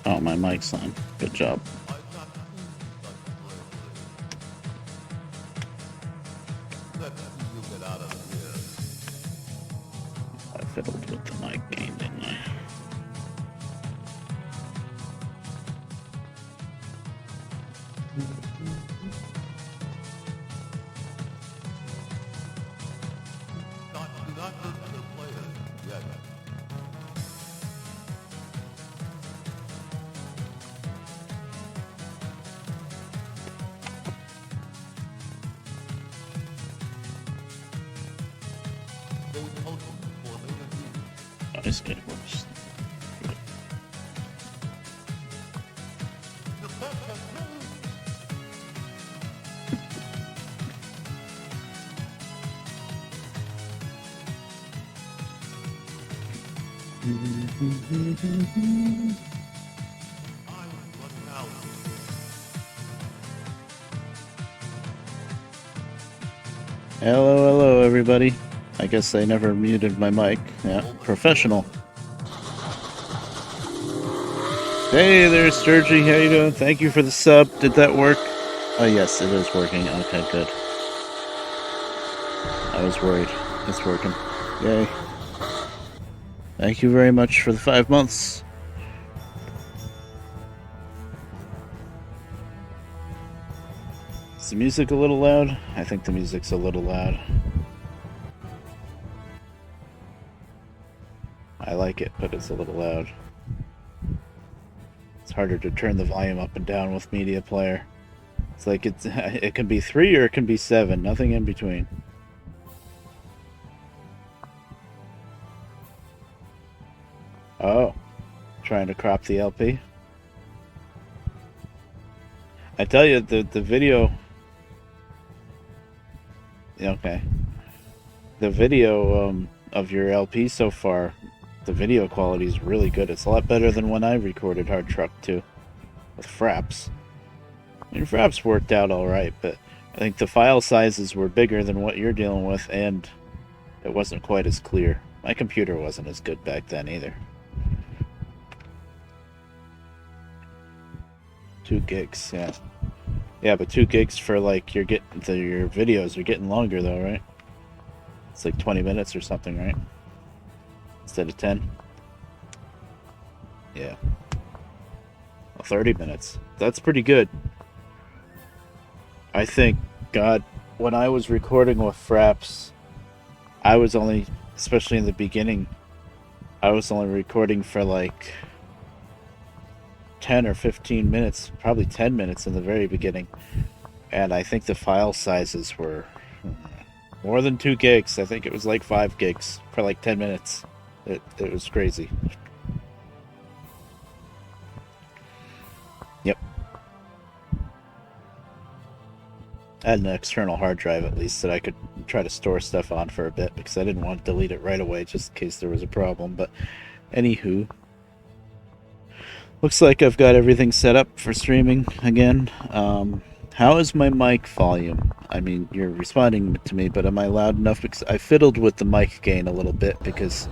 Oh, my mic's on. Good job. I fiddled with the mic gain, didn't I? Nice game. Hello, everybody. I guess I never muted my mic. Yeah, professional. Hey there, Sturgy. How you doing? Thank you for the sub. Did that work? Oh, yes, it is working. Okay, good. I was worried. It's working. Yay. Thank you very much for the 5 months. Is the music a little loud? I think the music's a little loud. I like it, but it's a little loud. It's harder to turn the volume up and down with Media Player. It's like it can be 3 or it can be 7, nothing in between. Oh, trying to crop the LP. I tell you, the video. Okay, the video of your LP so far, the video quality is really good. It's a lot better than when I recorded Hard Truck 2 with Fraps. I mean, Fraps worked out all right, but I think the file sizes were bigger than what you're dealing with, and it wasn't quite as clear. My computer wasn't as good back then either. 2 gigs, yeah. Yeah, but 2 gigs for like your videos are getting longer though, right? It's like 20 minutes or something, right? Instead of 10. Yeah. Well, 30 minutes. That's pretty good. I think, God, when I was recording with Fraps, I was only, especially in the beginning, I was only recording for like 10 or 15 minutes, probably 10 minutes in the very beginning. And I think the file sizes were more than 2 gigs. I think it was like 5 gigs for like 10 minutes. It was crazy. Yep. I had an external hard drive at least that I could try to store stuff on for a bit because I didn't want to delete it right away just in case there was a problem. But anywho, looks like I've got everything set up for streaming again. How is my mic volume? I mean, you're responding to me, but am I loud enough? Because I fiddled with the mic gain a little bit because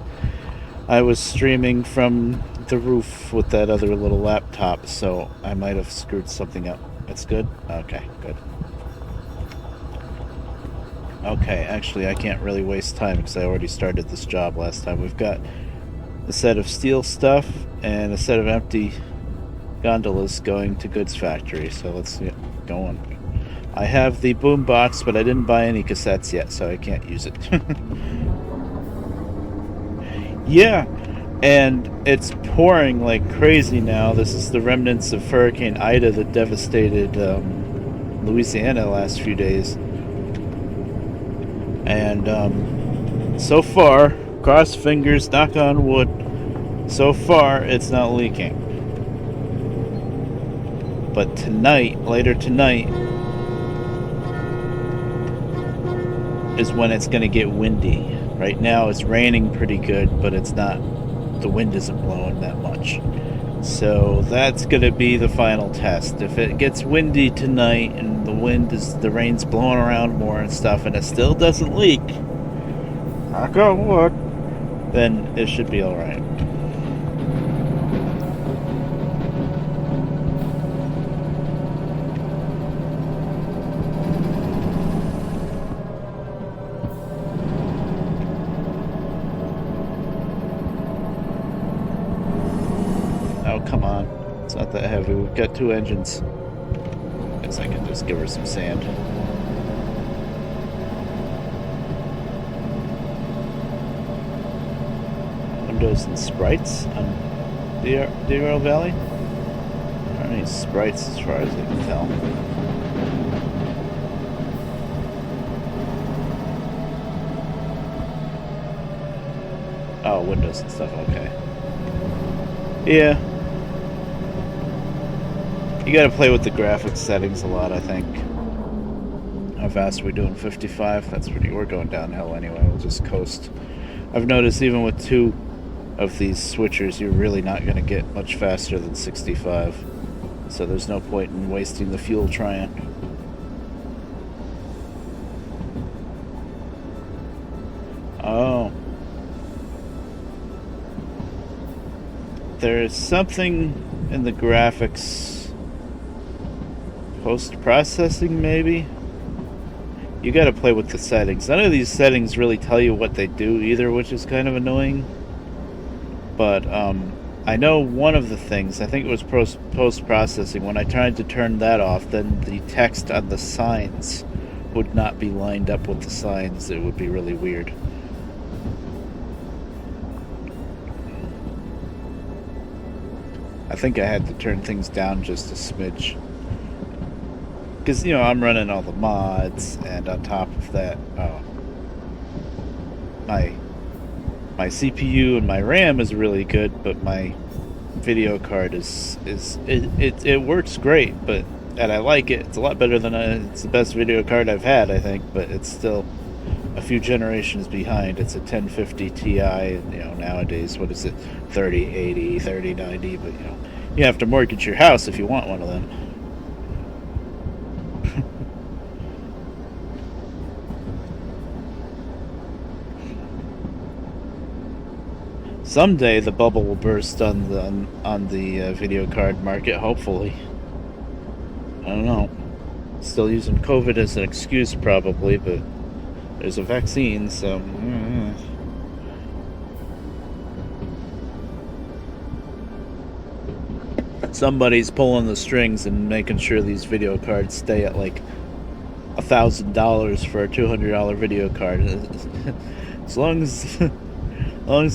I was streaming from the roof with that other little laptop, so I might have screwed something up. That's good? Okay, good. Okay, actually, I can't really waste time because I already started this job last time. We've got a set of steel stuff and a set of empty gondolas going to goods factory, so let's get going. I have the boom box, but I didn't buy any cassettes yet, so I can't use it. Yeah, and it's pouring like crazy now. This is the remnants of Hurricane Ida that devastated Louisiana the last few days. And so far, cross fingers, knock on wood, so far it's not leaking. But tonight, later tonight, is when it's going to get windy. Right now it's raining pretty good, but it's not, the wind isn't blowing that much. So that's going to be the final test. If it gets windy tonight and the rain's blowing around more and stuff and it still doesn't leak, knock on wood, then it should be alright. Oh, come on. It's not that heavy. We've got 2 engines. Guess I can just give her some sand. Windows and sprites on Derail Valley? There aren't any sprites as far as I can tell. Oh, windows and stuff, okay. Yeah. You gotta play with the graphics settings a lot, I think. How fast are we doing? 55? That's pretty... We're going downhill anyway. We'll just coast. I've noticed even with 2 of these switchers, you're really not going to get much faster than 65. So there's no point in wasting the fuel trying. Oh. There's something in the graphics... Post-processing, maybe? You gotta play with the settings. None of these settings really tell you what they do either, which is kind of annoying. But, I know one of the things, I think it was post-processing, when I tried to turn that off, then the text on the signs would not be lined up with the signs. It would be really weird. I think I had to turn things down just a smidge. Because, you know, I'm running all the mods, and on top of that, my CPU and my RAM is really good, but my video card it works great, and I like it. It's a lot better than it's the best video card I've had, I think, but it's still a few generations behind. It's a 1050 Ti, and, you know, nowadays, what is it, 3080, 3090, but, you know, you have to mortgage your house if you want one of them. Someday the bubble will burst on the video card market, hopefully. I don't know. Still using COVID as an excuse, probably, but there's a vaccine, so. Somebody's pulling the strings and making sure these video cards stay at like $1,000 for a $200 video card. As long as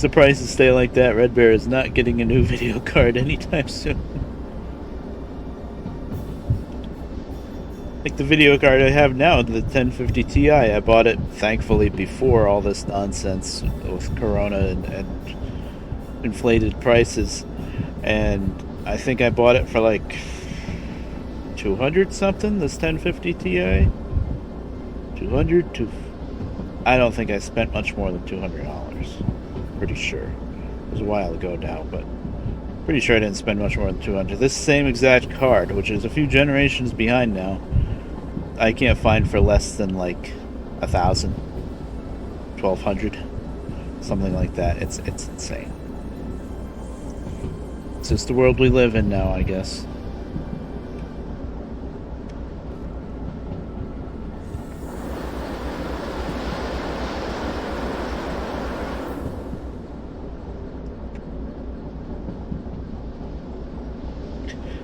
the prices stay like that, Red Bear is not getting a new video card anytime soon. Like the video card I have now, the 1050 Ti, I bought it thankfully before all this nonsense with Corona and inflated prices, and I think I bought it for like 200 something, this 1050 Ti. 200 to... I don't think I spent much more than $200. Pretty sure. It was a while ago now, but pretty sure I didn't spend much more than 200. This same exact card, which is a few generations behind now, I can't find for less than like 1,000, 1,200, something like that. It's insane. It's just the world we live in now, I guess.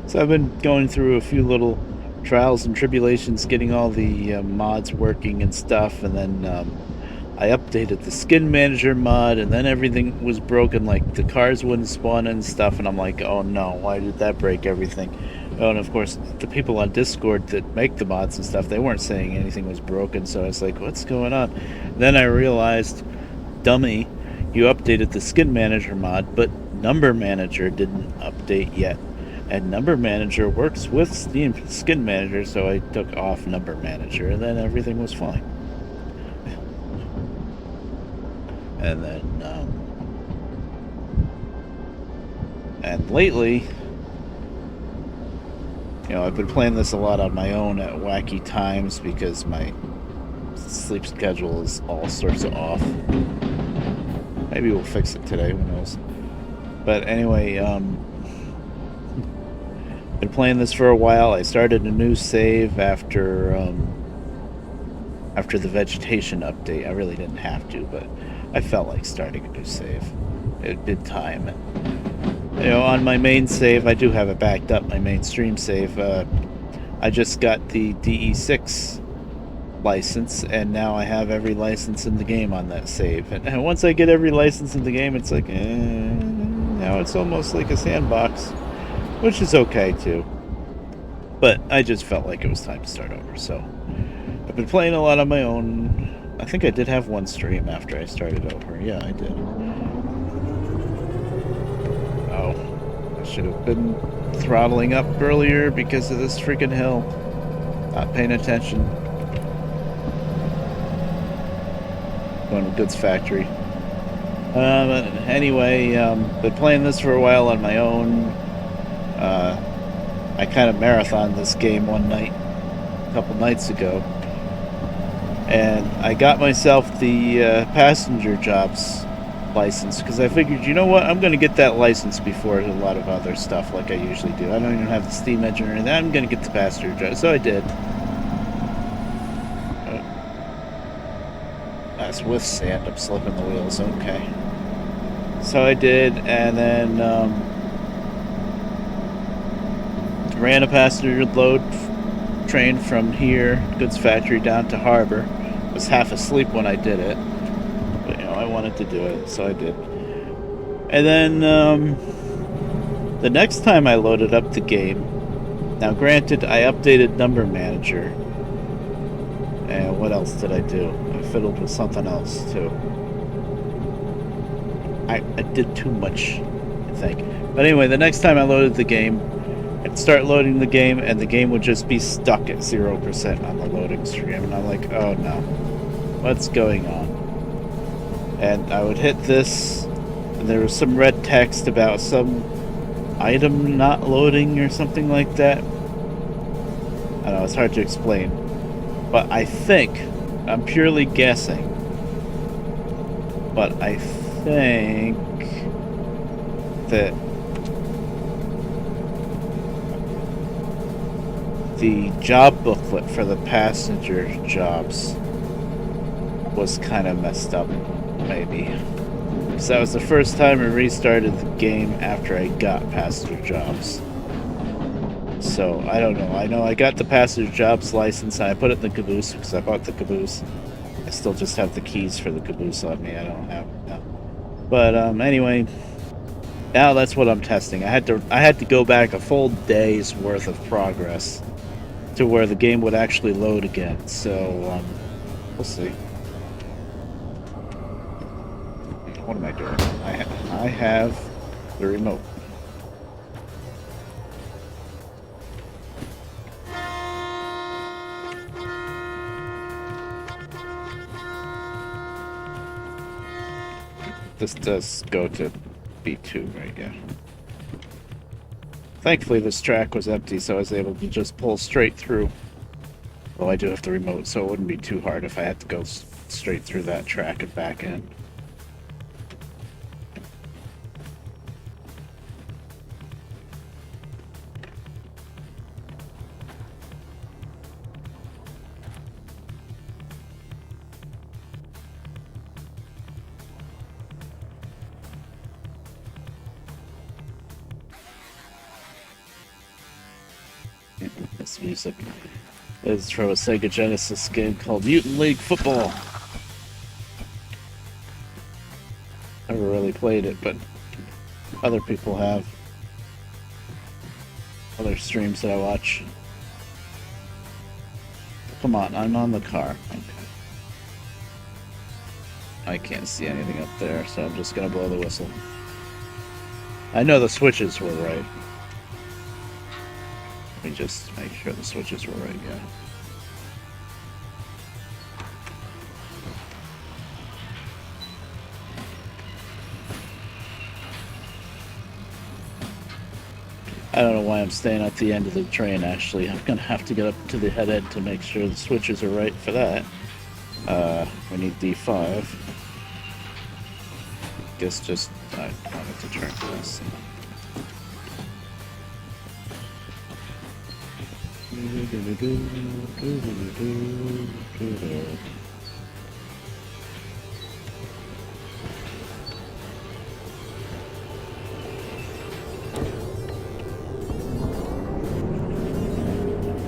So I've been going through a few little trials and tribulations getting all the mods working and stuff, and then I updated the skin manager mod, and then everything was broken, like the cars wouldn't spawn and stuff, and I'm like, oh no, why did that break everything? Oh, and of course the people on Discord that make the mods and stuff, they weren't saying anything was broken, so I was like, what's going on? Then I realized, dummy, you updated the skin manager mod, but number manager didn't update yet. And Number Manager works with Steam Skin Manager, so I took off Number Manager, and then everything was fine. And then, and lately, you know, I've been playing this a lot on my own at wacky times because my sleep schedule is all sorts of off. Maybe we'll fix it today, who knows. But anyway, been playing this for a while. I started a new save after the vegetation update. I really didn't have to, but I felt like starting a new save. It did time. You know, on my main save, I do have it backed up, my main stream save. I just got the DE6 license, and now I have every license in the game on that save. And once I get every license in the game, it's like, now it's almost like a sandbox. Which is okay, too. But I just felt like it was time to start over, so... I've been playing a lot on my own. I think I did have one stream after I started over. Yeah, I did. Oh. I should have been throttling up earlier because of this freaking hill. Not paying attention. Going to Goods Factory. But anyway, been playing this for a while on my own. I kind of marathoned this game one night, a couple nights ago, and I got myself the passenger jobs license because I figured, you know what, I'm going to get that license before a lot of other stuff like I usually do. I don't even have the Steam engine or anything. I'm going to get the passenger job, so I did. That's with sand. I'm slipping the wheels. Okay. So I did, and then ran a passenger load train from here, Goods Factory, down to Harbor. I was half asleep when I did it, but you know, I wanted to do it, so I did. And then the next time I loaded up the game, now granted, I updated Number Manager, and what else did I do? I fiddled with something else too. I did too much, I think. But anyway, the next time I loaded the game, I'd start loading the game, and the game would just be stuck at 0% on the loading screen. And I'm like, oh no, what's going on? And I would hit this, and there was some red text about some item not loading or something like that. I don't know, it's hard to explain. But I think, I'm purely guessing, but I think that the job booklet for the passenger jobs was kind of messed up, maybe. Because that was the first time I restarted the game after I got passenger jobs. So, I don't know. I know I got the passenger jobs license and I put it in the caboose because I bought the caboose. I still just have the keys for the caboose on me. I don't have it now. But anyway, now that's what I'm testing. I had to go back a full day's worth of progress to where the game would actually load again. So we'll see. What am I doing? I have the remote. This does go to B2, right? Yeah. Thankfully, this track was empty, so I was able to just pull straight through. Well, I do have the remote, so it wouldn't be too hard if I had to go straight through that track and back in. This music is from a Sega Genesis game called Mutant League Football. Never really played it, but other people have. Other streams that I watch. Come on, I'm on the car. Okay. I can't see anything up there, so I'm just gonna blow the whistle. I know the switches were right. Let me just make sure the switches were right, yeah. I don't know why I'm staying at the end of the train, actually. I'm gonna have to get up to the head end to make sure the switches are right for that. We need D5. Guess just, I wanted to turn to this.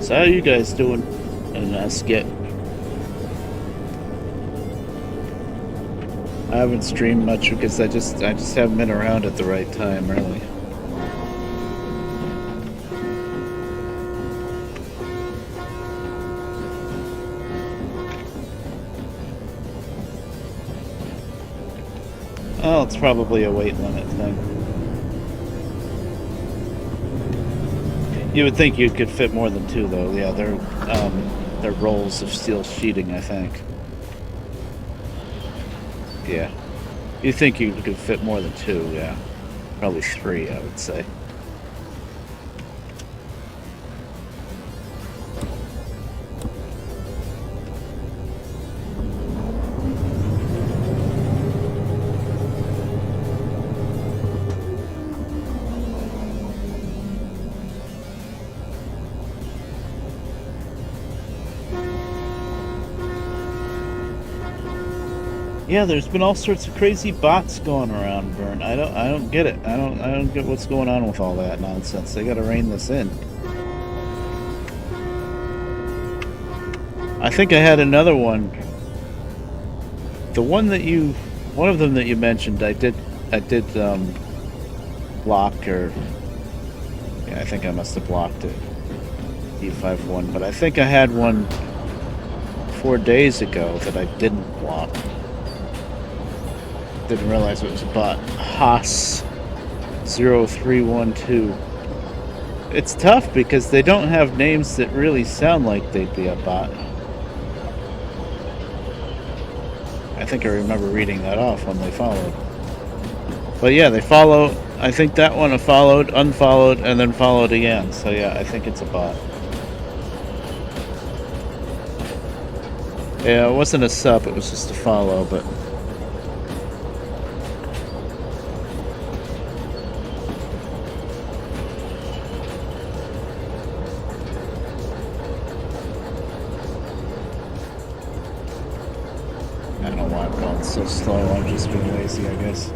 So how are you guys doing in Skit? I haven't streamed much because I just haven't been around at the right time, really. Oh, it's probably a weight limit thing. You would think you could fit more than two, though. Yeah, they're rolls of steel sheeting, I think. Yeah. You think you could fit more than two, yeah. Probably three, I would say. Yeah, there's been all sorts of crazy bots going around, Vern. I don't get it. I don't get what's going on with all that nonsense. They gotta rein this in. I think I had another one. The one of them that you mentioned, I did block, or yeah, I think I must have blocked it. D51, but I think I had one 4 days ago that I didn't block. Didn't realize it was a bot. Haas 0312. It's tough because they don't have names that really sound like they'd be a bot. I think I remember reading that off when they followed. But yeah, they follow. I think that one followed, unfollowed, and then followed again. So yeah, I think it's a bot. Yeah, it wasn't a sub, it was just a follow, but... so slow. I'm just being lazy, I guess.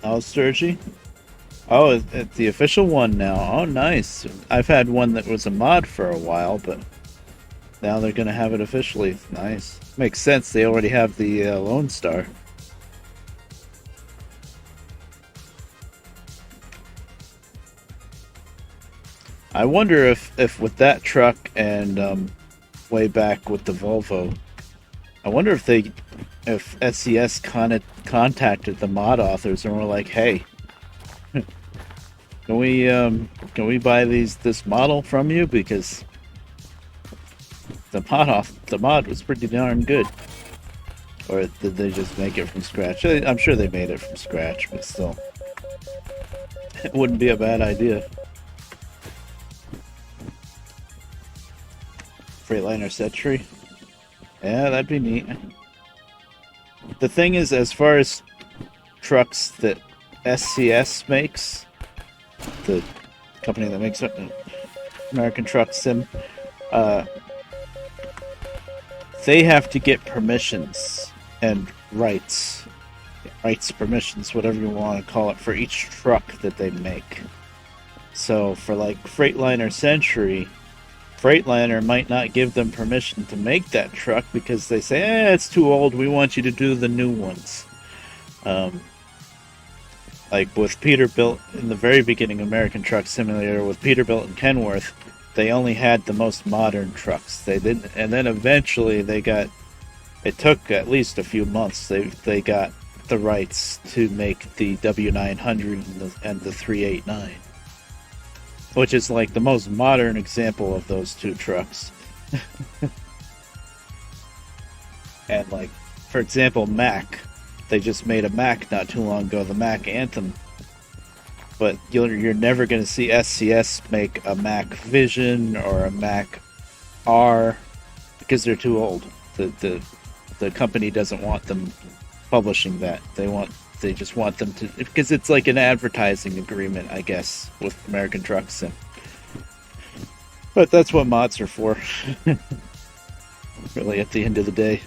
Oh, Sturgy? Oh, it's the official one now. Oh, nice. I've had one that was a mod for a while, but now they're gonna have it officially. Nice. Makes sense. They already have the Lone Star. I wonder if with that truck and way back with the Volvo, I wonder if SES contacted the mod authors and were like, "Hey, can we buy this model from you because the mod was pretty darn good." Or did they just make it from scratch? I'm sure they made it from scratch, but still, it wouldn't be a bad idea. Freightliner Century. Yeah, that'd be neat. The thing is, as far as trucks that SCS makes, the company that makes American Truck Sim, they have to get permissions and rights, permissions, whatever you want to call it, for each truck that they make. So for like Freightliner Century, Freightliner might not give them permission to make that truck because they say, it's too old, we want you to do the new ones. Like with Peterbilt, in the very beginning American Truck Simulator, with Peterbilt and Kenworth, they only had the most modern trucks. They didn't, and then eventually it took at least a few months, they got the rights to make the W900 and the 389. Which is like the most modern example of those two trucks. And like, for example, Mack. They just made a Mack not too long ago, the Mack Anthem. But you're never going to see SCS make a Mack Vision or a Mack R because they're too old. The company doesn't want them publishing that. They just want them to, because it's like an advertising agreement, I guess, with American Truck Sim. But that's what mods are for. Really, at the end of the day.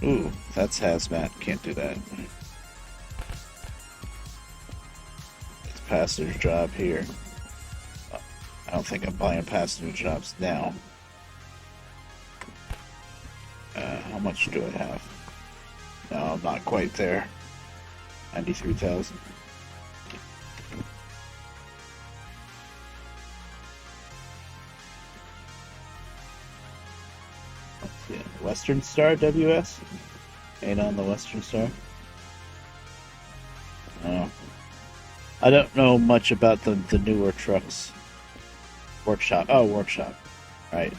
Ooh, that's hazmat. Can't do that. It's a passenger job here. I don't think I'm buying passenger jobs now. How much do I have? No, I'm not quite there. 93,000. Western Star WS? Ain't on the Western Star? Oh. I don't know much about the newer trucks. Workshop. Oh, workshop. Right.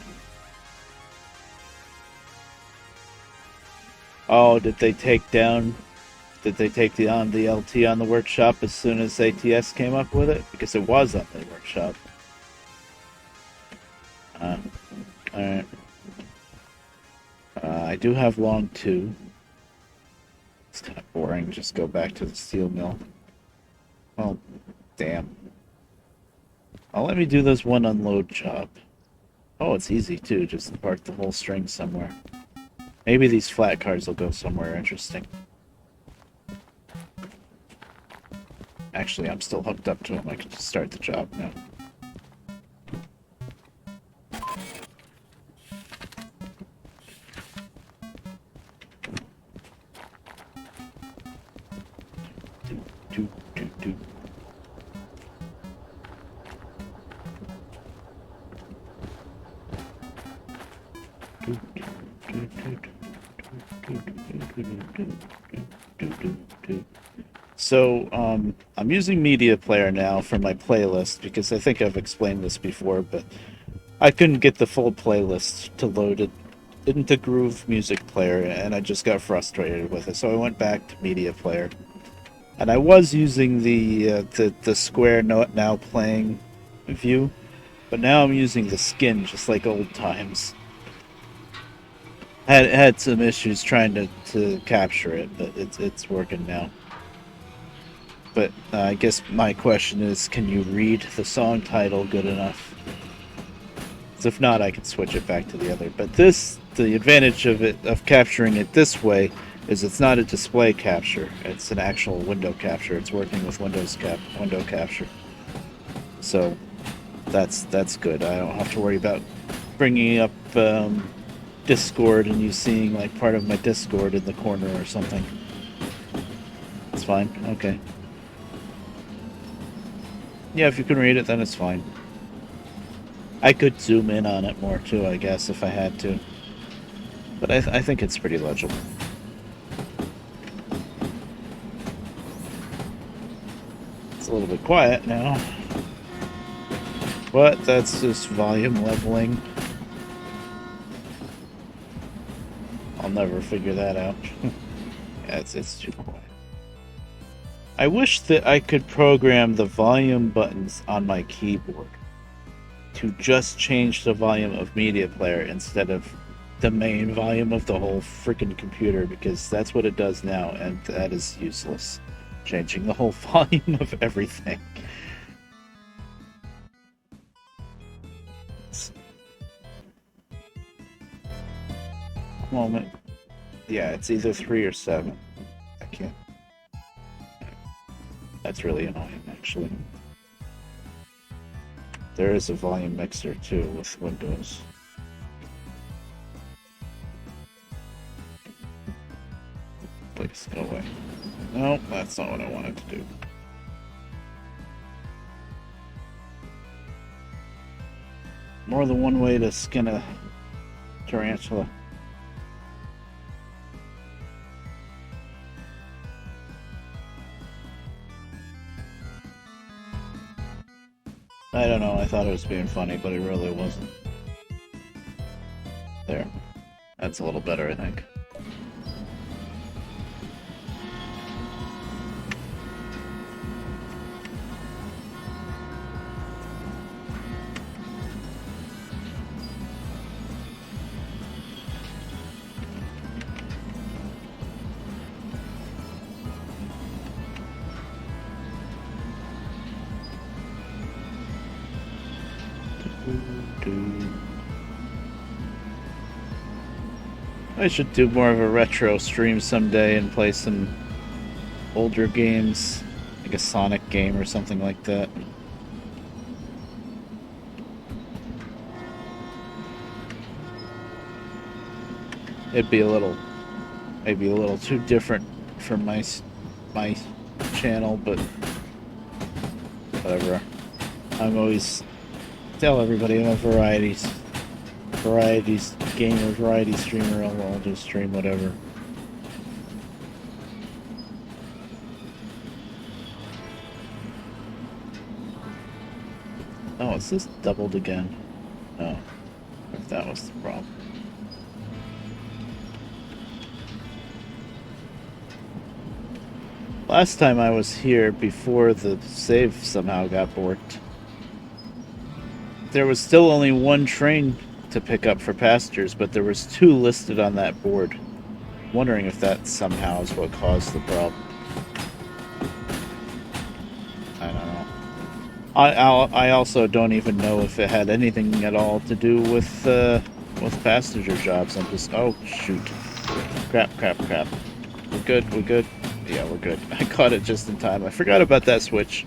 Oh, did they take down the LT on the workshop as soon as ATS came up with it? Because it was on the workshop. Alright. I do have long 2. It's kind of boring. Just go back to the steel mill. Oh, damn. Oh, let me do this one unload job. Oh, it's easy too. Just park the whole string somewhere. Maybe these flat cars will go somewhere interesting. Actually, I'm still hooked up to them. I can just start the job now. So, I'm using Media Player now for my playlist because I think I've explained this before, but I couldn't get the full playlist to load it into Groove Music Player, and I just got frustrated with it, so I went back to Media Player. And I was using the Square Now Playing view, but now I'm using the skin just like old times. Had some issues trying to capture it, but it's working now. But I guess my question is, can you read the song title good enough? 'Cause if not, I can switch it back to the other. But the advantage of capturing it this way is it's not a display capture. It's an actual window capture. It's working with window capture. So that's good. I don't have to worry about bringing up Discord and you seeing like part of my Discord in the corner or something. It's fine. Okay. Yeah, if you can read it, then it's fine. I could zoom in on it more too, I guess, if I had to. But I think it's pretty legible. It's a little bit quiet now. But that's just volume leveling. I'll never figure that out. Yeah, it's too quiet. I wish that I could program the volume buttons on my keyboard to just change the volume of Media Player instead of the main volume of the whole freaking computer, because that's what it does now, and that is useless. Changing the whole volume of everything. Moment. Yeah, it's either 3 or 7. I can't. That's really annoying, actually. There is a volume mixer too with Windows. Please go away. No, that's not what I wanted to do. More than one way to skin a tarantula. I don't know, I thought it was being funny, but it really wasn't. There. That's a little better, I think. I should do more of a retro stream someday and play some older games, like a Sonic game or something like that. It'd be maybe a little too different for my channel, but whatever. I'm always tell everybody I'm a variety gamer, variety streamer. I'll just stream whatever. Oh, it's just doubled again. Oh, if that was the problem. Last time I was here, before the save somehow got borked, there was still only one train to pick up for passengers, but there was 2 listed on that board. Wondering if that somehow is what caused the problem. I don't know. I also don't even know if it had anything at all to do with passenger jobs. I'm just, oh shoot, crap. We're good. Yeah, we're good. I caught it just in time. I forgot about that switch.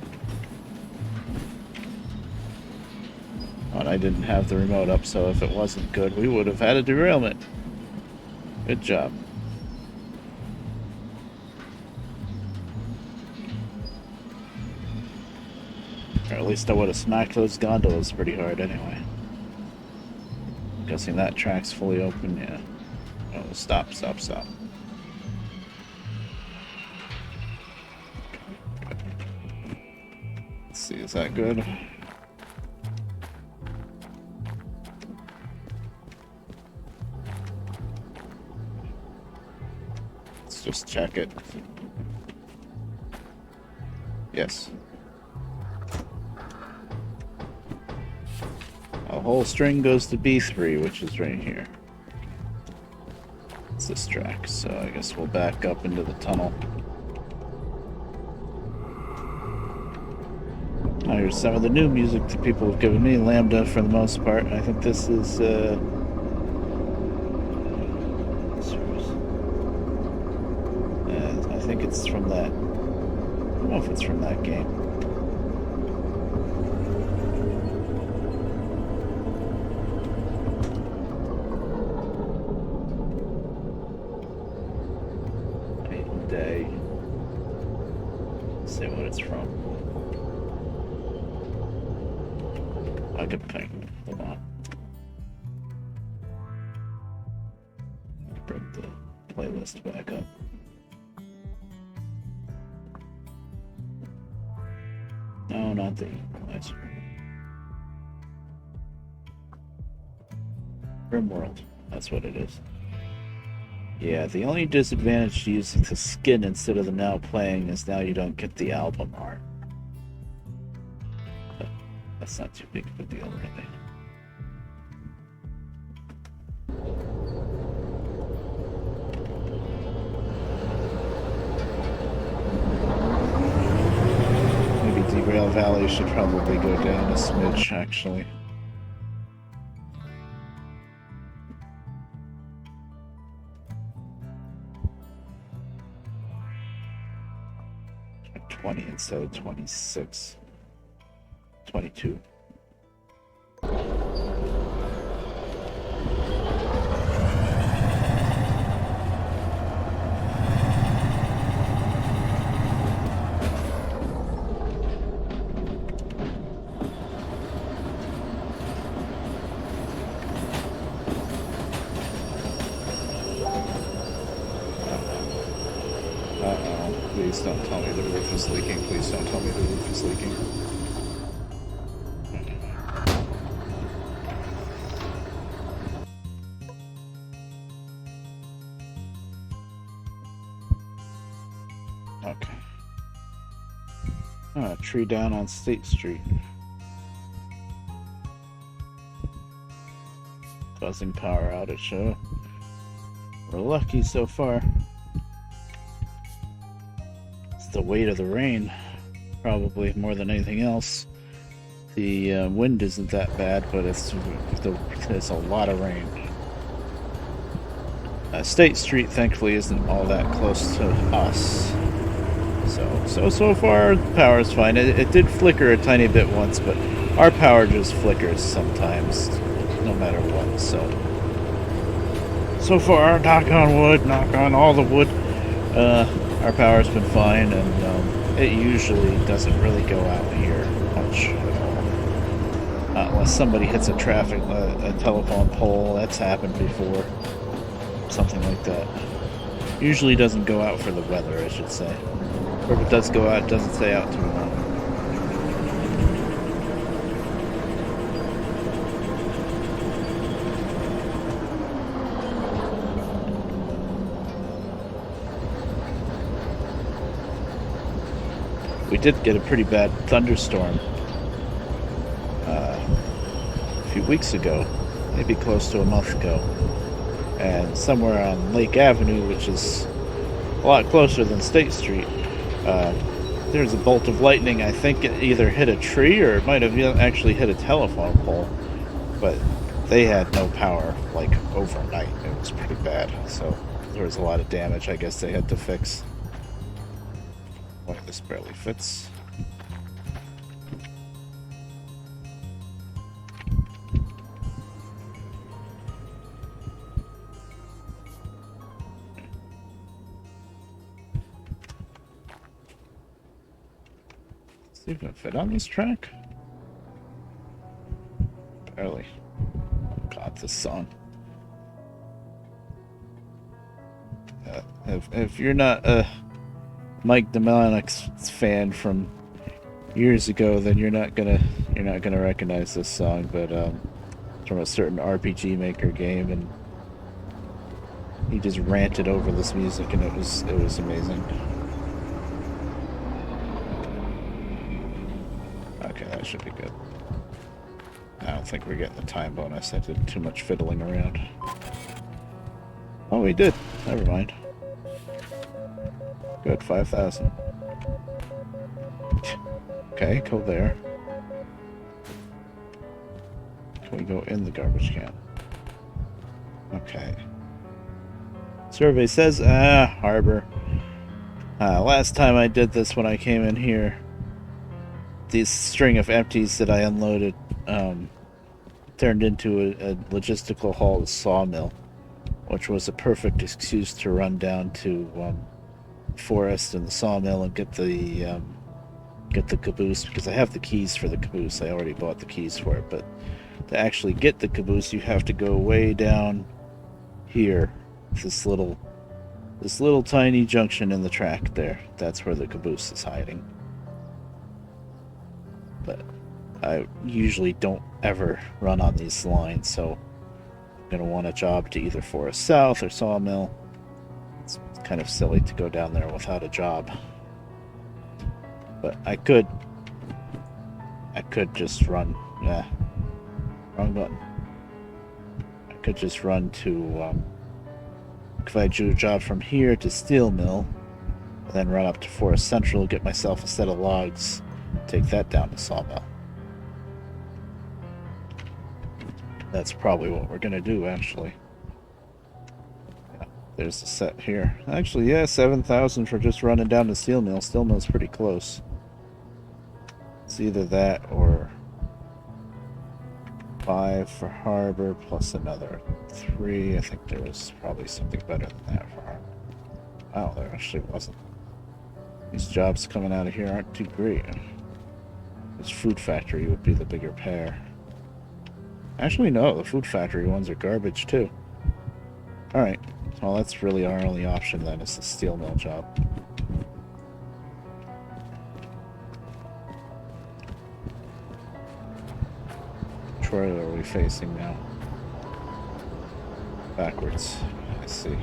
And I didn't have the remote up, so if it wasn't good, we would have had a derailment. Good job. Or at least I would have smacked those gondolas pretty hard anyway. Guessing that track's fully open, yeah. Oh, stop. Let's see, is that good? Let's just check it. Yes. A whole string goes to B3, which is right here. It's this track, so I guess we'll back up into the tunnel. Now here's some of the new music that people have given me. Lambda for the most part. I think this is I think it's from that. I don't know if it's from that game. Night and Day. Let's see what it's from. I could pick. Hold on. Bring the playlist back up. No, not the equalizer. Grimworld. That's what it is. Yeah, the only disadvantage to using the skin instead of the now playing is now you don't get the album art. But that's not too big of a deal, really. Derail Valley should probably go down a smidge, actually. Like 20 instead of 26. 22. Please don't tell me the roof is leaking. Please don't tell me the roof is leaking. Okay. Ah, tree down on State Street. Buzzing power outage, so we're lucky so far. The weight of the rain, probably more than anything else. The wind isn't that bad, but it's a lot of rain. State Street, thankfully, isn't all that close to us, so far the power is fine. It did flicker a tiny bit once, but our power just flickers sometimes, no matter what. So far, knock on wood, knock on all the wood. Our power's been fine, and it usually doesn't really go out here much at all. Unless somebody hits a telephone pole. That's happened before. Something like that. Usually doesn't go out for the weather, I should say. Or if it does go out, it doesn't stay out too long. We did get a pretty bad thunderstorm a few weeks ago, maybe close to a month ago, and somewhere on Lake Avenue, which is a lot closer than State Street, there's a bolt of lightning. I think it either hit a tree or it might have actually hit a telephone pole, but they had no power like overnight. It was pretty bad, so there was a lot of damage I guess they had to fix. Boy, this barely fits. See if it can fit on this track. Barely. Oh God, this song. If you're not Mike DeMonic's fan from years ago, then you're not gonna recognize this song, but it's from a certain RPG Maker game, and he just ranted over this music, and it was amazing. Okay, that should be good. I don't think we're getting the time bonus. I did too much fiddling around. Oh, we did. never mind. Good, 5,000. Okay, go there. Can we go in the garbage can? Okay. Survey says, harbor. Last time I did this when I came in here, this string of empties that I unloaded turned into a logistical haul to Sawmill, which was a perfect excuse to run down to Forest and the Sawmill and get the caboose, because I have the keys for the caboose. I already bought the keys for it, but to actually get the caboose, you have to go way down here. This little tiny junction in the track there. That's where the caboose is hiding. But I usually don't ever run on these lines, so I'm going to want a job to either Forest South or Sawmill. It's kind of silly to go down there without a job. But I could just run, wrong button. I could just run to, if I do a job from here to Steel Mill, and then run up to Forest Central, get myself a set of logs, take that down to Sawmill. That's probably what we're gonna do, actually. Yeah, there's the set here. Actually, yeah, 7,000 for just running down to Steel Mill. Steel Mill's pretty close. It's either that or 5 for Harbor plus another 3. I think there was probably something better than that for Harbor. Wow, there actually wasn't. These jobs coming out of here aren't too great. This Food Factory would be the bigger pair. Actually, no, the Food Factory ones are garbage too. Alright, well, that's really our only option then, is the Steel Mill job. Which way are we facing now? Backwards, I see.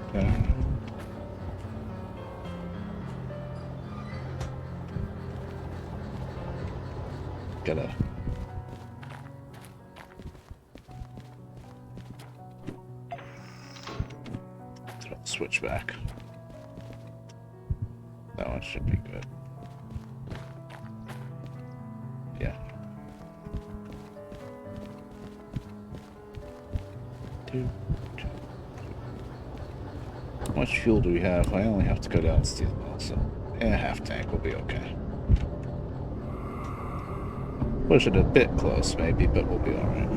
Okay. Gotta switch back. That one should be good. Yeah. How much fuel do we have? I only have to go down Steel Mill, so half tank will be okay. Push it a bit close, maybe, but we'll be alright.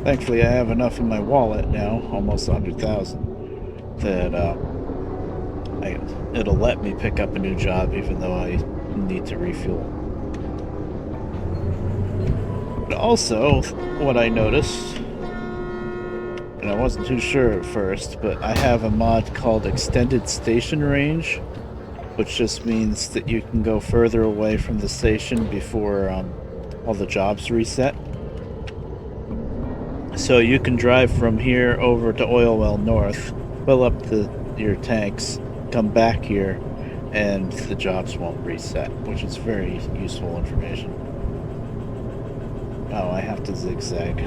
Thankfully, I have enough in my wallet now, almost 100,000, that it'll let me pick up a new job, even though I need to refuel. But also, what I noticed, and I wasn't too sure at first, but I have a mod called Extended Station Range, which just means that you can go further away from the station before all the jobs reset. So you can drive from here over to Oil Well North, fill up your tanks, come back here, and the jobs won't reset, which is very useful information. Oh, I have to zigzag.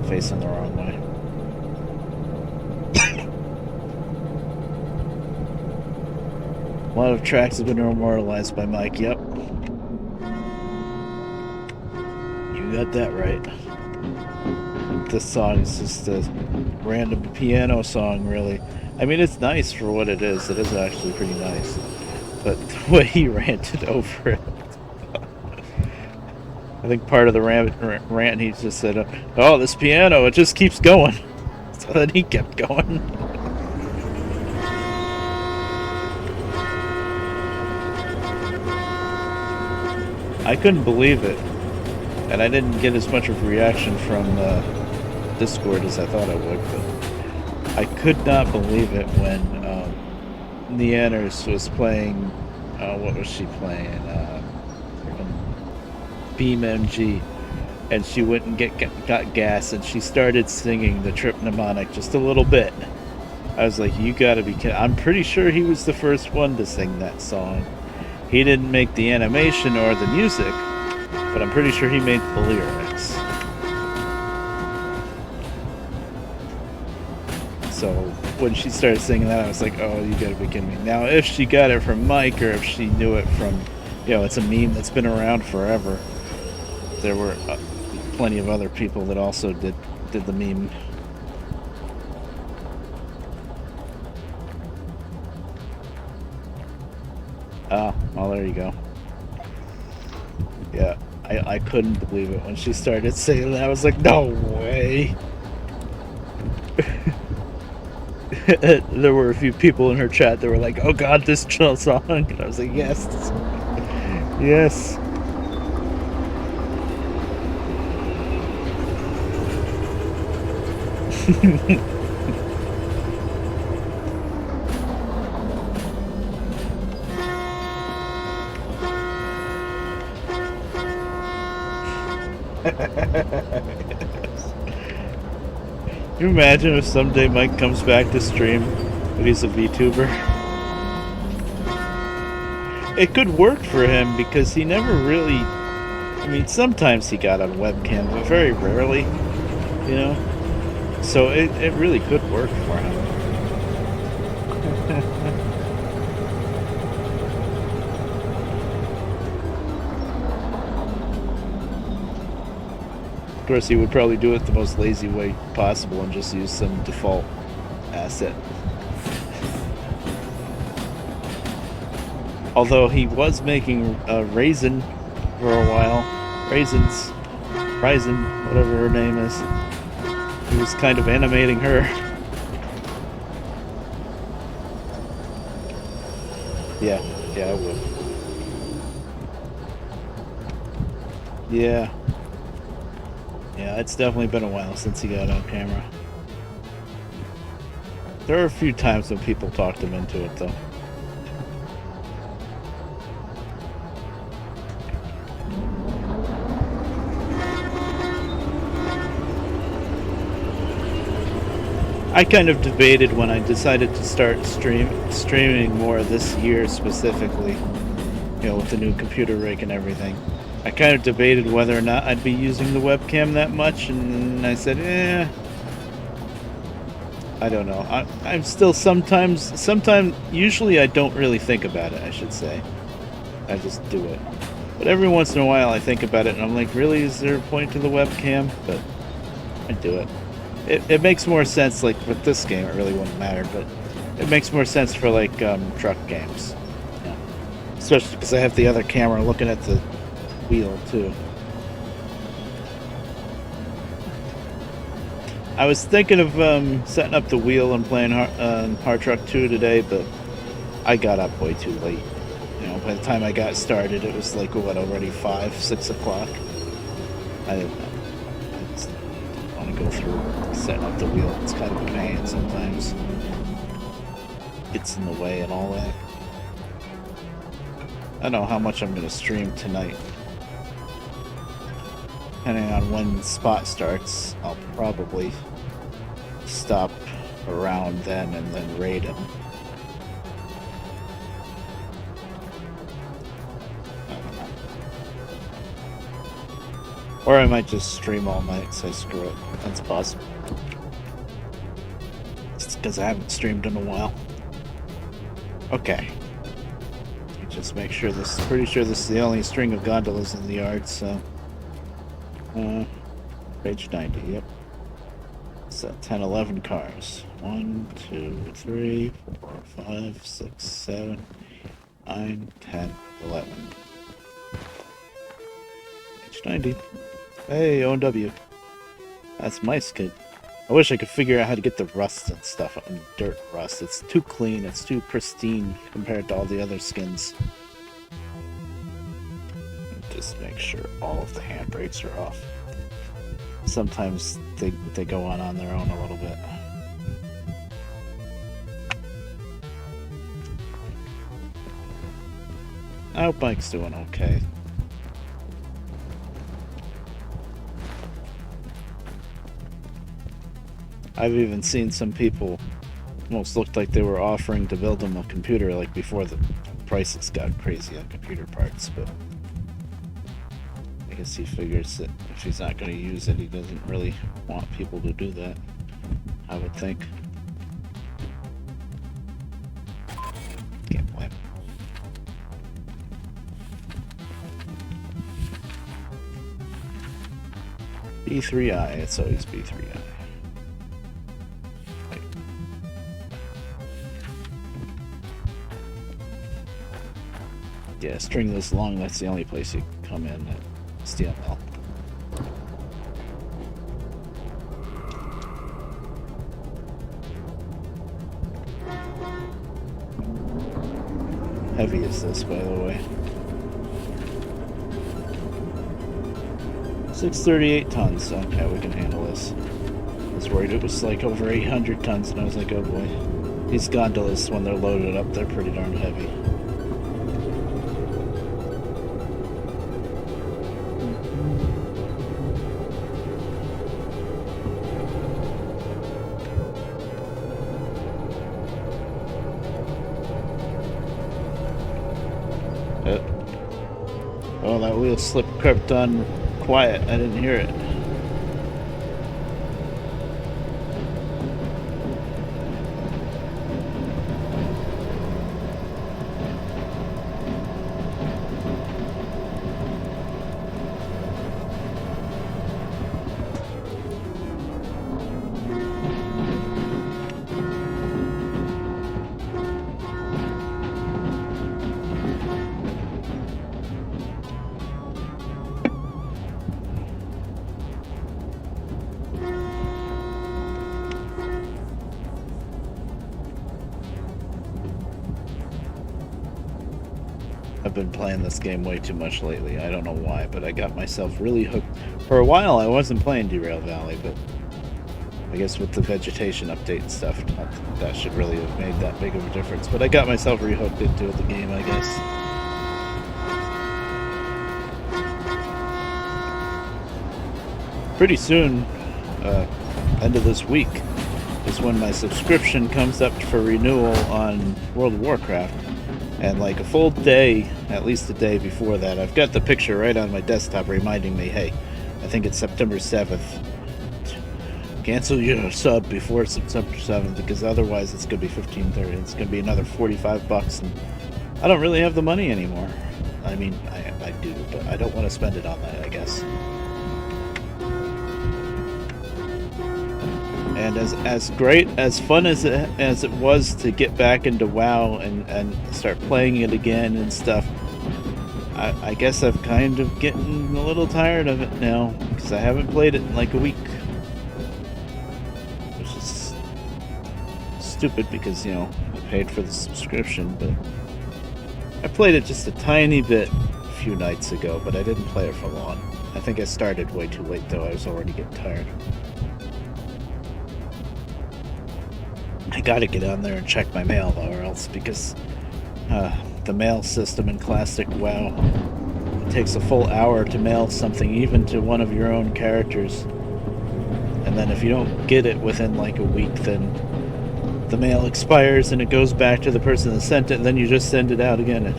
Facing the wrong way. A lot of tracks have been immortalized by Mike, yep. You got that right. This song is just a random piano song, really. I mean, it's nice for what it is. It is actually pretty nice. But the way he ranted over it. I think part of the rant he just said, oh, this piano, it just keeps going. So then he kept going. I couldn't believe it. And I didn't get as much of a reaction from Discord as I thought I would, but I could not believe it when Neanners was playing, what was she playing? Beam MG, and she went and got gas, and she started singing the Trip Mnemonic just a little bit. I was like, you gotta be kidding. I'm pretty sure he was the first one to sing that song. He didn't make the animation or the music, but I'm pretty sure he made the lyrics. So when she started singing that, I was like, oh, you gotta be kidding me. Now, if she got it from Mike or if she knew it from, you know, it's a meme that's been around forever. There were plenty of other people that also did the meme. Oh, well, there you go. Yeah, I couldn't believe it when she started saying that. I was like, no way. There were a few people in her chat that were like, oh god, this chill song. And I was like, yes. Yes. Can you imagine if someday Mike comes back to stream, but he's a VTuber? It could work for him because he never really... I mean, sometimes he got on webcam, but very rarely, you know? So it really could work for him. Of course, he would probably do it the most lazy way possible and just use some default asset. Although he was making Raisin for a while. Raisin, whatever her name is. He was kind of animating her. Yeah, I would. Yeah. Yeah, it's definitely been a while since he got on camera. There are a few times when people talked him into it, though. I kind of debated when I decided to start streaming more this year specifically, you know, with the new computer rig and everything. I kind of debated whether or not I'd be using the webcam that much, and I said, I don't know. I'm still sometimes, usually I don't really think about it, I should say. I just do it. But every once in a while I think about it, and I'm like, really, is there a point to the webcam? But I do it. It makes more sense, like, with this game, it really wouldn't matter, but it makes more sense for, like, truck games. Yeah. Especially because I have the other camera looking at the wheel, too. I was thinking of setting up the wheel and playing Hard Truck 2 today, but I got up way too late. You know, by the time I got started, it was like, what, already 5, 6 o'clock? I didn't know. I just don't want to go through setting up the wheel. It's kind of a pain sometimes. Gets in the way and all that. I don't know how much I'm going to stream tonight. Depending on when Spot starts, I'll probably stop around then and then raid him. I don't know. Or I might just stream all night and say screw it. That's possible. It's because I haven't streamed in a while. Okay. Just make sure this, pretty sure this is the only string of gondolas in the yard, so. Page 90, yep. So 10, 11 cars. 1, 2, 3, 4, 5, 6, 7, 9, 10, 11. Page 90. Hey, O&W. That's my skin. I wish I could figure out how to get the rust and stuff on dirt rust. It's too clean, it's too pristine compared to all the other skins. Just make sure all of the handbrakes are off. Sometimes they go on their own a little bit. I hope Mike's doing okay. I've even seen some people almost looked like they were offering to build them a computer, like before the prices got crazy on computer parts, but I guess he figures that if he's not going to use it, he doesn't really want people to do that, I would think. Can't blame him. B3I, it's always B3I. Yeah, string this long, that's the only place you come in at steel mill. Heavy is this, by the way? 638 tons. Okay, we can handle this. I was worried it was like over 800 tons, and I was like, oh boy. These gondolas, when they're loaded up, they're pretty darn heavy. Oh, that wheel slip crept on quiet. I didn't hear it. I've been playing this game way too much lately. I don't know why, but I got myself really hooked. For a while, I wasn't playing Derail Valley, but I guess with the vegetation update and stuff, that should really have made that big of a difference. But I got myself rehooked into the game, I guess. Pretty soon, end of this week, is when my subscription comes up for renewal on World of Warcraft. And like a full day, at least a day before that, I've got the picture right on my desktop reminding me, hey, I think it's September 7th. Cancel your sub before September 7th, because otherwise it's going to be $15.30. It's going to be another $45, and I don't really have the money anymore. I mean, I do, but I don't want to spend it on that, I guess. And as great, as fun as it was to get back into WoW and start playing it again and stuff, I guess I'm kind of getting a little tired of it now, because I haven't played it in like a week. Which is stupid because, you know, I paid for the subscription, but I played it just a tiny bit a few nights ago, but I didn't play it for long. I think I started way too late, though. I was already getting tired. I gotta get on there and check my mail, though, or else, because the mail system in Classic WoW, it takes a full hour to mail something, even to one of your own characters. And then if you don't get it within like a week, then the mail expires and it goes back to the person that sent it, and then you just send it out again.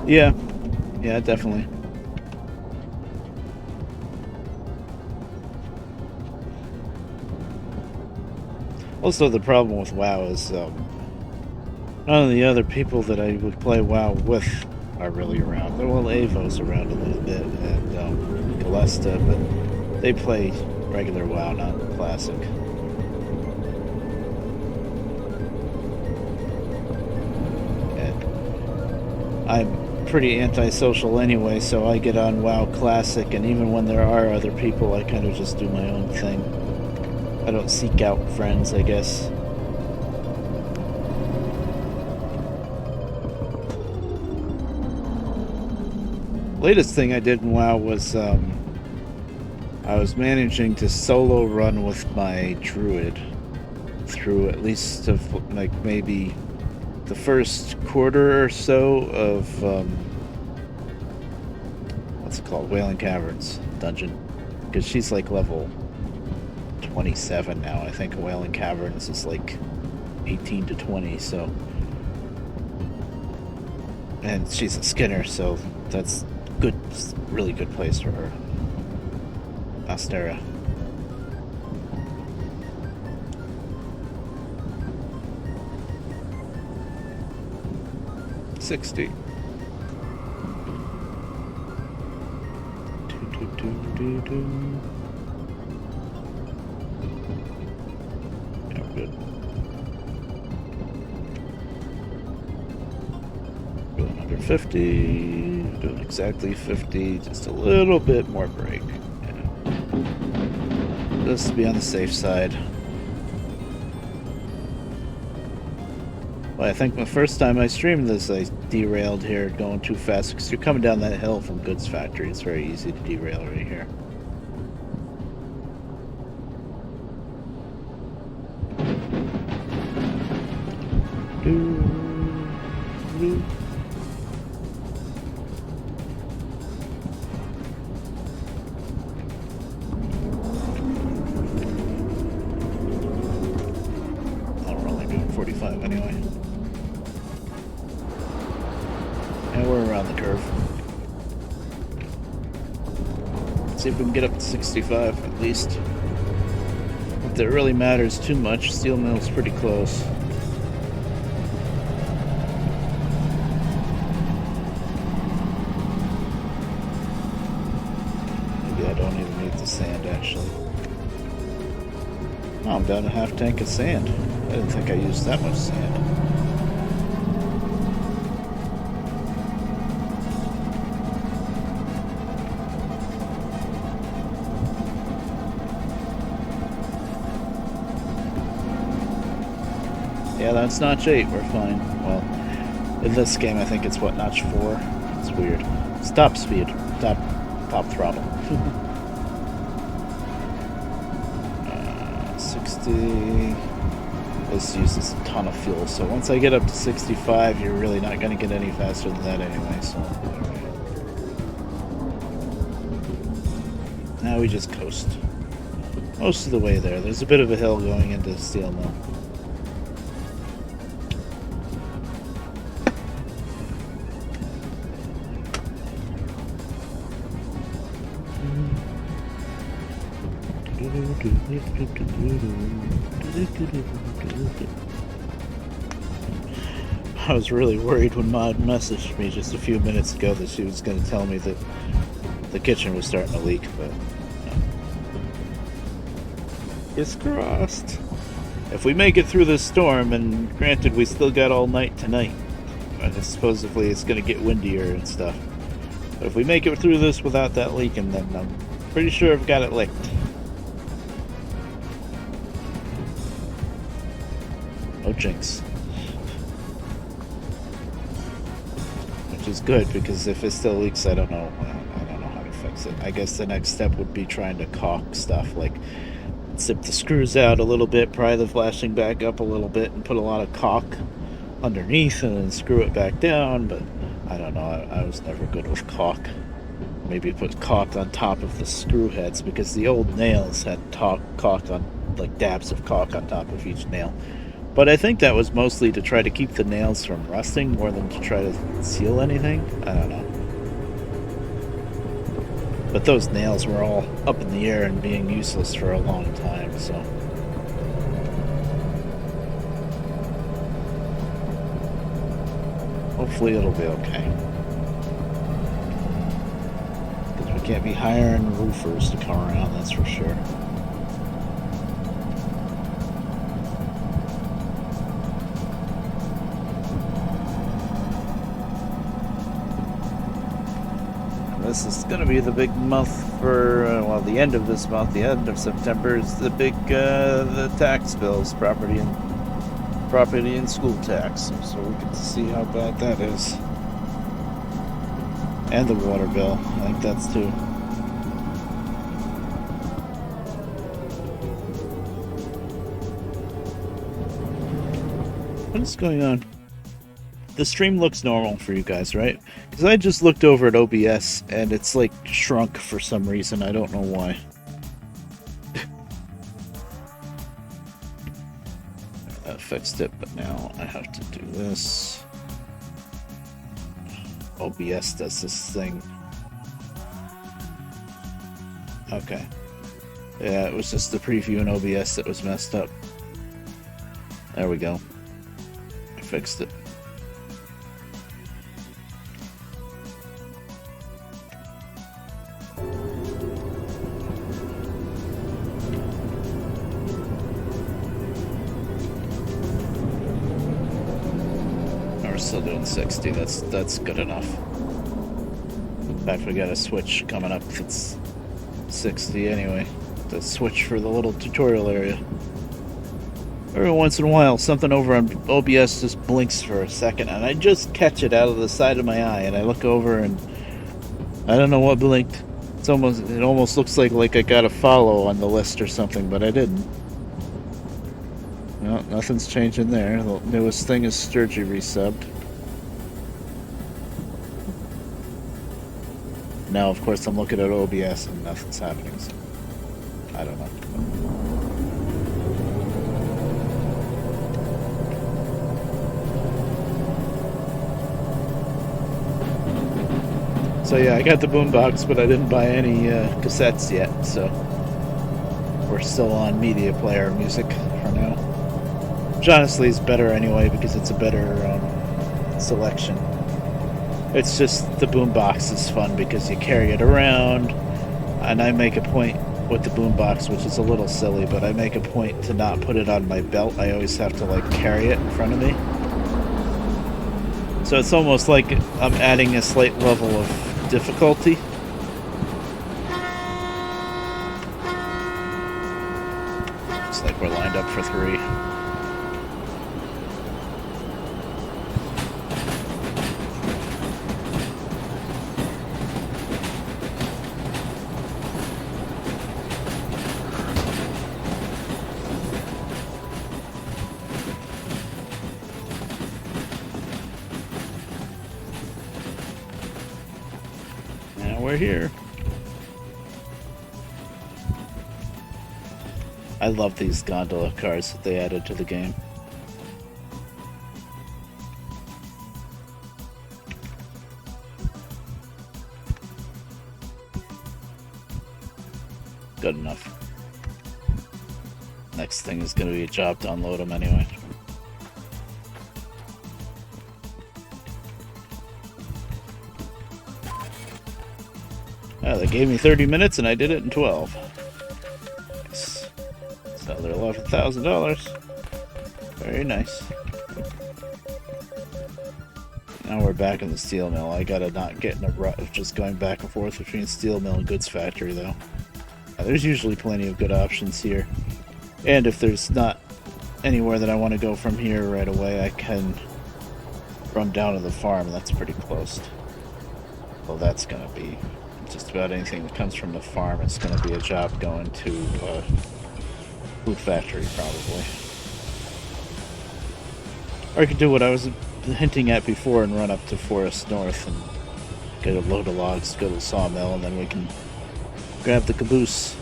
Yeah, definitely. Also, the problem with WoW is none of the other people that I would play WoW with are really around. Well, Avo's around a little bit, and Galesta, but they play regular WoW, not Classic. And I'm pretty antisocial anyway, so I get on WoW Classic, and even when there are other people, I kind of just do my own thing. I don't seek out friends, I guess. Latest thing I did in WoW was I was managing to solo run with my druid through at least of like maybe the first quarter or so of what's it called, Wailing Caverns dungeon, because she's like level 27 now. I think Wailing Caverns is like 18 to 20, so And she's a Skinner, so that's good, really good place for her. Astera. $60. Yeah, good. Doing under 50. Doing exactly 50. Just a little bit more break. Yeah. Just to be on the safe side. Well, I think the first time I streamed this, I derailed here going too fast because you're coming down that hill from Goods Factory. It's very easy to derail right here. Oh, we're only doing 45 anyway. And we're around the curve. Let's see if we can get up to 65 at least. If that really matters too much, steel mill's pretty close. Maybe I don't even need the sand actually. Oh, I'm down a half tank of sand. I didn't think I used that much sand. Yeah, that's notch 8, we're fine. Well, in this game I think it's what, notch 4? It's weird. Stop speed. Top throttle. 60. This uses a ton of fuel, so once I get up to 65, you're really not going to get any faster than that anyway, so... Now we just coast. Most of the way there. There's a bit of a hill going into the steel mill. I was really worried when Maud messaged me just a few minutes ago that she was going to tell me that the kitchen was starting to leak, but it's crossed. If we make it through this storm, and granted we still got all night tonight, and supposedly it's going to get windier and stuff, but if we make it through this without that leaking, then I'm pretty sure I've got it licked. No jinx. Which is good, because if it still leaks, I don't know how to fix it. I guess the next step would be trying to caulk stuff, like zip the screws out a little bit, pry the flashing back up a little bit, and put a lot of caulk underneath and then screw it back down, but I don't know, I was never good with caulk. Maybe put caulk on top of the screw heads, because the old nails had caulk on, like dabs of caulk on top of each nail. But I think that was mostly to try to keep the nails from rusting more than to try to seal anything. I don't know. But those nails were all up in the air and being useless for a long time, so... Hopefully it'll be okay. Because we can't be hiring roofers to come around, that's for sure. This is going to be the big month for, well, the end of this month, the end of September is the big, the tax bills, property and school tax. So we get to see how bad that is. And the water bill, I think that's too. What is going on? The stream looks normal for you guys, right? Because I just looked over at OBS and it's like shrunk for some reason. I don't know why. I fixed it, but now I have to do this. OBS does this thing. Okay. Yeah, it was just the preview in OBS that was messed up. There we go. I fixed it. We're still doing 60. That's good enough. In fact, we got a switch coming up that's 60 anyway. The switch for the little tutorial area. Every once in a while, something over on OBS just blinks for a second, and I just catch it out of the side of my eye, and I look over, and I don't know what blinked. It almost looks like I got a follow on the list or something, but I didn't. No, nothing's changing there. The newest thing is Sturgy resubbed. Now, of course, I'm looking at OBS and nothing's happening, so I don't know. So yeah, I got the boombox, but I didn't buy any cassettes yet, so we're still on media player music for now. Which honestly is better anyway, because it's a better selection. It's just the boombox is fun because you carry it around, and I make a point with the boombox, which is a little silly, but I make a point to not put it on my belt. I always have to like carry it in front of me. So it's almost like I'm adding a slight level of difficulty. Looks like we're lined up for 3. We're here. I love these gondola cars that they added to the game. Good enough. Next thing is going to be a job to unload them anyway. They gave me 30 minutes and I did it in 12. Nice. So they're $11,000. Very nice. Now we're back in the steel mill. I gotta not get in a rut of just going back and forth between steel mill and goods factory though. There's usually plenty of good options here. And if there's not anywhere that I want to go from here right away, I can run down to the farm. That's pretty close. Well, that's gonna be just about anything that comes from the farm. It's going to be a job going to food factory probably. Or I could do what I was hinting at before and run up to Forest North and get a load of logs, go to the sawmill, and then we can grab the caboose.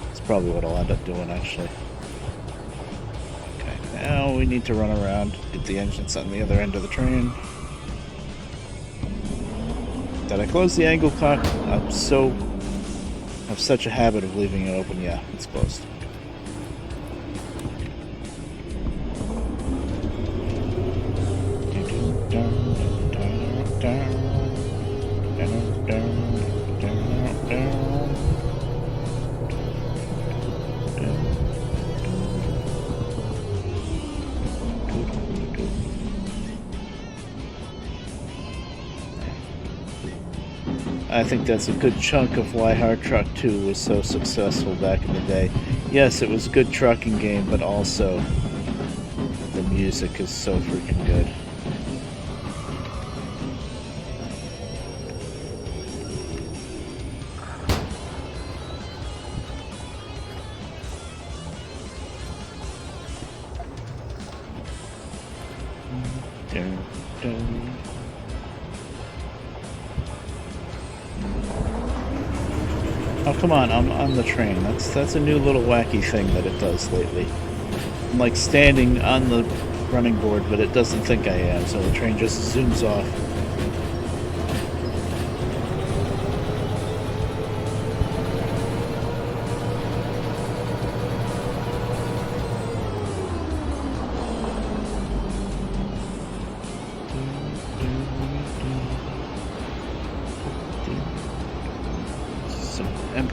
That's probably what I'll end up doing actually. Okay, now we need to run around, get the engines on the other end of the train. Did I close the angle cock? I have such a habit of leaving it open. Yeah, it's closed. I think that's a good chunk of why Hard Truck 2 was so successful back in the day. Yes, it was a good trucking game, but also the music is so freaking good. Oh, come on, I'm on the train. That's a new little wacky thing that it does lately. I'm like standing on the running board, but it doesn't think I am, so the train just zooms off.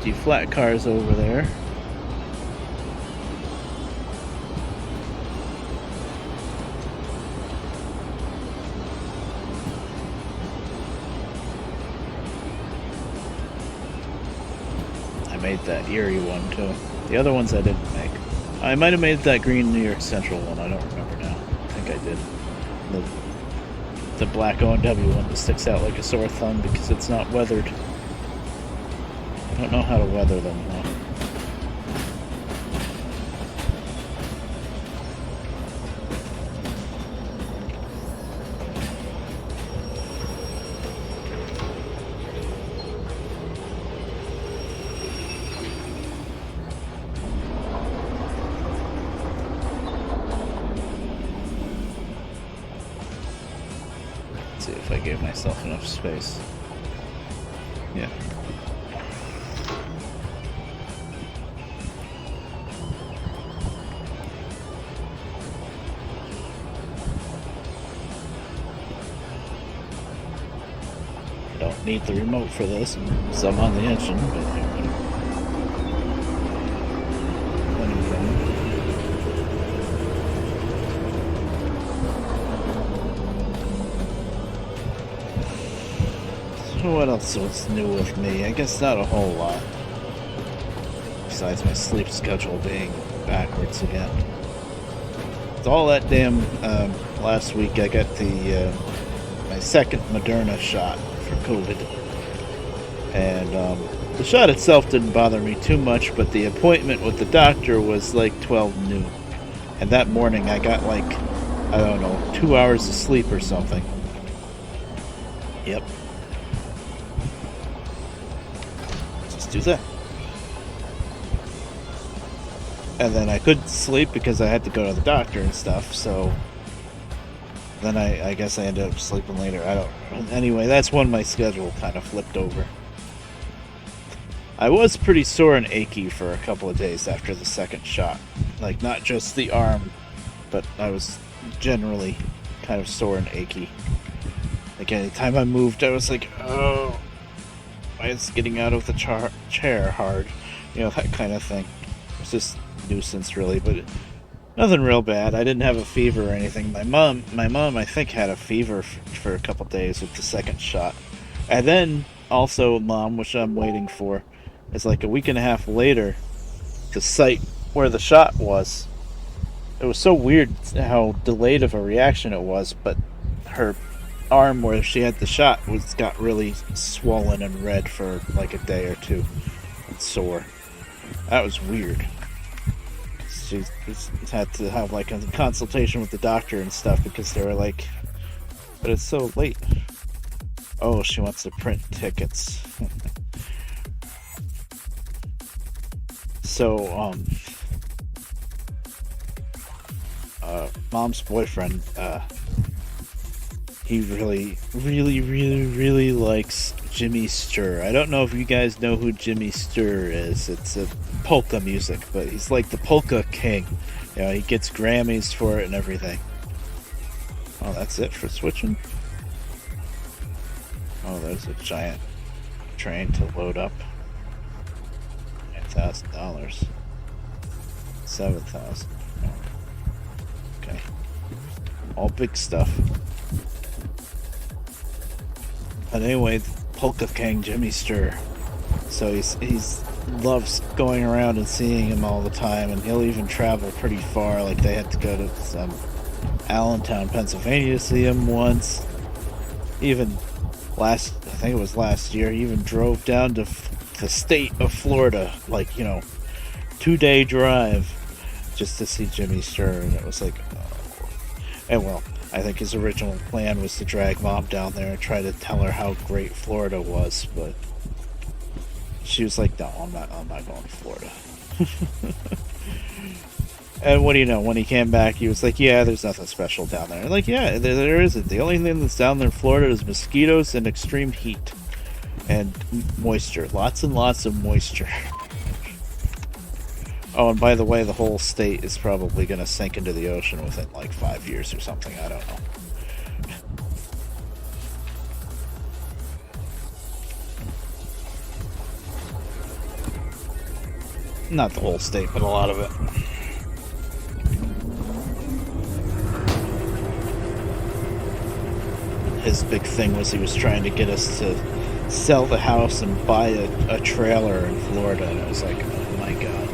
empty flat cars over there. I made that Erie one too. The other ones I didn't make. I might have made that green New York Central one. I don't remember now. I think I did. The black O&W one that sticks out like a sore thumb because it's not weathered. I don't know how to weather them though. See if I gave myself enough space. Yeah. I don't need the remote for this, because I'm on the engine, but what else was new with me? I guess not a whole lot. Besides my sleep schedule being backwards again. With all that damn last week I got the my second Moderna shot for COVID. And the shot itself didn't bother me too much, but the appointment with the doctor was like 12 noon. And that morning I got like, I don't know, 2 hours of sleep or something. Yep. Do that. And then I couldn't sleep because I had to go to the doctor and stuff, so then I guess I ended up sleeping later. I don't. Anyway, that's when my schedule kind of flipped over. I was pretty sore and achy for a couple of days after the second shot. Like, not just the arm, but I was generally kind of sore and achy. Like, anytime I moved, I was like, oh, it's getting out of the chair hard, you know, that kind of thing. It's just nuisance, really, but nothing real bad. I didn't have a fever or anything. My mom, I think, had a fever for a couple days with the second shot, and then also Mom, which I'm waiting for, is like a week and a half later. The site where the shot was, it was so weird how delayed of a reaction it was, but her arm where she had the shot got really swollen and red for like a day or two and sore. That was weird. She had to have like a consultation with the doctor and stuff because they were like, but it's so late. Oh, she wants to print tickets. So Mom's boyfriend, he really likes Jimmy Sturr. I don't know if you guys know who Jimmy Sturr is. It's a polka music, but he's like the polka king. You know, he gets Grammys for it and everything. Oh, that's it for switching? Oh, there's a giant train to load up. $1,000. 7,000. Okay. All big stuff. But anyway, Polka King Jimmy Sturr. So he's loves going around and seeing him all the time, and he'll even travel pretty far. Like they had to go to some Allentown, Pennsylvania to see him once. Even I think it was last year, he even drove down to the state of Florida, like, you know, 2-day drive just to see Jimmy Sturr, and it was like, oh. And well, I think his original plan was to drag Mom down there and try to tell her how great Florida was, but she was like, no, I'm not going to Florida. And what do you know, when he came back, he was like, yeah, there's nothing special down there. Like, yeah, there isn't. The only thing that's down there in Florida is mosquitoes and extreme heat. And moisture. Lots and lots of moisture. Oh, and by the way, the whole state is probably going to sink into the ocean within like 5 years or something. I don't know. Not the whole state, but a lot of it. His big thing was he was trying to get us to sell the house and buy a trailer in Florida, and I was like, oh my god.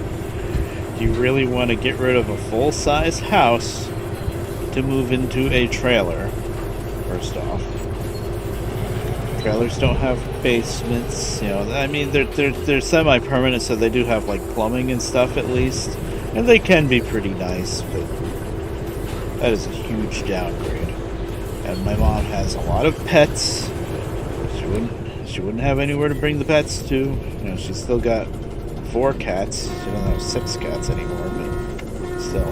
Do you really want to get rid of a full-size house to move into a trailer? First off, trailers don't have basements, you know. I mean, they're semi-permanent, so they do have like plumbing and stuff at least, and they can be pretty nice, but that is a huge downgrade. And my mom has a lot of pets. She wouldn't have anywhere to bring the pets to. You know, she's still got 4 cats. She doesn't have 6 cats anymore, but still.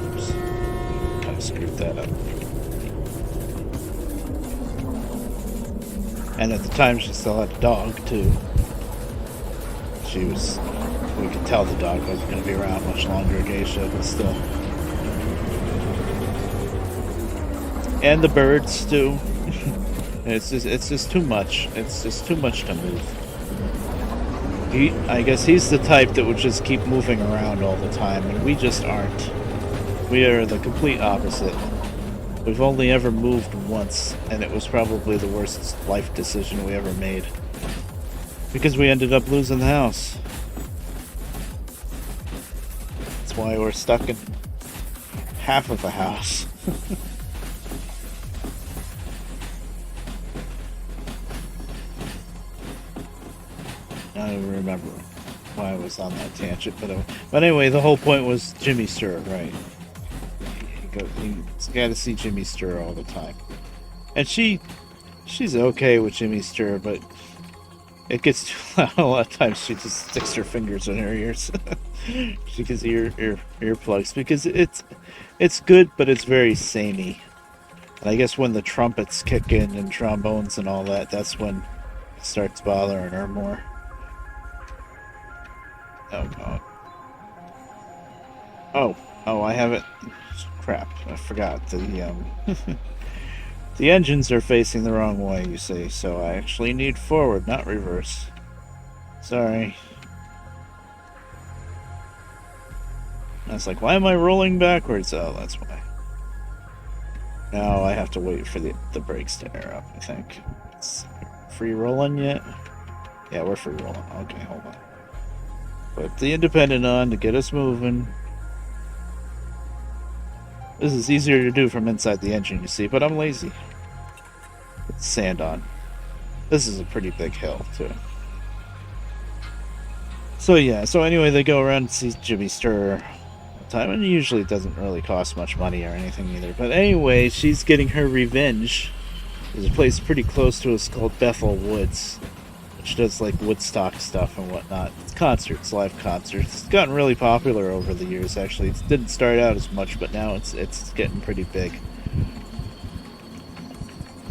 Oops. Kind of screwed that up. And at the time, she still had a dog too. We could tell the dog wasn't going to be around much longer, Geisha, but still. And the birds too. It's just too much. It's just too much to move. I guess he's the type that would just keep moving around all the time, and we just aren't. We are the complete opposite. We've only ever moved once, and it was probably the worst life decision we ever made. Because we ended up losing the house. That's why we're stuck in half of a house. I don't even remember why I was on that tangent, but anyway, the whole point was Jimmy Stir, right? You got to see Jimmy Stir all the time, and she's okay with Jimmy Stir, but it gets too loud. A lot of times she just sticks her fingers in her ears. She can see earplugs because it's good, but it's very samey. And I guess when the trumpets kick in and trombones and all that, that's when it starts bothering her more. Oh god. Oh, I have it. Crap, I forgot. The the engines are facing the wrong way, you see, so I actually need forward, not reverse. Sorry. I was like, why am I rolling backwards? Oh, that's why. Now I have to wait for the brakes to air up, I think. It's free rolling yet? Yeah, we're free rolling. Okay, hold on. Put the independent on to get us moving. This is easier to do from inside the engine, you see, but I'm lazy. Put sand on. This is a pretty big hill, too. So yeah, so anyway, they go around and see Jimmy Stir all the time, and usually it doesn't really cost much money or anything either. But anyway, she's getting her revenge. There's a place pretty close to us called Bethel Woods, which does like Woodstock stuff and whatnot. It's concerts, live concerts. It's gotten really popular over the years, actually. It didn't start out as much, but now it's getting pretty big.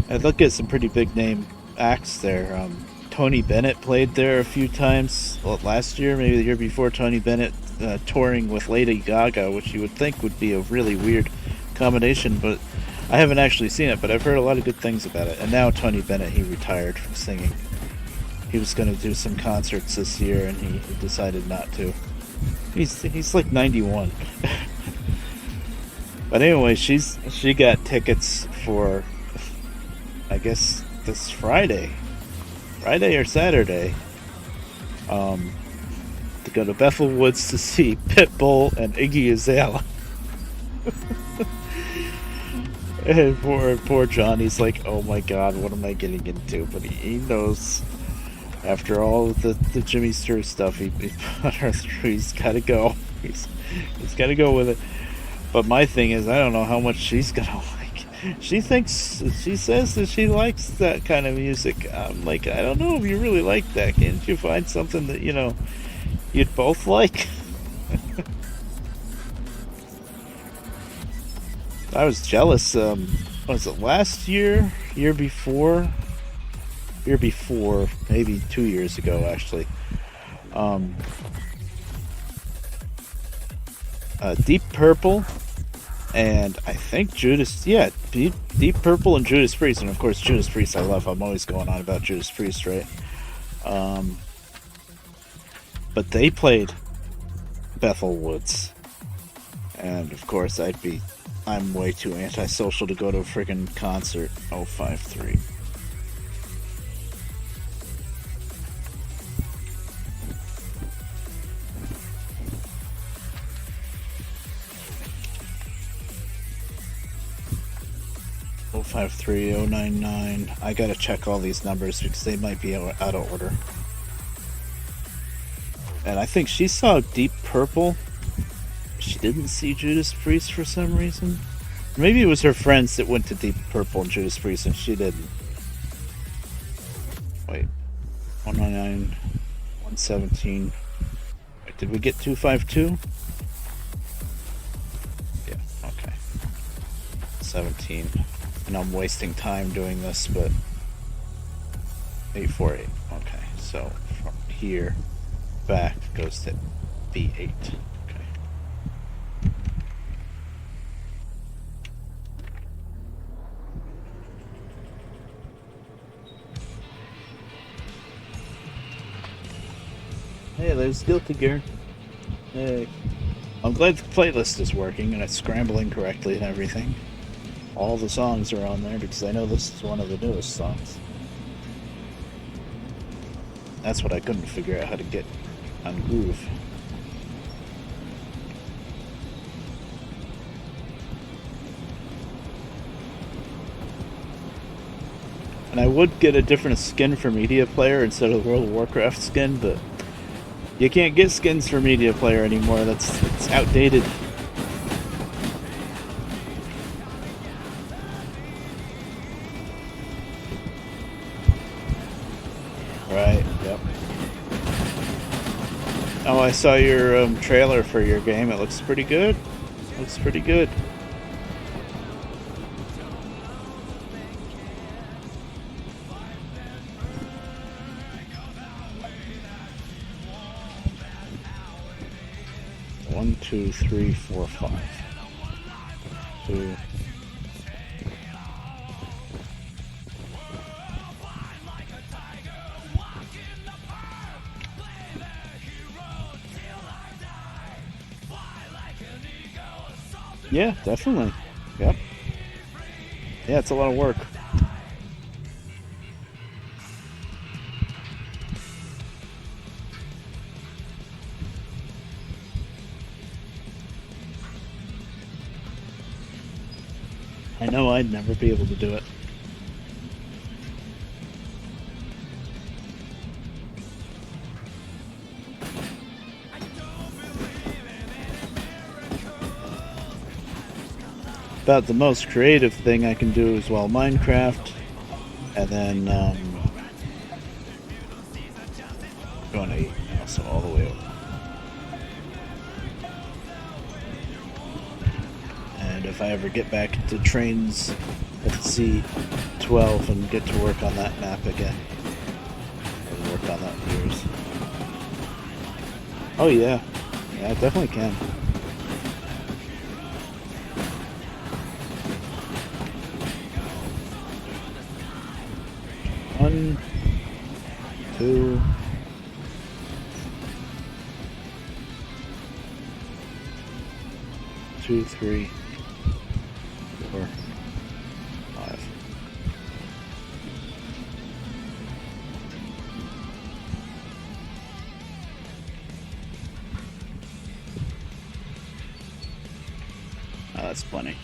And they'll get some pretty big name acts there. Tony Bennett played there a few times last year, maybe the year before. Tony Bennett touring with Lady Gaga, which you would think would be a really weird combination, but I haven't actually seen it, but I've heard a lot of good things about it. And now Tony Bennett, he retired from singing. He was going to do some concerts this year, and he decided not to. He's like 91. But anyway, she got tickets for, I guess, this Friday or Saturday, to go to Bethel Woods to see Pitbull and Iggy Azalea. And poor Johnny's like, oh my god, what am I getting into? But he knows. After all of the Jimmy Stir stuff he put her through, he's got to go. He's got to go with it. But my thing is, I don't know how much she's gonna like. She says that she likes that kind of music. I'm like, I don't know if you really like that. Can't you find something that, you know, you'd both like? I was jealous. Was it last year? Year before, maybe 2 years ago, actually. Deep Purple, and I think Judas. Yeah, Deep Purple and Judas Priest, and of course Judas Priest I love. I'm always going on about Judas Priest, right? but they played Bethel Woods. And of course, I'm way too antisocial to go to a friggin' concert. 053. Oh 53, 099. I gotta check all these numbers because they might be out of order. And I think she saw Deep Purple. She didn't see Judas Priest for some reason. Maybe it was her friends that went to Deep Purple and Judas Priest and she didn't. Wait. 199, 117. Wait, did we get 252? Yeah, okay. 17. And I'm wasting time doing this, but 848. Okay, so from here back goes to B8. Okay. Hey, there's Guilty Gear. Hey. I'm glad the playlist is working and it's scrambling correctly and everything. All the songs are on there because I know this is one of the newest songs. That's what I couldn't figure out how to get on Groove. And I would get a different skin for Media Player instead of the World of Warcraft skin, but you can't get skins for Media Player anymore. It's outdated. Right, yep. Oh, I saw your trailer for your game. It looks pretty good. Looks pretty good. One, two, three, four, five. Two. Yeah, definitely. Yep. Yeah, it's a lot of work. I know I'd never be able to do it. About the most creative thing I can do is, well, Minecraft, and then going to 8 now, so all the way over. And if I ever get back into trains at C12 and get to work on that map again, I'll work on that in years. Oh yeah, I definitely can. One, two, two, three, four, five. Oh, that's plenty.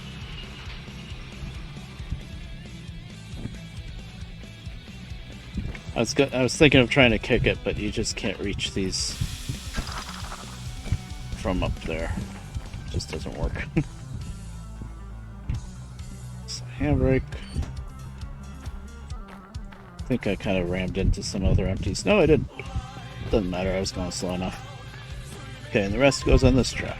I was thinking of trying to kick it, but you just can't reach these from up there. It just doesn't work. So, handbrake. I think I kind of rammed into some other empties. No, I didn't. Doesn't matter, I was going slow enough. Okay, and the rest goes on this track.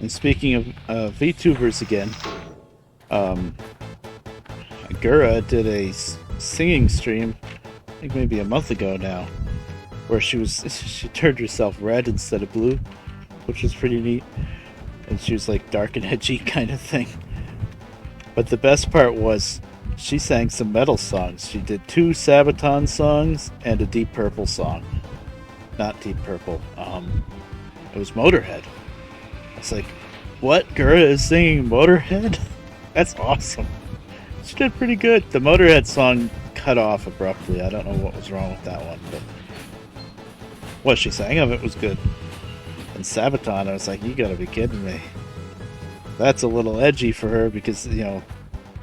And speaking of VTubers again, um, Gura did a singing stream, I think maybe a month ago now, where she turned herself red instead of blue, which was pretty neat. And she was like dark and edgy kind of thing. But the best part was she sang some metal songs. She did 2 Sabaton songs and a Deep Purple song. Not Deep Purple. It was Motorhead. It's like, what? Gura is singing Motorhead? That's awesome. She did pretty good. The Motorhead song cut off abruptly. I don't know what was wrong with that one, but what she sang of it was good. And Sabaton, I was like, you gotta be kidding me. That's a little edgy for her because, you know,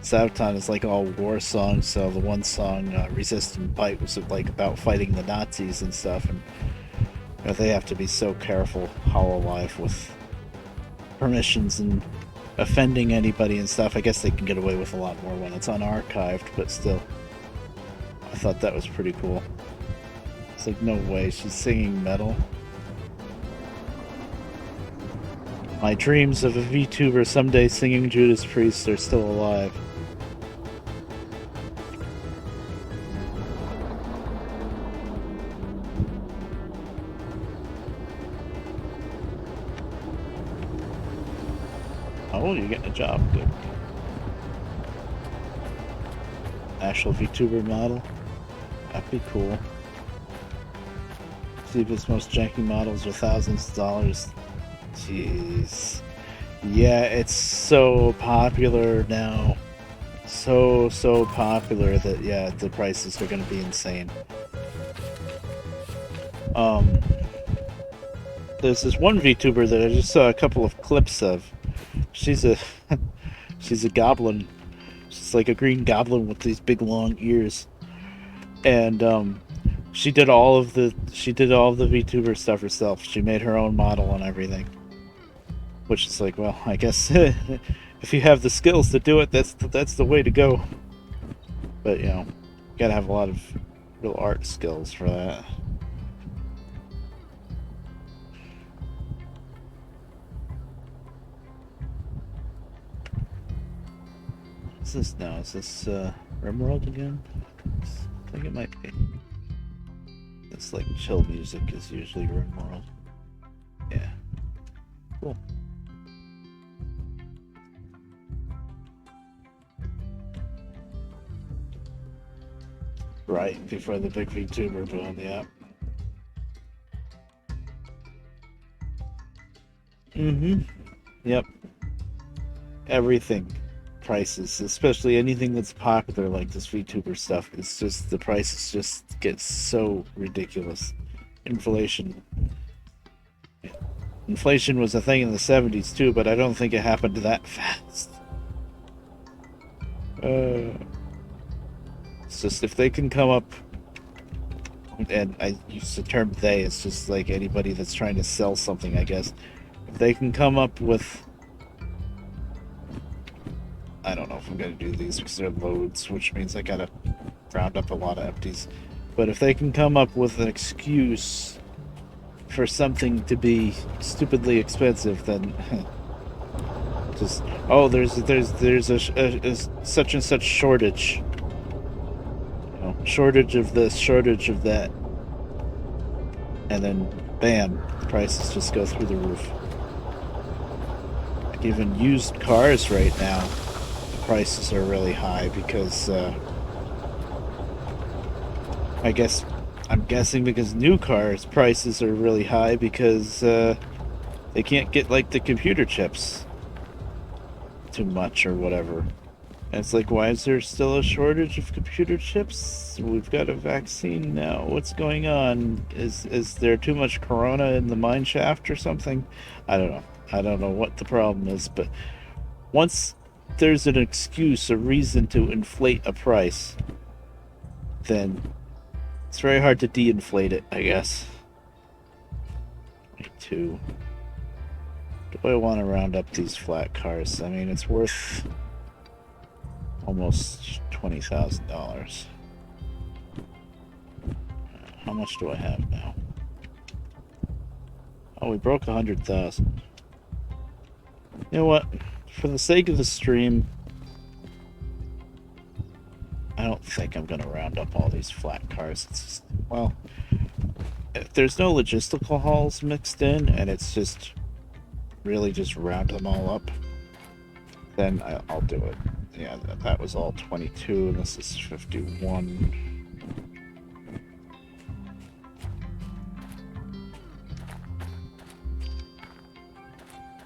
Sabaton is like all war songs. So the one song, Resist and Bite, was like about fighting the Nazis and stuff. And you know, they have to be so careful, Hololive, with permissions and offending anybody and stuff. I guess they can get away with a lot more when it's unarchived, but still. I thought that was pretty cool. It's like, no way, she's singing metal. My dreams of a VTuber someday singing Judas Priest are still alive. Oh, you're getting a job. Good. Actual VTuber model. That'd be cool. See if its most janky models are thousands of dollars. Jeez. Yeah, it's so popular now. So popular that, yeah, the prices are going to be insane. There's this one VTuber that I just saw a couple of clips of. She's a she's a goblin. She's like a green goblin with these big long ears. And she did all of the VTuber stuff herself. She made her own model and everything. Which is like, well, I guess if you have the skills to do it, that's the way to go. But, you know, you gotta have a lot of real art skills for that. What's this now? Is this RimWorld again? I think it might be. It's like chill music is usually RimWorld. Yeah. Cool. Right, before the big VTuber boom, yeah. Mm-hmm. Yep. Everything. Prices, especially anything that's popular like this VTuber stuff, it's just, the prices just get so ridiculous. Inflation. Inflation was a thing in the 70s too, but I don't think it happened that fast. It's just, if they can come up, and I use the term they, it's just like anybody that's trying to sell something, I guess. If they can come up with, I don't know if I'm going to do these because they're loads, which means I gotta round up a lot of empties. But if they can come up with an excuse for something to be stupidly expensive, then just, oh, there's a such and such shortage. You know, shortage of this, shortage of that. And then, bam, prices just go through the roof. Like even used cars right now, prices are really high because I'm guessing because new cars prices are really high because they can't get like the computer chips too much or whatever. And it's like, why is there still a shortage of computer chips? We've got a vaccine now. What's going on? Is there too much corona in the mine shaft or something? I don't know. I don't know what the problem is, but once there's an excuse, a reason to inflate a price, then it's very hard to de-inflate it, I guess. 22. Do I want to round up these flat cars? I mean, it's worth almost $20,000. How much do I have now? Oh, we broke 100,000. You know what? For the sake of the stream, I don't think I'm going to round up all these flat cars. It's just, well, if there's no logistical hauls mixed in and it's just really just round them all up, then I'll do it. Yeah, that was all 22 and this is 51.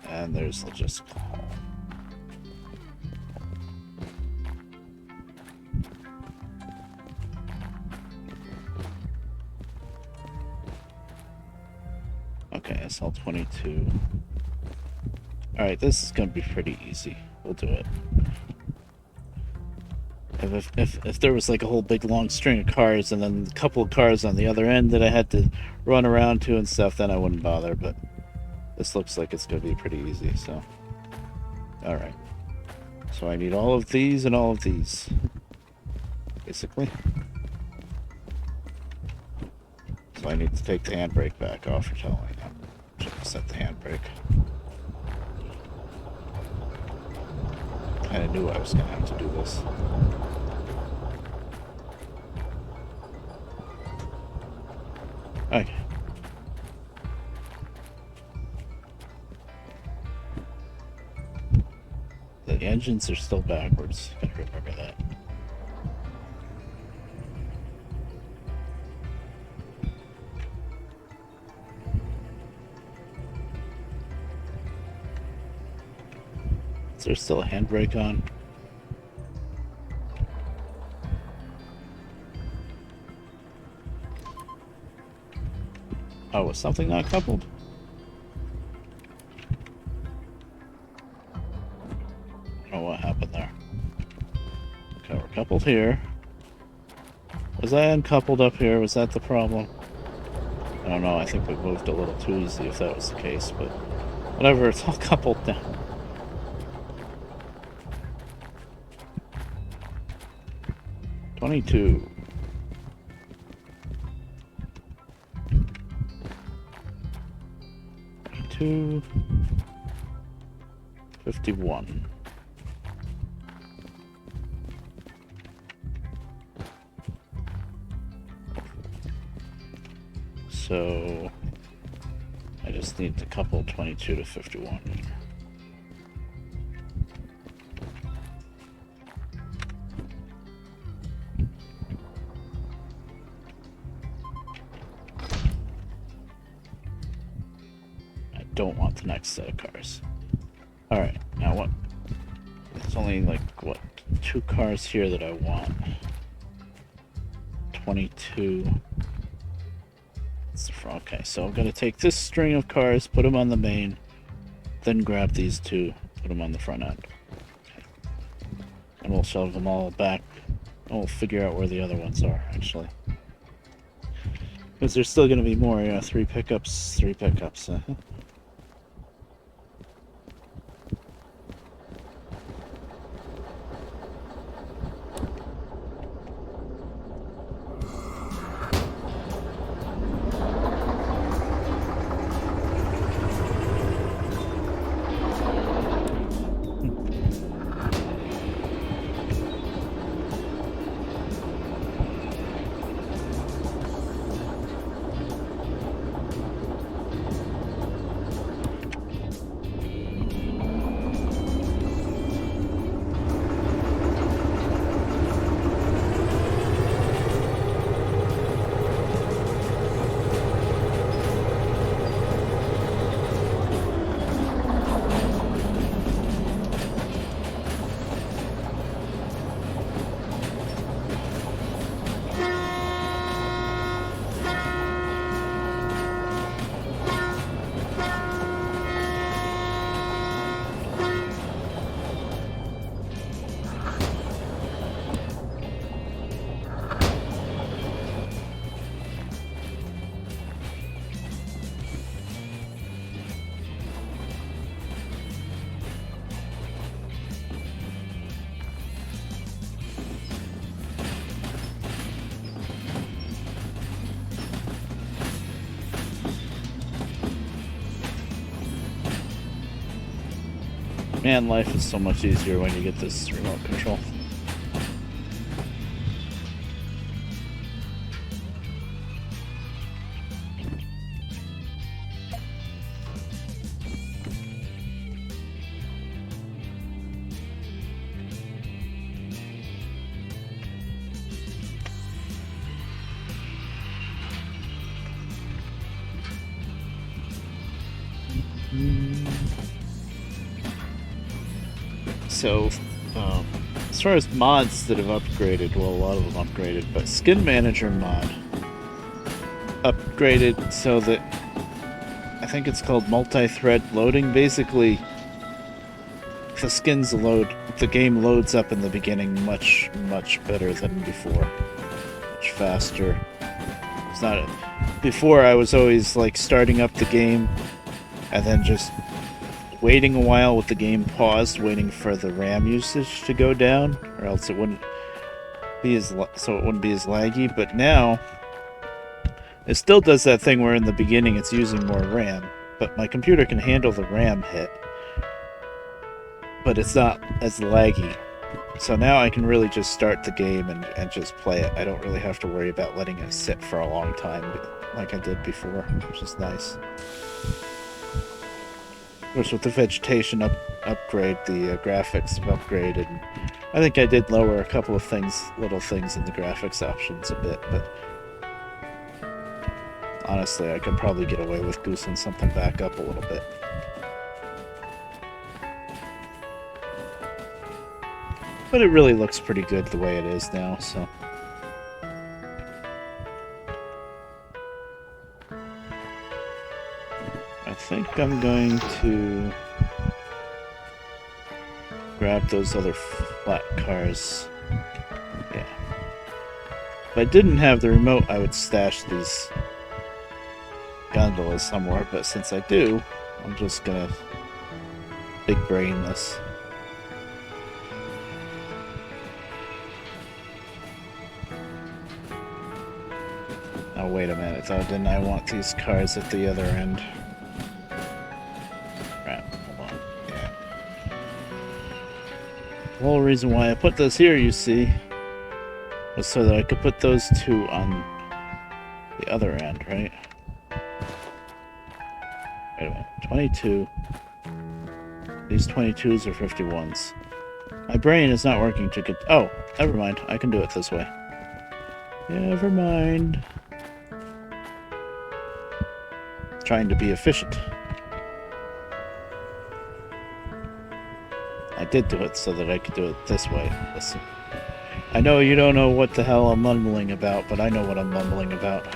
And there's logistical haul. Okay, SL22. Alright, this is going to be pretty easy. We'll do it. If there was like a whole big long string of cars and then a couple of cars on the other end that I had to run around to and stuff, then I wouldn't bother, but this looks like it's going to be pretty easy, so. Alright. So I need all of these and all of these. Basically. So I need to take the handbrake back off for telling me. Should have set the handbrake. Kinda knew I was gonna have to do this. Okay. The engines are still backwards. Gotta remember that. Is there still a handbrake on? Oh, was something not coupled? I don't know what happened there. Okay, we're coupled here. Was I uncoupled up here? Was that the problem? I don't know, I think we moved a little too easy if that was the case, but whatever, it's all coupled now. $22. 51. So I just need to couple 22 to 51. I don't want the next set of cars. Alright, now what? There's only like, what, 2 cars here that I want. 22. Okay, so I'm going to take this string of cars, put them on the main, then grab these 2, put them on the front end. Okay. And we'll shove them all back, and we'll figure out where the other ones are, actually. Because there's still going to be more, yeah, 3 pickups, 3 pickups. Man, life is so much easier when you get this remote control. So, as far as mods that have upgraded, well, a lot of them upgraded, but Skin Manager mod upgraded so that I think it's called multi-thread loading. Basically, the game loads up in the beginning much better than before, much faster. It's not before I was always like starting up the game and then just waiting a while with the game paused, waiting for the RAM usage to go down, or else it wouldn't be as laggy. But now it still does that thing where in the beginning it's using more RAM, but my computer can handle the RAM hit, but it's not as laggy. So now I can really just start the game and just play it. I don't really have to worry about letting it sit for a long time like I did before, which is nice. Of course, with the vegetation upgrade, the graphics have upgraded. I think I did lower a couple of little things in the graphics options a bit, but honestly, I could probably get away with goosing something back up a little bit. But it really looks pretty good the way it is now, so. I think I'm going to grab those other flat cars. Yeah. If I didn't have the remote, I would stash these gondolas somewhere, but since I do, I'm just gonna big brain this. Oh, wait a minute, though, didn't I want these cars at the other end? Right, hold on. Yeah. The whole reason why I put those here, you see, was so that I could put those two on the other end, right? Wait a minute, 22. These 22s are 51s. My brain is not working too good. Oh, never mind, I can do it this way. Never mind. Trying to be efficient. I did do it so that I could do it this way. Listen. I know you don't know what the hell I'm mumbling about, but I know what I'm mumbling about.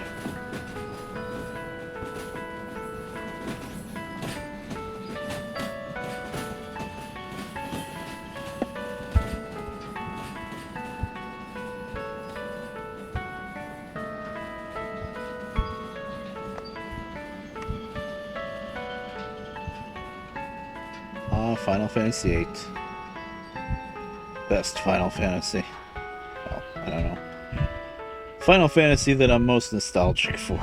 Final Fantasy VIII. Best Final Fantasy. Well, I don't know. Final Fantasy that I'm most nostalgic for.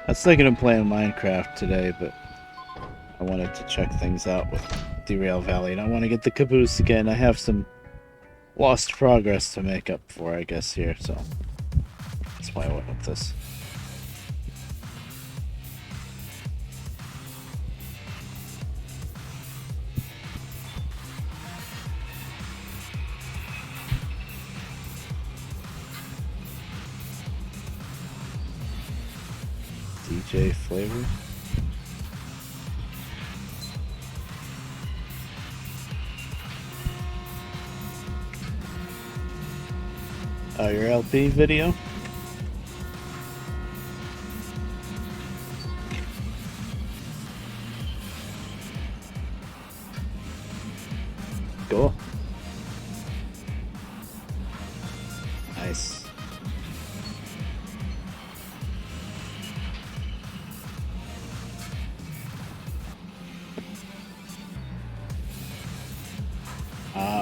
I was thinking of playing Minecraft today, but I wanted to check things out with Derail Valley, and I want to get the caboose again. I have some lost progress to make up for, I guess, here, so that's why I went with this. DJ flavor. Your LP video? Cool.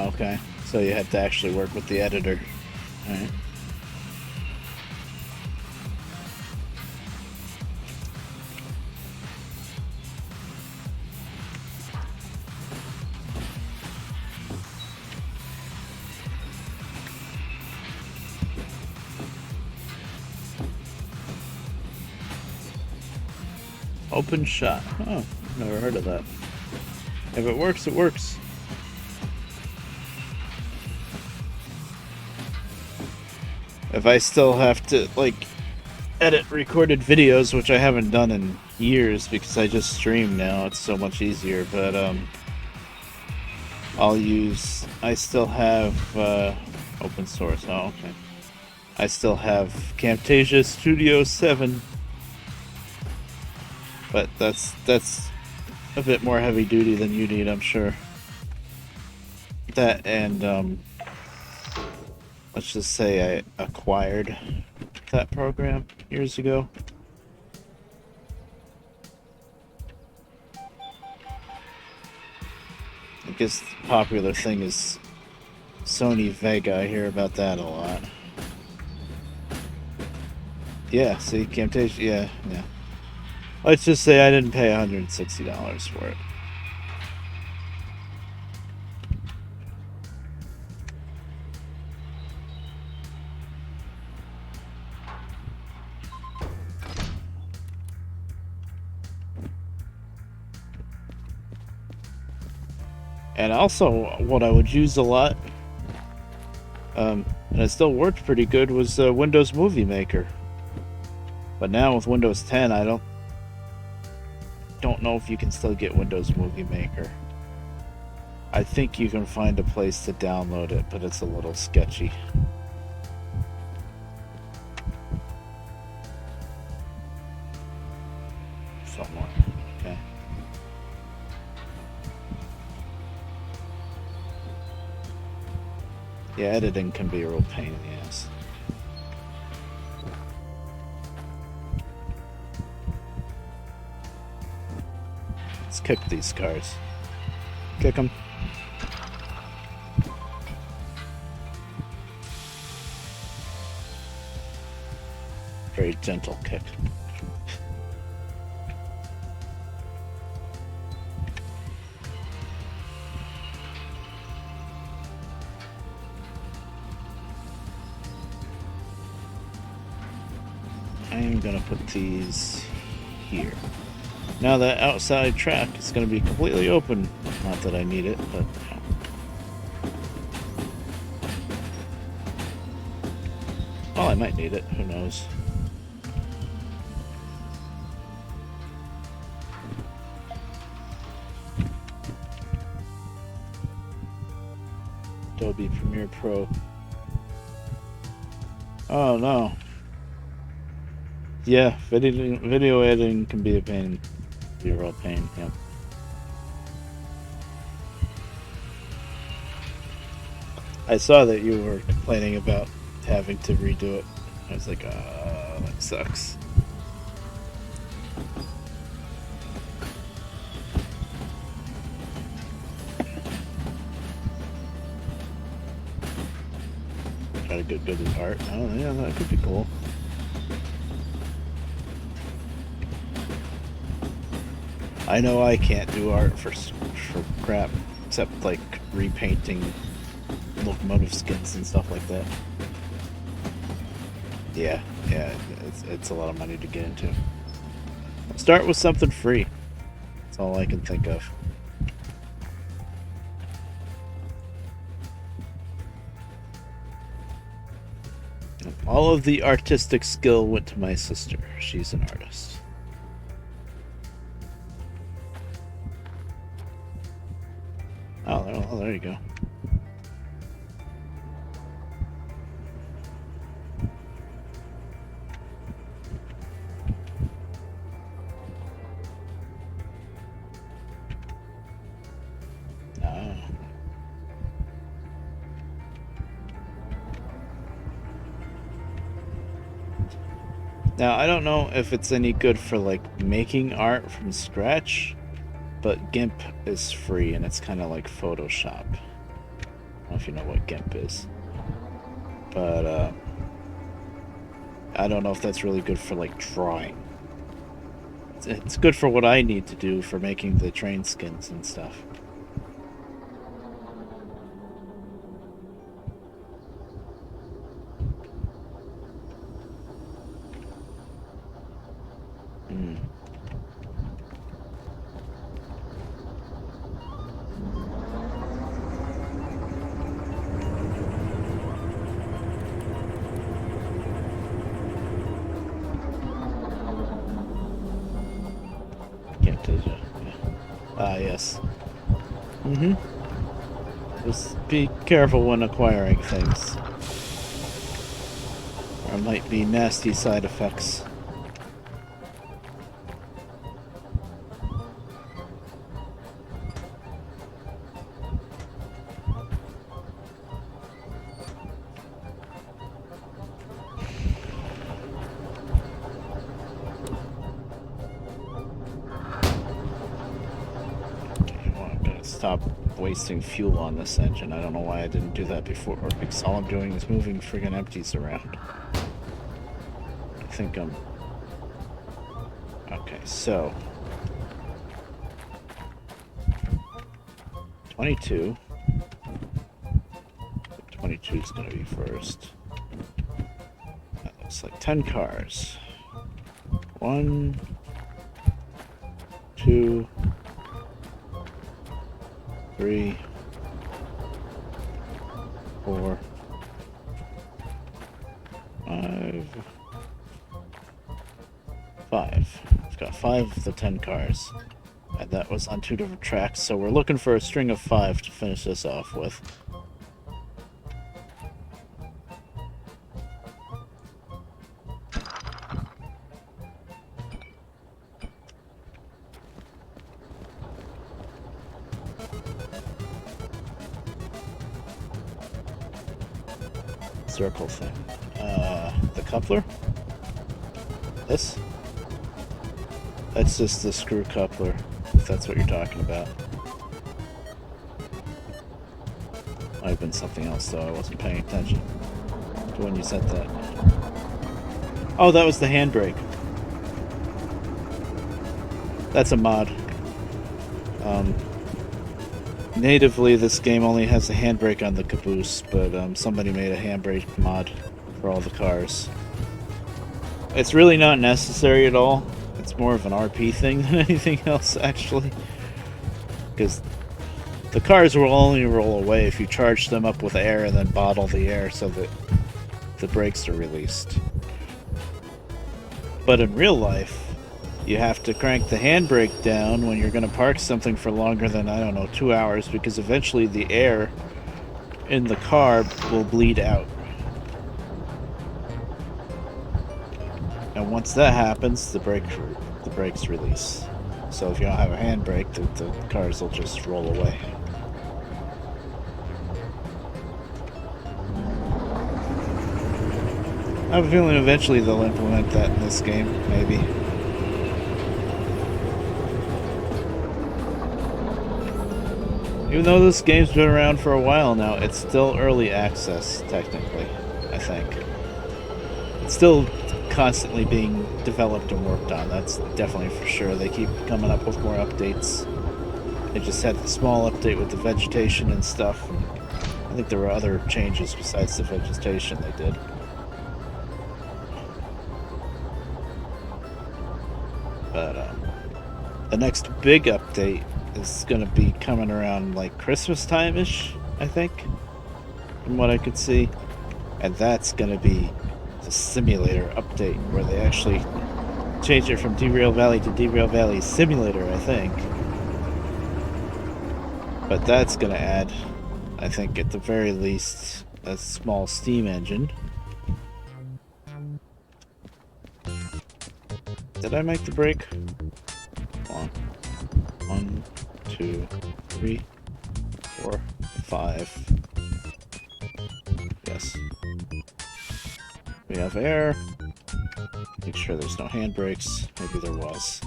Oh, okay. So you had to actually work with the editor. Alright. Open shot. Oh, never heard of that. If it works, it works. If I still have to, like, edit recorded videos, which I haven't done in years because I just stream now, it's so much easier, but, I still have, open source. Oh, okay. I still have Camtasia Studio 7. But that's a bit more heavy duty than you need, I'm sure. That and let's just say I acquired that program years ago. I guess the popular thing is Sony Vega. I hear about that a lot. Yeah, see, Camtasia, yeah. Let's just say I didn't pay $160 for it. And also, what I would use a lot, and it still worked pretty good, was Windows Movie Maker. But now with Windows 10, I don't know if you can still get Windows Movie Maker. I think you can find a place to download it, but it's a little sketchy. Somewhere. Okay. Yeah, editing can be a real pain in the ass. Let's kick these cars. Kick them. Very gentle kick. I'm gonna put these here. Now that outside track is gonna be completely open. Not that I need it, but yeah. Well, I might need it. Who knows? Adobe Premiere Pro. Oh no. Yeah, video editing can be a pain. Be a real pain, yeah. I saw that you were complaining about having to redo it. I was like, that sucks. Try to get good at art. Oh, yeah, that could be cool. I know I can't do art for crap, except like repainting locomotive skins and stuff like that. Yeah, it's a lot of money to get into. Start with something free. That's all I can think of. All of the artistic skill went to my sister. She's an artist. Oh, there you go. Oh. Now, I don't know if it's any good for, like, making art from scratch, but GIMP is free, and it's kind of like Photoshop. don't know if you know what GIMP is. But, I don't know if that's really good for, like, drawing. It's good for what I need to do for making the train skins and stuff. Ah, yes. Just be careful when acquiring things. There might be nasty side effects. Stop wasting fuel on this engine. I don't know why I didn't do that before, because all I'm doing is moving friggin' empties around. I think I'm... Okay, so... 22. 22 is gonna be first. That looks like 10 cars. 1, 2... 3, 4, 5. I've got 5 of the 10 cars. And that was on 2 different tracks, so we're looking for a string of 5 to finish this off with. Circle thing. The coupler? This? That's just the screw coupler, if that's what you're talking about. Might have been something else, though. I wasn't paying attention to when you said that. Oh, that was the handbrake. That's a mod. Natively, this game only has a handbrake on the caboose, but somebody made a handbrake mod for all the cars. It's really not necessary at all. It's more of an RP thing than anything else, actually. Because the cars will only roll away if you charge them up with air and then bottle the air so that the brakes are released. But in real life, you have to crank the handbrake down when you're going to park something for longer than, I don't know, 2 hours, because eventually the air in the car will bleed out. And once that happens, the brakes release. So if you don't have a handbrake, the cars will just roll away. I have a feeling eventually they'll implement that in this game, maybe. Even though this game's been around for a while now, it's still early access, technically, I think. It's still constantly being developed and worked on, that's definitely for sure. They keep coming up with more updates. They just had the small update with the vegetation and stuff. I think there were other changes besides the vegetation they did. But the next big update is going to be coming around like Christmas time-ish, I think, from what I could see. And that's going to be the simulator update, where they actually change it from Derail Valley to Derail Valley Simulator, I think. But that's going to add, I think, at the very least, a small steam engine. Did I make the break? Hold on. 1, 2, 3, 4, 5. Yes. We have air. Make sure there's no handbrakes. Maybe there was.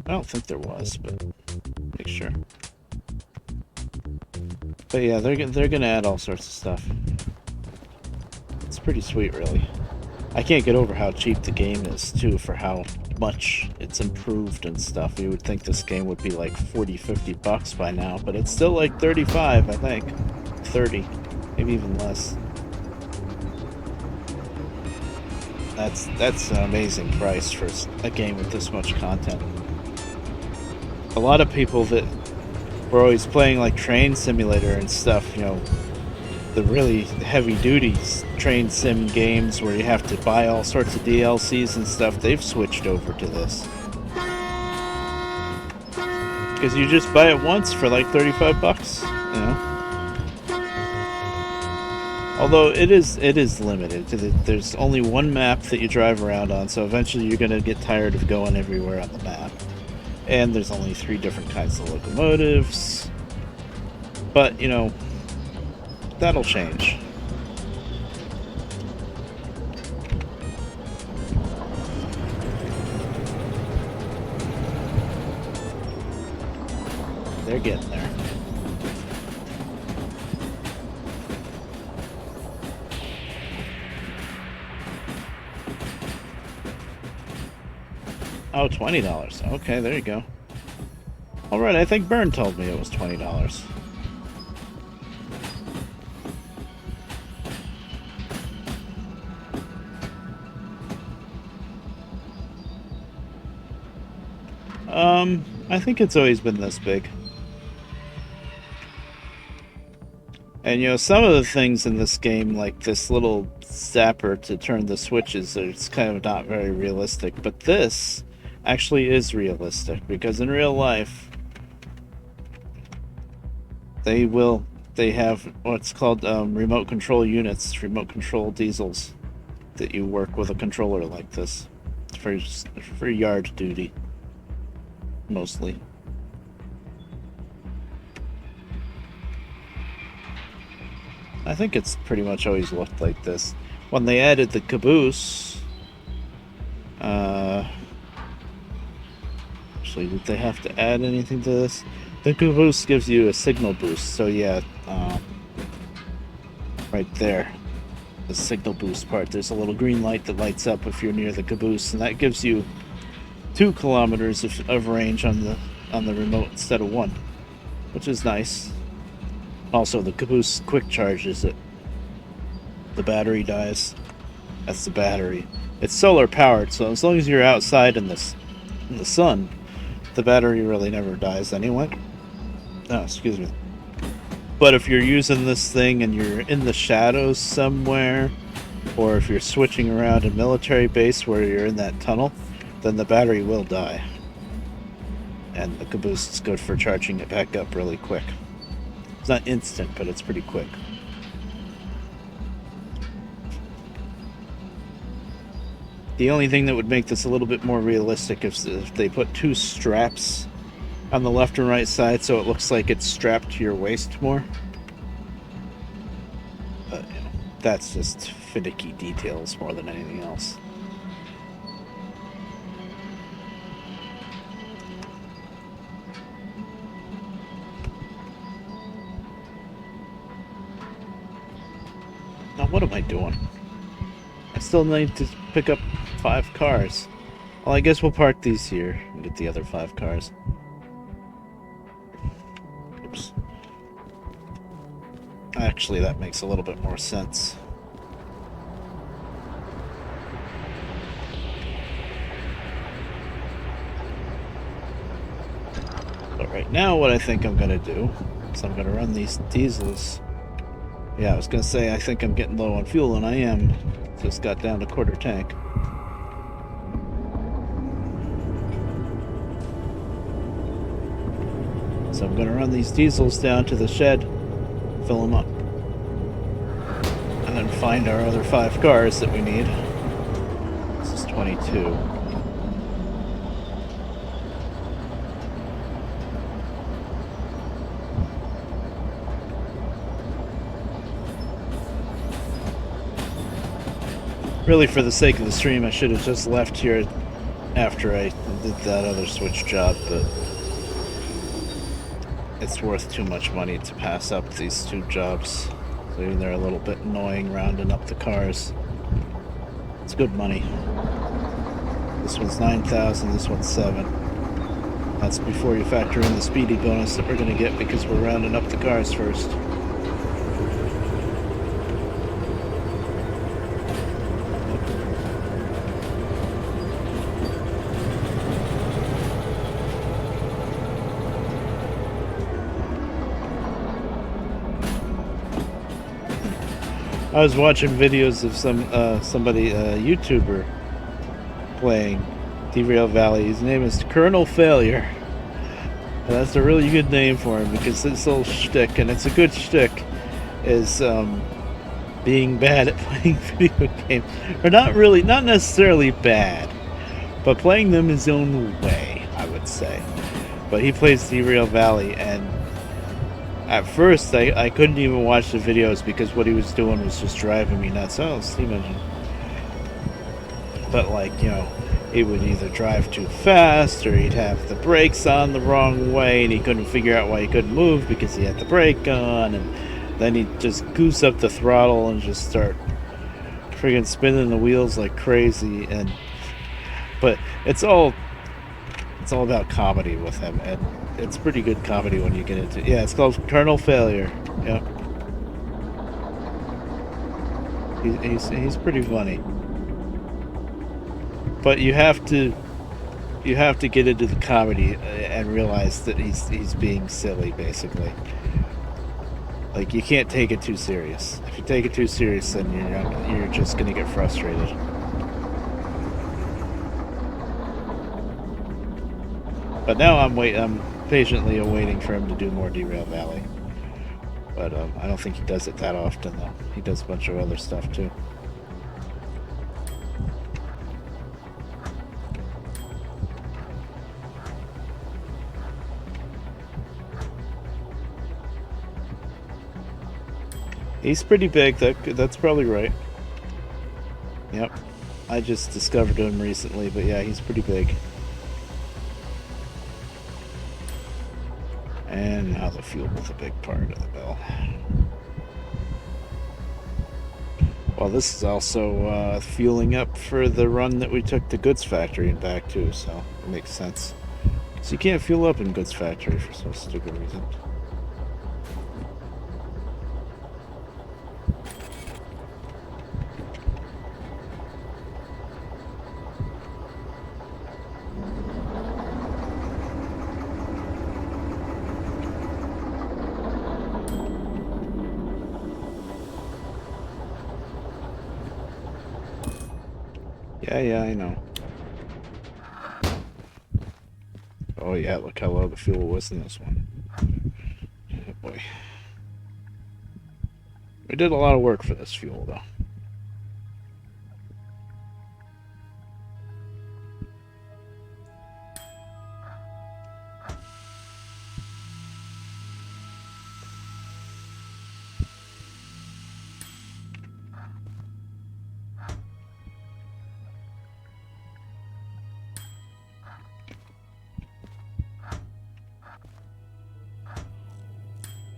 I don't think there was, but make sure. But But yeah, they're gonna add all sorts of stuff. It's pretty sweet, really. I can't get over how cheap the game is, too, for how much it's improved and stuff. You would think this game would be like 40, 50 bucks by now, but it's still like 35, I think. 30, maybe even less. That's an amazing price for a game with this much content. A lot of people that were always playing like Train Simulator and stuff, you know, the really heavy-duty train sim games where you have to buy all sorts of DLCs and stuff, they've switched over to this. Because you just buy it once for like 35 bucks, you know? Although it is limited. There's only one map that you drive around on, so eventually you're going to get tired of going everywhere on the map. And there's only 3 different kinds of locomotives. But, you know, that'll change. They're getting there. Oh, $20. Okay, there you go. Alright, I think Byrne told me it was $20. I think it's always been this big. And, you know, some of the things in this game, like this little zapper to turn the switches, it's kind of not very realistic. But this actually is realistic, because in real life, they have what's called remote control units, remote control diesels, that you work with a controller like this for yard duty. Mostly. I think it's pretty much always looked like this. When they added the caboose, actually, did they have to add anything to this? The caboose gives you a signal boost, so yeah, right there, the signal boost part, there's a little green light that lights up if you're near the caboose, and that gives you 2 kilometers of range on the remote instead of 1, which is nice. Also, the caboose quick charges it. The battery dies. That's the battery. It's solar powered, so as long as you're outside in the sun, the battery really never dies anyway. Oh, excuse me. But if you're using this thing and you're in the shadows somewhere, or if you're switching around a military base where you're in that tunnel, then the battery will die. And the caboose is good for charging it back up really quick. It's not instant, but it's pretty quick. The only thing that would make this a little bit more realistic is if they put 2 straps on the left and right side so it looks like it's strapped to your waist more. But, you know, that's just finicky details more than anything else. Now, what am I doing? I still need to pick up 5 cars. Well, I guess we'll park these here and get the other 5 cars. Oops. Actually, that makes a little bit more sense. But right now, what I think I'm going to do is I'm going to run these diesels. Yeah, I was going to say, I think I'm getting low on fuel, and I am. Just got down to quarter tank. So I'm going to run these diesels down to the shed, fill them up, and then find our other 5 cars that we need. This is 22. Really, for the sake of the stream, I should have just left here after I did that other switch job, but it's worth too much money to pass up these two jobs. So even they're a little bit annoying rounding up the cars. It's good money. This one's 9,000, this one's 7. That's before you factor in the speedy bonus that we're going to get because we're rounding up the cars first. I was watching videos of somebody, a YouTuber, playing Derail Valley. His name is Colonel Failure. And that's a really good name for him because this little shtick, and it's a good shtick, is being bad at playing video games. Or not necessarily bad, but playing them his own way, I would say. But he plays Derail Valley, and at first, I couldn't even watch the videos because what he was doing was just driving me nuts. Oh, steam engine. But, like, you know, he would either drive too fast or he'd have the brakes on the wrong way and he couldn't figure out why he couldn't move because he had the brake on, and then he'd just goose up the throttle and just start friggin' spinning the wheels like crazy. But it's all about comedy with him, and it's pretty good comedy when you get into it. Yeah, it's called Colonel Failure. Yeah. He's pretty funny. But you have to get into the comedy and realize that he's being silly, basically. Like, you can't take it too serious. If you take it too serious, then you're just gonna get frustrated. But now I'm patiently awaiting for him to do more Derail Valley. But I don't think he does it that often, though. He does a bunch of other stuff, too. He's pretty big. That's probably right. Yep. I just discovered him recently, but yeah, he's pretty big. And now the fuel was a big part of the bill. Well, this is also fueling up for the run that we took to Goods Factory and back too, so it makes sense. So you can't fuel up in Goods Factory for some stupid reason. Yeah, I know. Oh yeah, look how low the fuel was in this one. Oh boy. We did a lot of work for this fuel, though.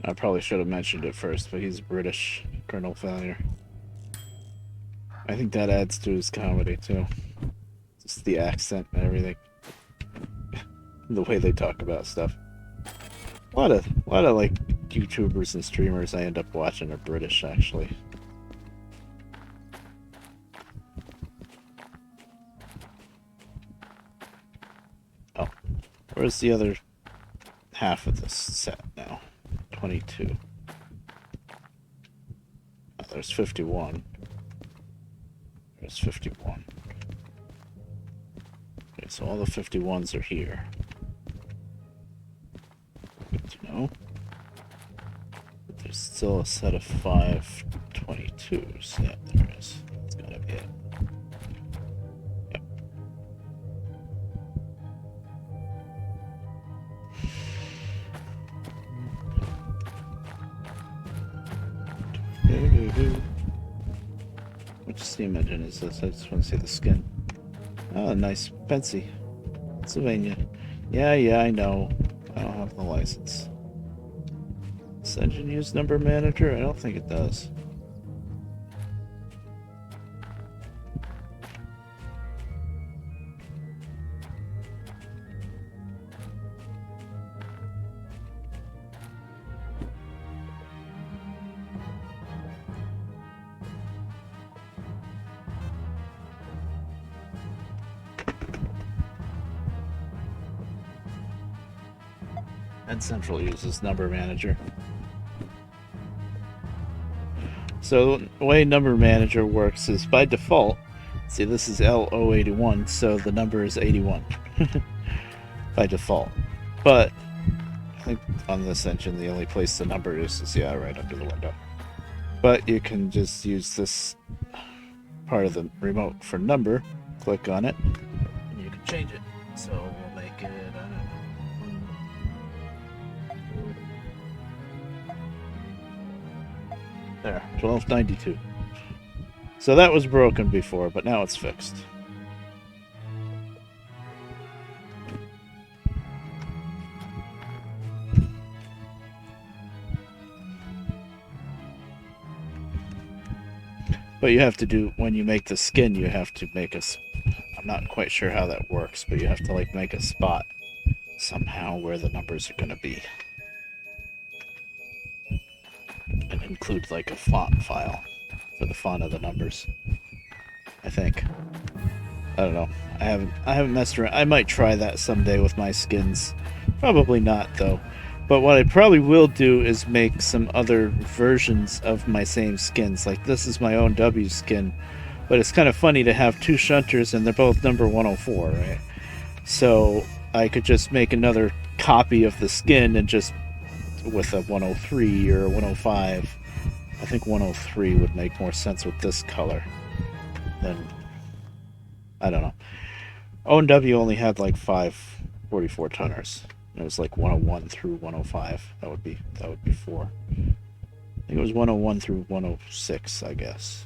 I probably should have mentioned it first, but he's British, Colonel Failure. I think that adds to his comedy, too. Just the accent and everything. The way they talk about stuff. A lot of like YouTubers and streamers I end up watching are British, actually. Oh, where's the other half of this set now? 22. Oh, there's 51. There's 51. Okay, so all the 51s are here. Good to know. But there's still a set of 5 22s. Yeah, there is. That's gotta be it. Which steam engine is this? I just want to see the skin. Oh, nice. Pensy. Pennsylvania. Yeah, I know. I don't have the license. Does engine use number manager? I don't think it does. And Central uses number manager. So the way number manager works is by default, see this is L081, so the number is 81 by default. But I think on this engine the only place the number is yeah, right under the window. But you can just use this part of the remote for number, click on it, and you can change it. So we'll make it, there, 1292. So that was broken before, but now it's fixed. But you have to do, when you make the skin, you have to make a, I'm not quite sure how that works, but you have to like make a spot somehow where the numbers are going to be. And include like a font file for the font of the numbers. I think. I don't know. I haven't messed around. I might try that someday with my skins. Probably not though. But what I probably will do is make some other versions of my same skins. Like this is my own W skin, but it's kind of funny to have two shunters and they're both number 104, right? So I could just make another copy of the skin and just with a 103 or 105. I think 103 would make more sense with this color than, I don't know. O&W only had like 5 44 tonners. It was like 101 through 105. That would be 4. I think it was 101 through 106, I guess.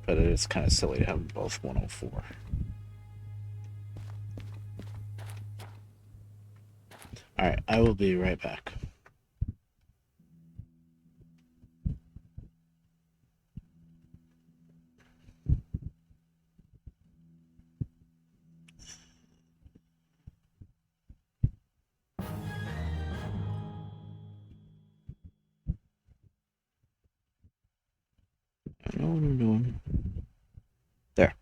But it is kind of silly to have them both 104. Alright, I will be right back. There.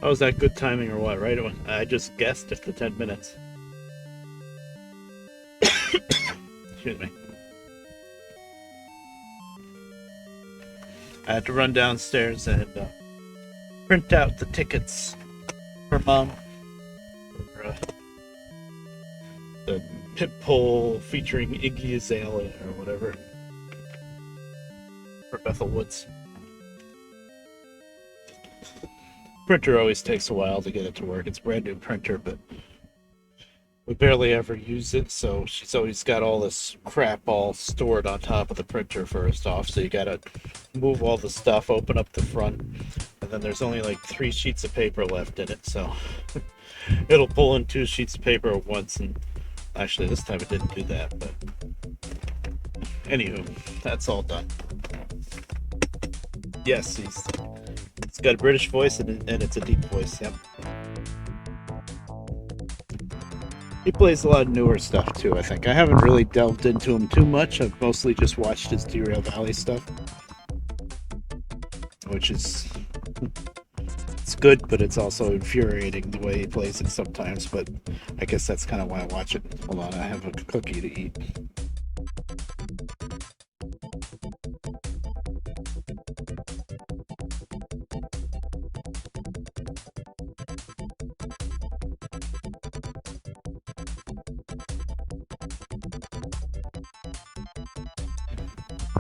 Oh, is that good timing or what? Right? I just guessed at the 10 minutes. Excuse me. I had to run downstairs and print out the tickets for Mom for the pit pole featuring Iggy Azalea or whatever for Bethel Woods. Printer always takes a while to get it to work. It's a brand new printer, but we barely ever use it, so she's always got all this crap all stored on top of the printer first off, so you gotta move all the stuff, open up the front, and then there's only like 3 sheets of paper left in it, so it'll pull in 2 sheets of paper at once, and actually this time it didn't do that, but anywho, that's all done. Yes, it's got a British voice and it's a deep voice, yep. He plays a lot of newer stuff too, I think. I haven't really delved into him too much. I've mostly just watched his Derail Valley stuff. Which is... it's good, but it's also infuriating the way he plays it sometimes. But I guess that's kind of why I watch it. Hold on, I have a cookie to eat.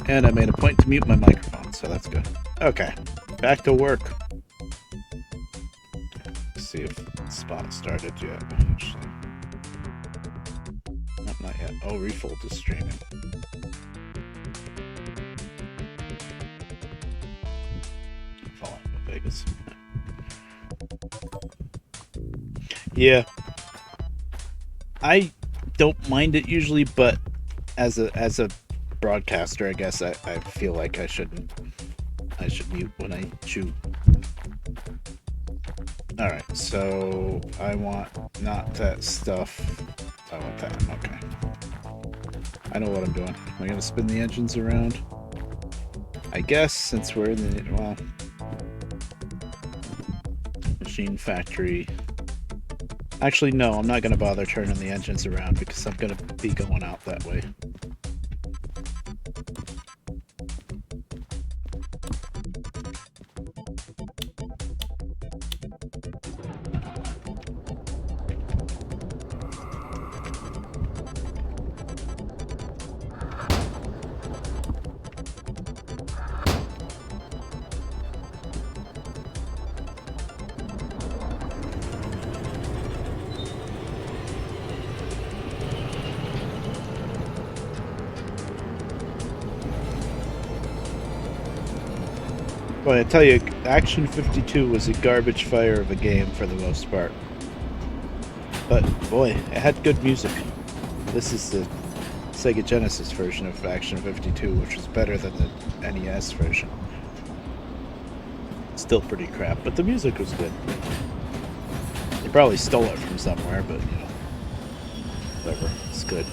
And I made a point to mute my microphone, so that's good. Okay, back to work. Let's see if Spot started yet, actually. Not yet. Oh, Refold is streaming. Falling to Vegas. Yeah. I don't mind it usually, but as a broadcaster, I guess I feel like I should mute when I chew. Alright, so I want not that stuff. I want that. Okay. I know what I'm doing. Am I gonna spin the engines around? I guess since we're in the well machine factory. Actually no, I'm not gonna bother turning the engines around because I'm gonna be going out that way. Well, I tell you, Action 52 was a garbage fire of a game for the most part. But, boy, it had good music. This is the Sega Genesis version of Action 52, which was better than the NES version. Still pretty crap, but the music was good. They probably stole it from somewhere, but, you know, whatever, it's good.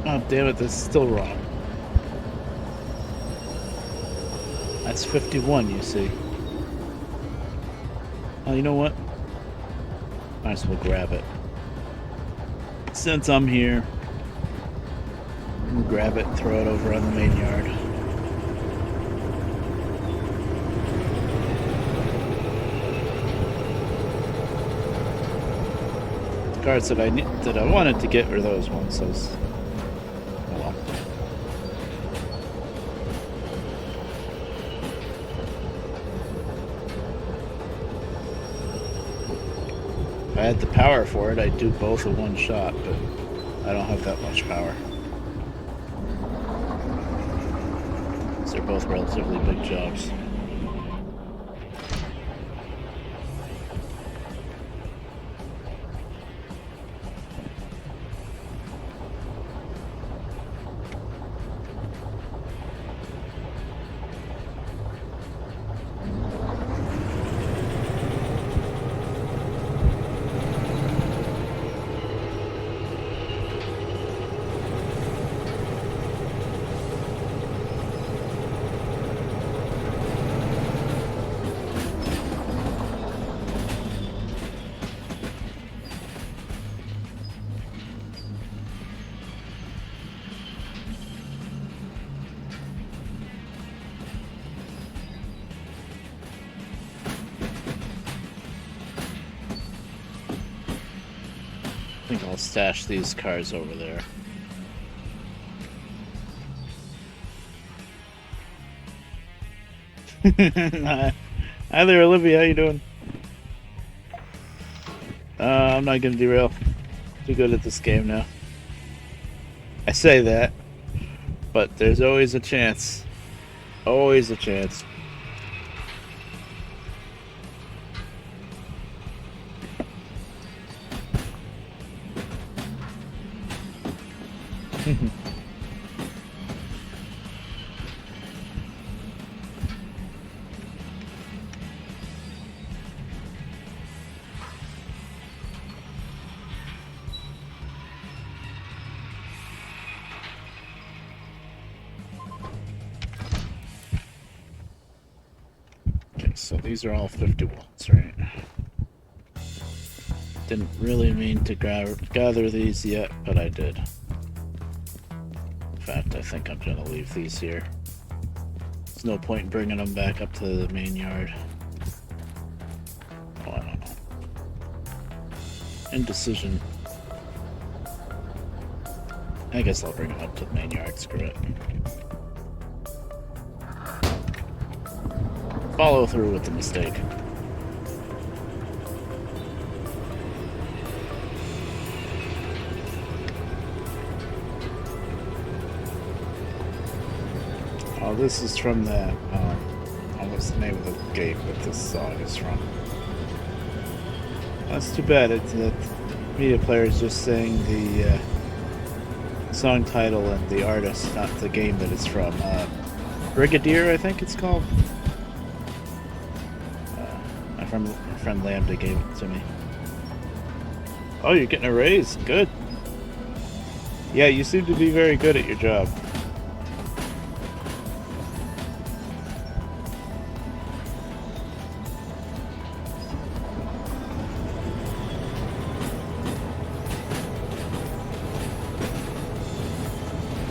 Oh, damn it, that's still wrong. That's 51, you see. Oh, you know what? Might as well grab it. Since I'm here, grab it and throw it over on the main yard. The cards that I wanted to get were those ones. Those. Oh well. If I had the power for it, I'd do both in one shot, but I don't have that much power. These are both relatively big jobs. I think I'll stash these cars over there. Hi there, Olivia. How you doing? I'm not gonna derail. Too good at this game now. I say that, but there's always a chance. Always a chance. Okay, so these are all 50 watts, right? Didn't really mean to gather these yet, but I did. In fact, I think I'm gonna leave these here. There's no point in bringing them back up to the main yard. Oh, I don't know. Indecision. I guess I'll bring them up to the main yard, screw it. Follow through with the mistake. Oh, this is from the, what's the name of the game that this song is from? That's too bad. It's the media player is just saying the song title and the artist, not the game that it's from. Brigadier, I think it's called. My friend Lambda gave it to me. Oh, you're getting a raise. Good. Yeah, you seem to be very good at your job.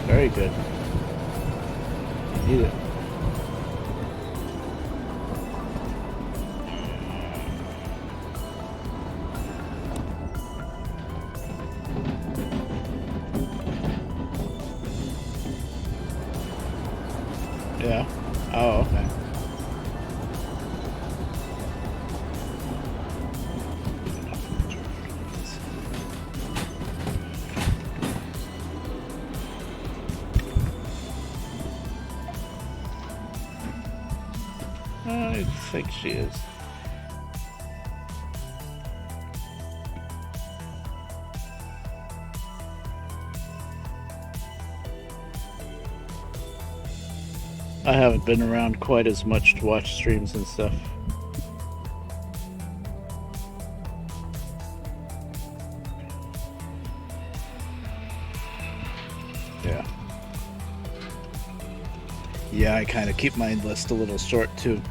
Very good. You need it. Yeah. Oh, okay. I think she is. I haven't been around quite as much to watch streams and stuff. Yeah. Yeah, I kind of keep my list a little short too.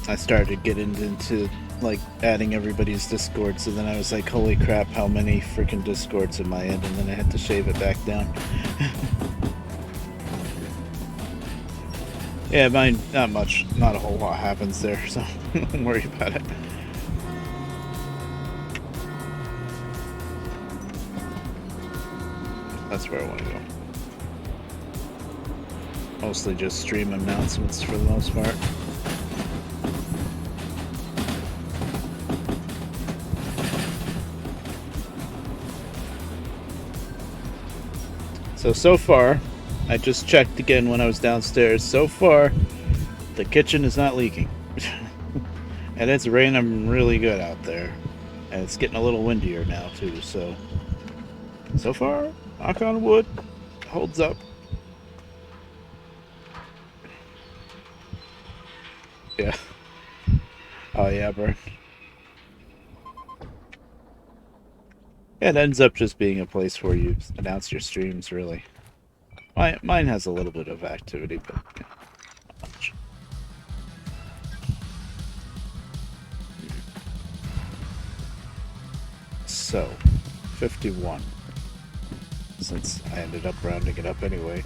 I started getting into like adding everybody's Discord, so then I was like, holy crap, how many freaking Discords am I in? And then I had to shave it back down. Yeah, mine, not much, not a whole lot happens there, so don't worry about it. That's where I want to go. Mostly just stream announcements for the most part. So far, I just checked again when I was downstairs. So far, the kitchen is not leaking. And it's raining really good out there. And it's getting a little windier now, too, so far, knock on wood, holds up. Yeah. Oh, yeah, bro. It ends up just being a place where you announce your streams, really. Mine has a little bit of activity, but yeah, not much. So, 51. Since I ended up rounding it up anyway.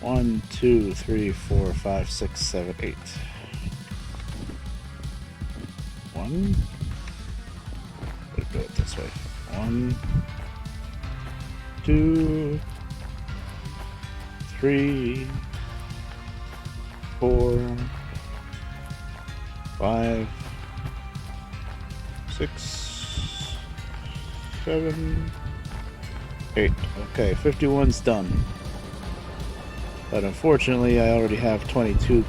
1, 2, 3, 4, 5, 6, 7, 8. 1. Let's go it this way. 1, 2, 3, 4, 5, 6, 7, 8. Okay, 51's done. But unfortunately, I already have 22.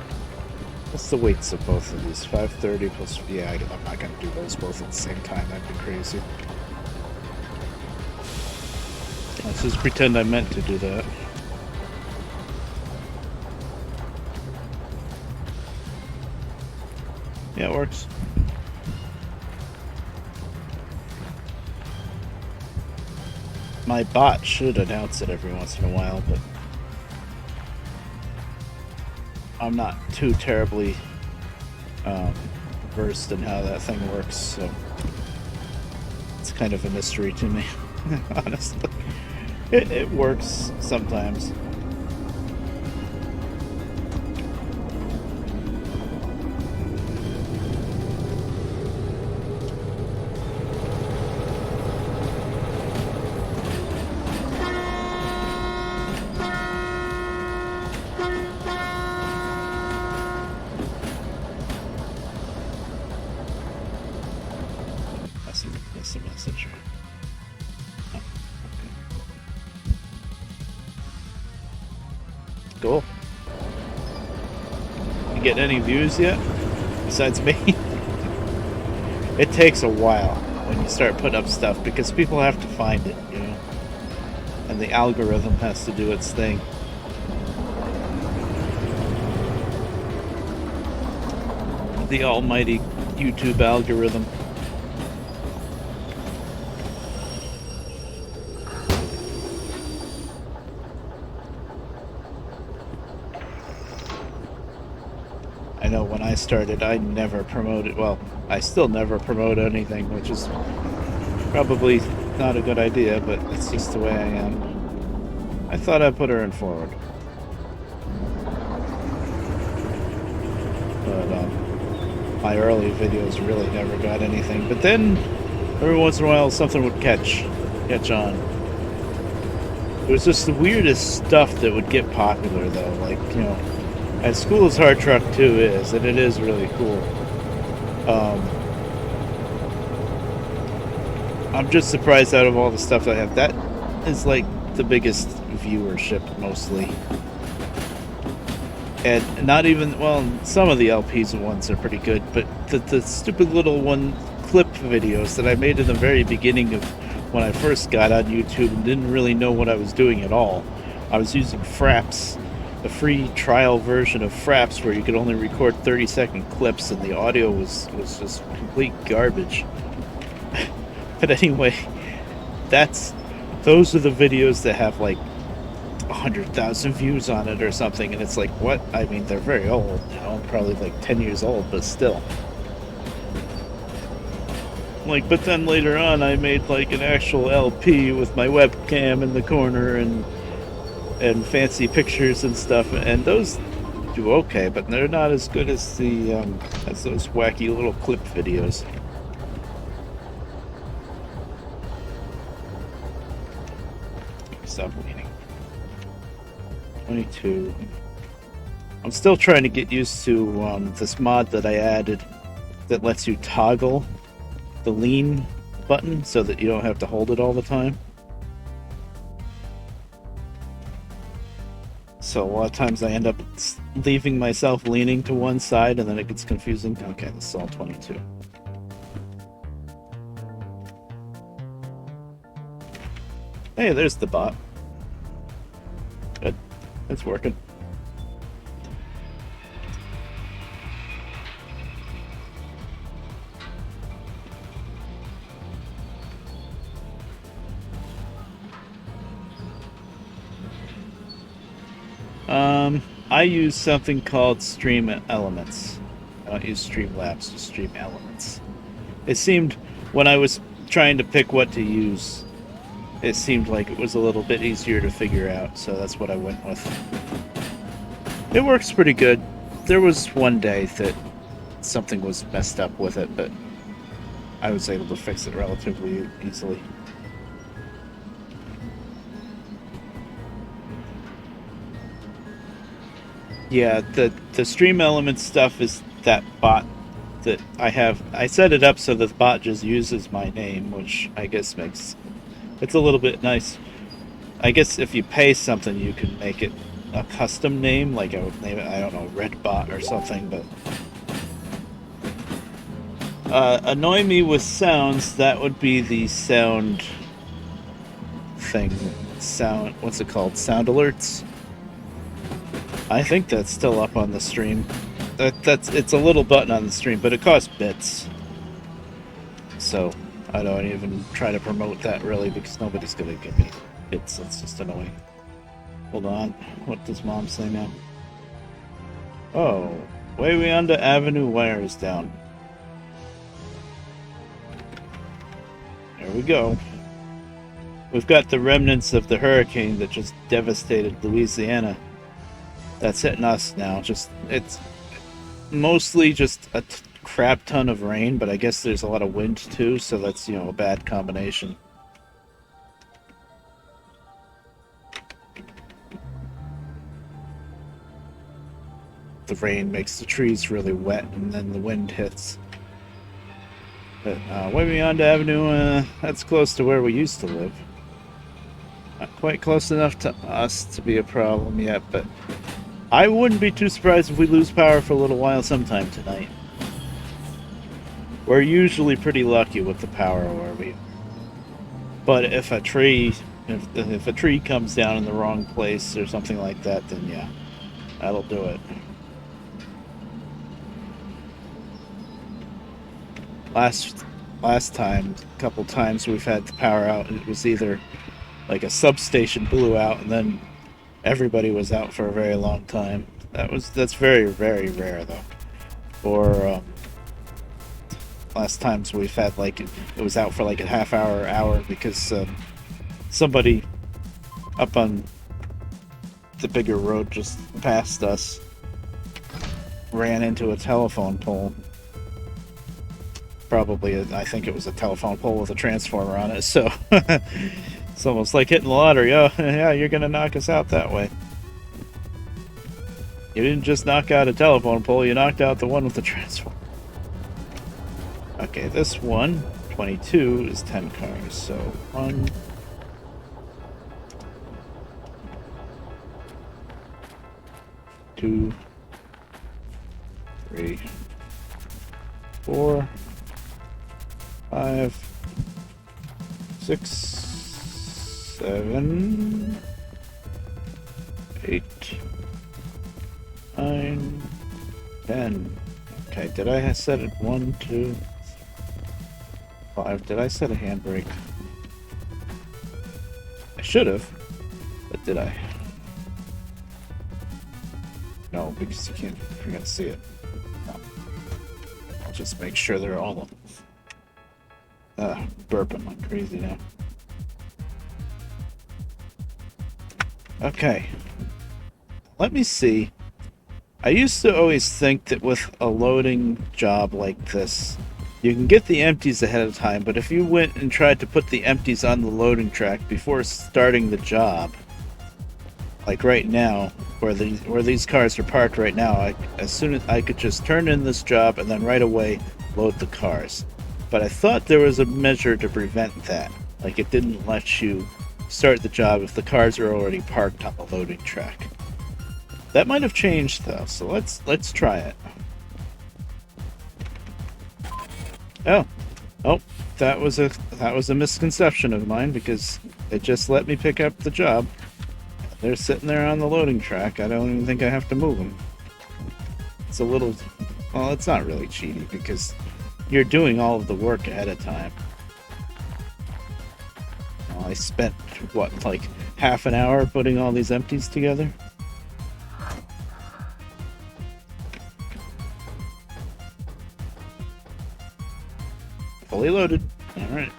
What's the weights of both of these? 530 plus... Yeah, I'm not going to do those both at the same time. That'd be crazy. Let's just pretend I meant to do that. Yeah, it works. My bot should announce it every once in a while, but I'm not too terribly versed in how that thing works, so it's kind of a mystery to me, honestly. It works sometimes. That's the message. Oh, okay. Cool. You getting any views yet? Besides me? It takes a while when you start putting up stuff because people have to find it, you know? And the algorithm has to do its thing. The almighty YouTube algorithm. I know when I started, I never promoted, well, I still never promote anything, which is probably not a good idea, but it's just the way I am. I thought I'd put her in forward. But, my early videos really never got anything, but then every once in a while something would catch on. It was just the weirdest stuff that would get popular, though, like, you know, as cool as Hard Truck 2 is, and it is really cool, I'm just surprised out of all the stuff I have, that is like the biggest viewership mostly. And not even, well, some of the LPs ones are pretty good, but the stupid little clip videos that I made in the very beginning of when I first got on YouTube and didn't really know what I was doing at all. I was using Fraps, the free trial version of Fraps where you could only record 30-second clips and the audio was just complete garbage. But anyway, those are the videos that have like 100,000 views on it or something, and it's like, what? I mean, they're very old, you know, probably like 10 years old, but still. Like, but then later on I made like an actual LP with my webcam in the corner and fancy pictures and stuff, and those do okay, but they're not as good as as those wacky little clip videos. Stop leaning. 22. I'm still trying to get used to this mod that I added that lets you toggle the lean button so that you don't have to hold it all the time. So a lot of times I end up leaving myself leaning to one side, and then it gets confusing. Okay, this is all 22. Hey, there's the bot. Good. It's working. I use something called Stream Elements. I don't use Streamlabs, just Stream Elements. It seemed, when I was trying to pick what to use, it seemed like it was a little bit easier to figure out, so that's what I went with. It works pretty good. There was one day that something was messed up with it, but I was able to fix it relatively easily. Yeah, the Stream Element stuff is that bot that I have. I set it up so that the bot just uses my name, which I guess makes it's a little bit nice. I guess if you pay something, you can make it a custom name, like I would name it, I don't know, Red Bot or something, but annoy me with sounds, that would be the sound thing. Sound, what's it called? Sound alerts? I think that's still up on the stream. It's a little button on the stream, but it costs bits. So I don't even try to promote that really, because nobody's gonna give me bits. That's just annoying. Hold on. What does Mom say now? Oh, way under Avenue wire is down. There we go. We've got the remnants of the hurricane that just devastated Louisiana. That's hitting us now. It's mostly just a crap ton of rain, but I guess there's a lot of wind too, so that's, a bad combination. The rain makes the trees really wet, and then the wind hits. But way beyond Avenue, that's close to where we used to live. Not quite close enough to us to be a problem yet, but I wouldn't be too surprised if we lose power for a little while sometime tonight. We're usually pretty lucky with the power where we are. But if a tree comes down in the wrong place or something like that, then yeah, that'll do it. Last time, a couple times we've had the power out, it was either like a substation blew out and then everybody was out for a very long time. That's very, very rare though. Or last times we've had like it was out for like a half hour because somebody up on the bigger road just past us ran into a telephone pole. Probably, I think it was a telephone pole with a transformer on it, so it's almost like hitting the lottery. Oh, yeah, you're gonna knock us out that way. You didn't just knock out a telephone pole, you knocked out the one with the transformer. Okay, this one, 22, is 10 cars, so 1... 2... 3... 4... 5, 6, 7, 8, 9, 10. Okay, did I set it 1, 2, 5? Did I set a handbrake? I should have, but did I? No, because you're gonna see it. No. I'll just make sure they're all burping like crazy now. Okay. Let me see. I used to always think that with a loading job like this, you can get the empties ahead of time, but if you went and tried to put the empties on the loading track before starting the job, like right now, where these cars are parked right now, as soon as I could just turn in this job and then right away load the cars. But I thought there was a measure to prevent that. Like it didn't let you start the job if the cars are already parked on the loading track. That might have changed though, so let's try it. Oh, oh, that was a misconception of mine because it just let me pick up the job. They're sitting there on the loading track. I don't even think I have to move them. It's a little, well, it's not really cheaty because you're doing all of the work ahead of time. Well, I spent what, like half an hour putting all these empties together. Fully loaded. All right.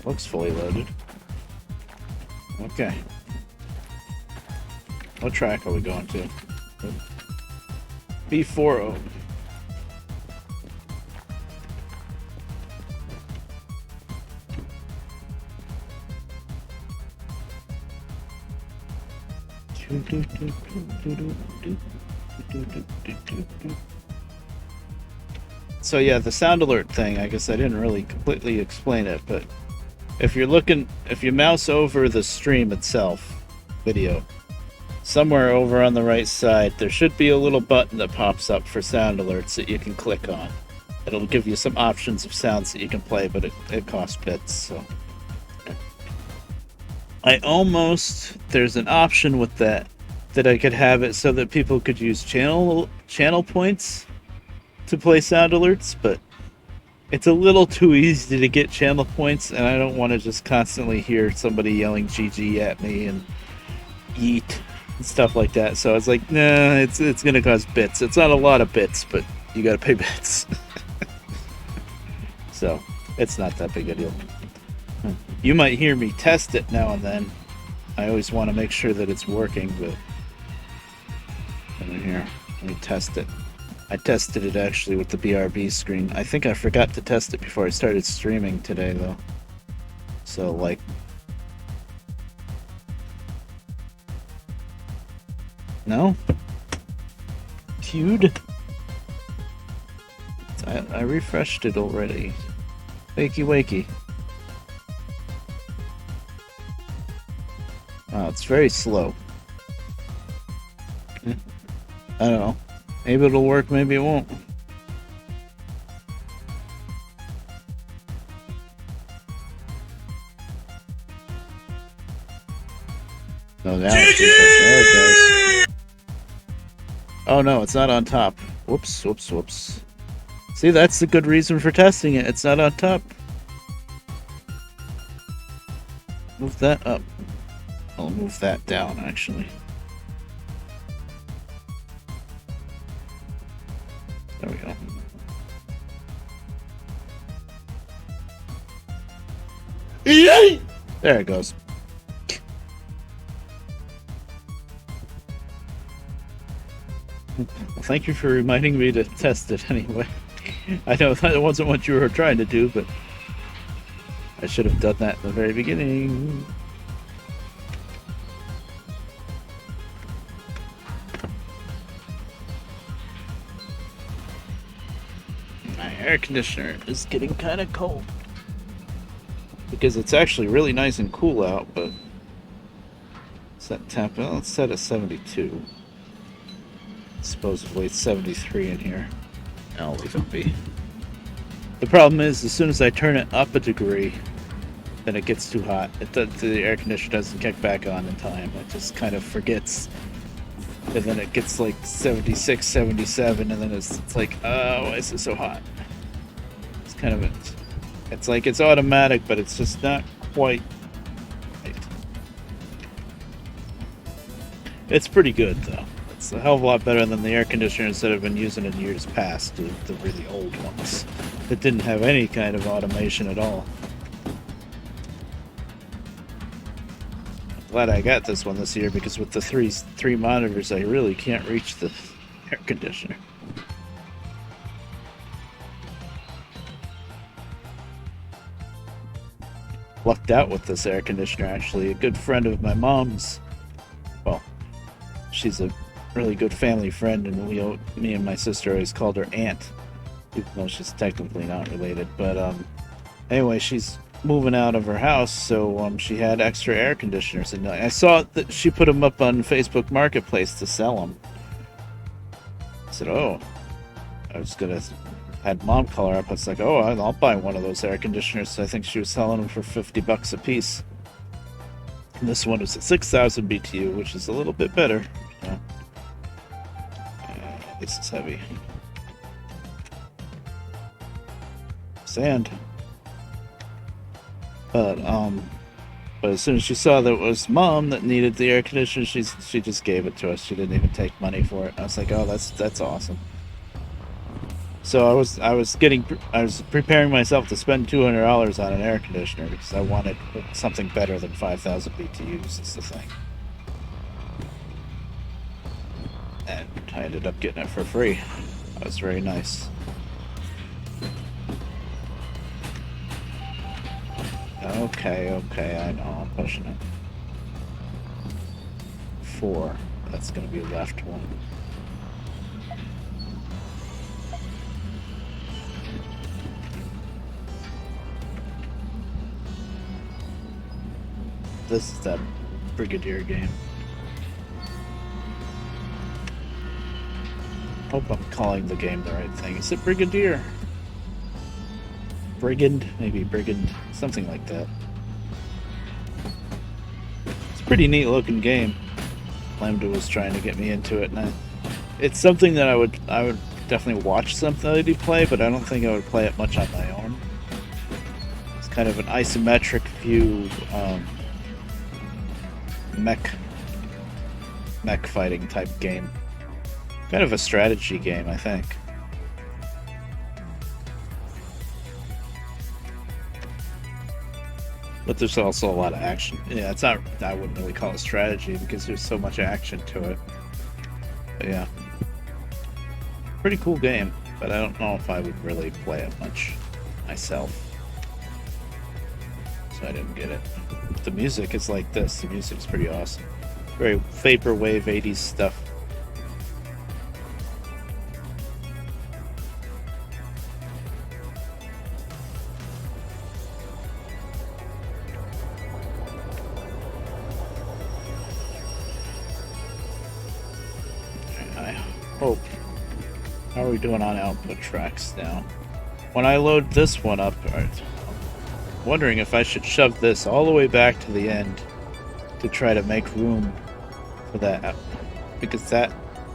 Looks fully loaded. Okay. What track are we going to? B40. So yeah, the sound alert thing, I guess I didn't really completely explain it, but if you mouse over the stream itself, video, somewhere over on the right side, there should be a little button that pops up for sound alerts that you can click on. It'll give you some options of sounds that you can play, but it costs bits, so. There's an option with that I could have it so that people could use channel points to play sound alerts, but it's a little too easy to get channel points, and I don't want to just constantly hear somebody yelling GG at me and yeet and stuff like that. So I was like, nah, it's gonna cost bits. It's not a lot of bits, but you gotta pay bits. So it's not that big a deal. You might hear me test it now and then. I always want to make sure that it's working, but here, let me test it. I tested it actually with the BRB screen. I think I forgot to test it before I started streaming today, though. So, like... No? Queued? I refreshed it already. Wakey wakey. Oh, it's very slow. I don't know. Maybe it'll work, maybe it won't. No, now there it goes. Oh no, it's not on top. Whoops, whoops, whoops. See, that's the good reason for testing it. It's not on top. Move that up. I'll move that down, actually. There we go. Yay! There it goes. Well, thank you for reminding me to test it anyway. I know that wasn't what you were trying to do, but I should have done that in the very beginning. My air conditioner is getting kind of cold. Because it's actually really nice and cool out, but set temp, well, it's set at 72. Supposedly it's 73 in here. I'll leave it be. The problem is, as soon as I turn it up a degree, then it gets too hot. The air conditioner doesn't kick back on in time. It just kind of forgets. And then it gets like 76, 77, and then it's like, oh, why is it so hot? It's kind of it's like it's automatic, but it's just not quite right. It's pretty good though. It's a hell of a lot better than the air conditioners that I've been using in years past, the really old ones that didn't have any kind of automation at all. Glad I got this one this year, because with the three monitors I really can't reach the air conditioner. Lucked out with this air conditioner, actually. A good friend of my mom's, well, she's a really good family friend, and me and my sister always called her Aunt, even though she's technically not related. But anyway, she's moving out of her house, so she had extra air conditioners, and I saw that she put them up on Facebook Marketplace to sell them. I said, "Oh, I was gonna." Had mom call her up. I was like, "Oh, I'll buy one of those air conditioners." So I think she was selling them for $50 a piece. And this one was at 6,000 BTU, which is a little bit better. So, this is heavy. Sand. But as soon as she saw that it was mom that needed the air conditioner, she just gave it to us. She didn't even take money for it. I was like, "Oh, that's awesome." So I was preparing myself to spend $200 on an air conditioner because I wanted something better than 5,000 BTUs. Is the thing, and I ended up getting it for free. That was very nice. Okay, I know I'm pushing it. 4. That's gonna be left one. This is that Brigadier game. Hope I'm calling the game the right thing. Is it Brigadier? Brigand? Maybe Brigand. Something like that. It's a pretty neat looking game. Lambda was trying to get me into it, and it's something that I would definitely watch somebody play, but I don't think I would play it much on my own. It's kind of an isometric view mech fighting type game. Kind of a strategy game, I think. But there's also a lot of action. Yeah, it's not. I wouldn't really call it strategy because there's so much action to it. But yeah, pretty cool game. But I don't know if I would really play it much myself. So I didn't get it. The music is like this. The music's pretty awesome. Very vaporwave 80s stuff. I hope. How are we doing on output tracks now? When I load this one up, I'm wondering if I should shove this all the way back to the end to try to make room for that, because that,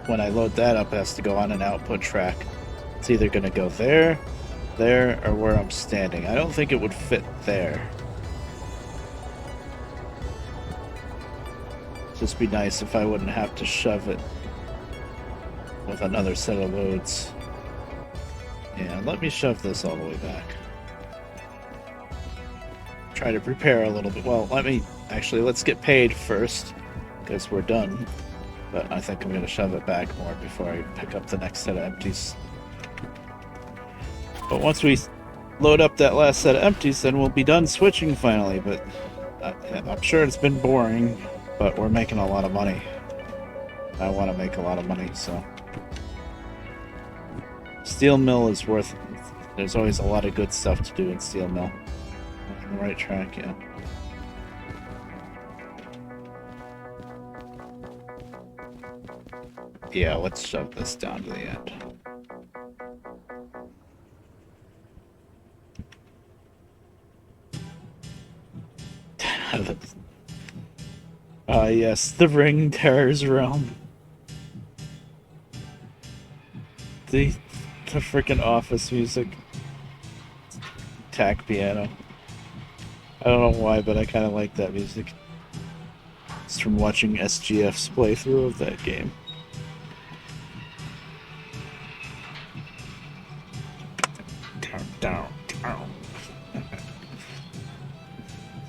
when I load that up, it has to go on an output track. It's either going to go there, or where I'm standing. I don't think it would fit there. It'd just be nice if I wouldn't have to shove it with another set of loads. Yeah, let me shove this all the way back. Try to prepare a little bit. Well, let's get paid first, because we're done. But I think I'm going to shove it back more before I pick up the next set of empties. But once we load up that last set of empties, then we'll be done switching finally. But I'm sure it's been boring, but we're making a lot of money. I want to make a lot of money, so... Steel Mill is worth it. There's always a lot of good stuff to do in Steel Mill. On the right track, yeah. Yeah, let's shove this down to the end. Yes, the Ring Terror's Realm. The freaking Office music. Tack piano. I don't know why, but I kind of like that music. It's from watching SGF's playthrough of that game.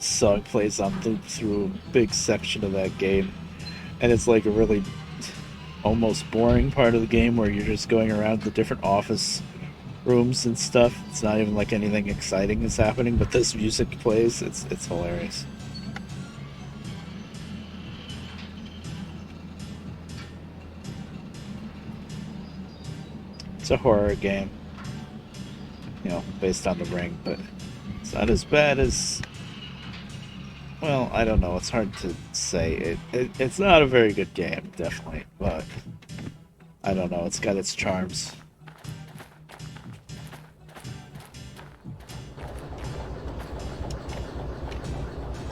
Song plays on loop through a big section of that game, and it's like a really almost boring part of the game where you're just going around the different office rooms and stuff. It's not even like anything exciting is happening, but this music plays. It's hilarious. It's a horror game, based on The Ring, but it's not as bad as... Well, I don't know. It's hard to say. It's not a very good game, definitely. But I don't know. It's got its charms.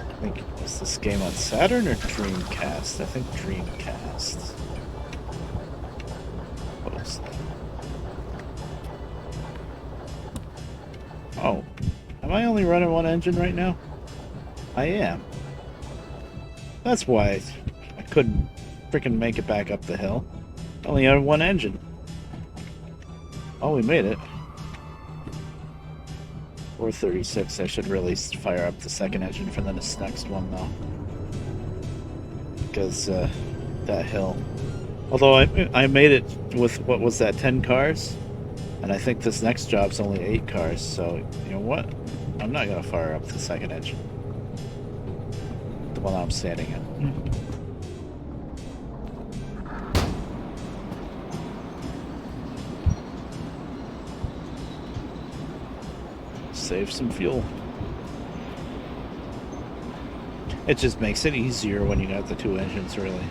I think, is this game on Saturn or Dreamcast? I think Dreamcast. What is that? Oh. Am I only running one engine right now? I am. That's why I couldn't freaking make it back up the hill. I only had one engine. Oh, we made it. 436. I should really fire up the second engine for this next one, though. Because that hill. Although I made it with, what was that, 10 cars? And I think this next job's only 8 cars, so you know what? I'm not going to fire up the second engine. The one I'm standing in. Save some fuel. It just makes it easier when you got the 2 engines, really.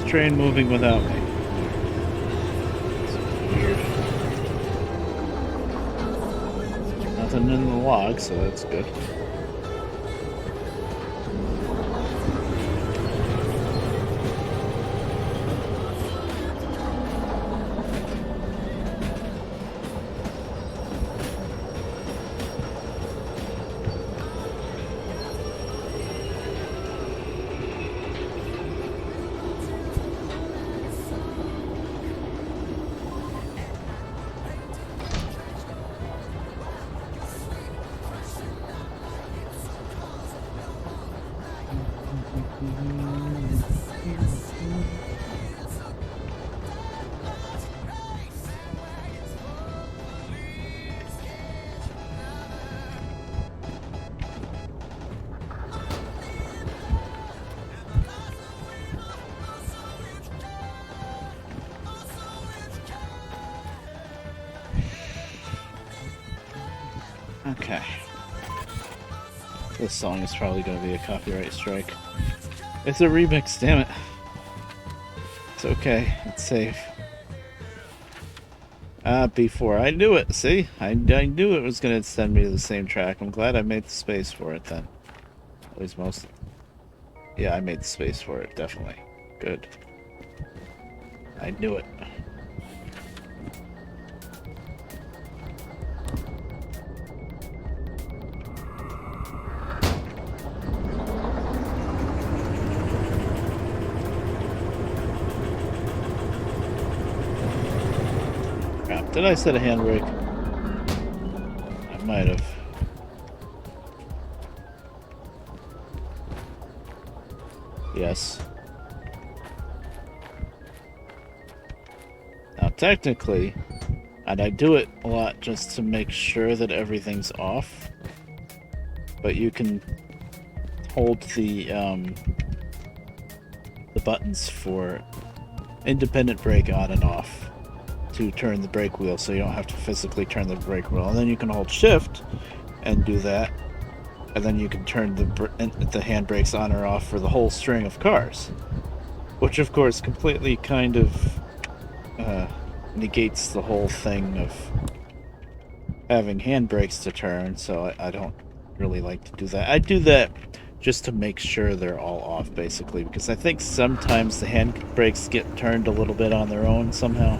Train moving without me. It's weird. Nothing in the log, so that's good. Okay. This song is probably going to be a copyright strike. It's a remix, damn it. It's okay. It's safe. Before I knew it. See? I knew it was going to send me to the same track. I'm glad I made the space for it then. At least most. Yeah, I made the space for it, definitely. Good. I knew it. Did I set a handbrake? I might have. Yes. Now technically, and I do it a lot just to make sure that everything's off, but you can hold the buttons for independent brake on and off to turn the brake wheel, so you don't have to physically turn the brake wheel. And then you can hold shift and do that, and then you can turn the handbrakes on or off for the whole string of cars, which of course completely kind of negates the whole thing of having handbrakes to turn, so I don't really like to do that. I do that just to make sure they're all off, basically, because I think sometimes the handbrakes get turned a little bit on their own somehow.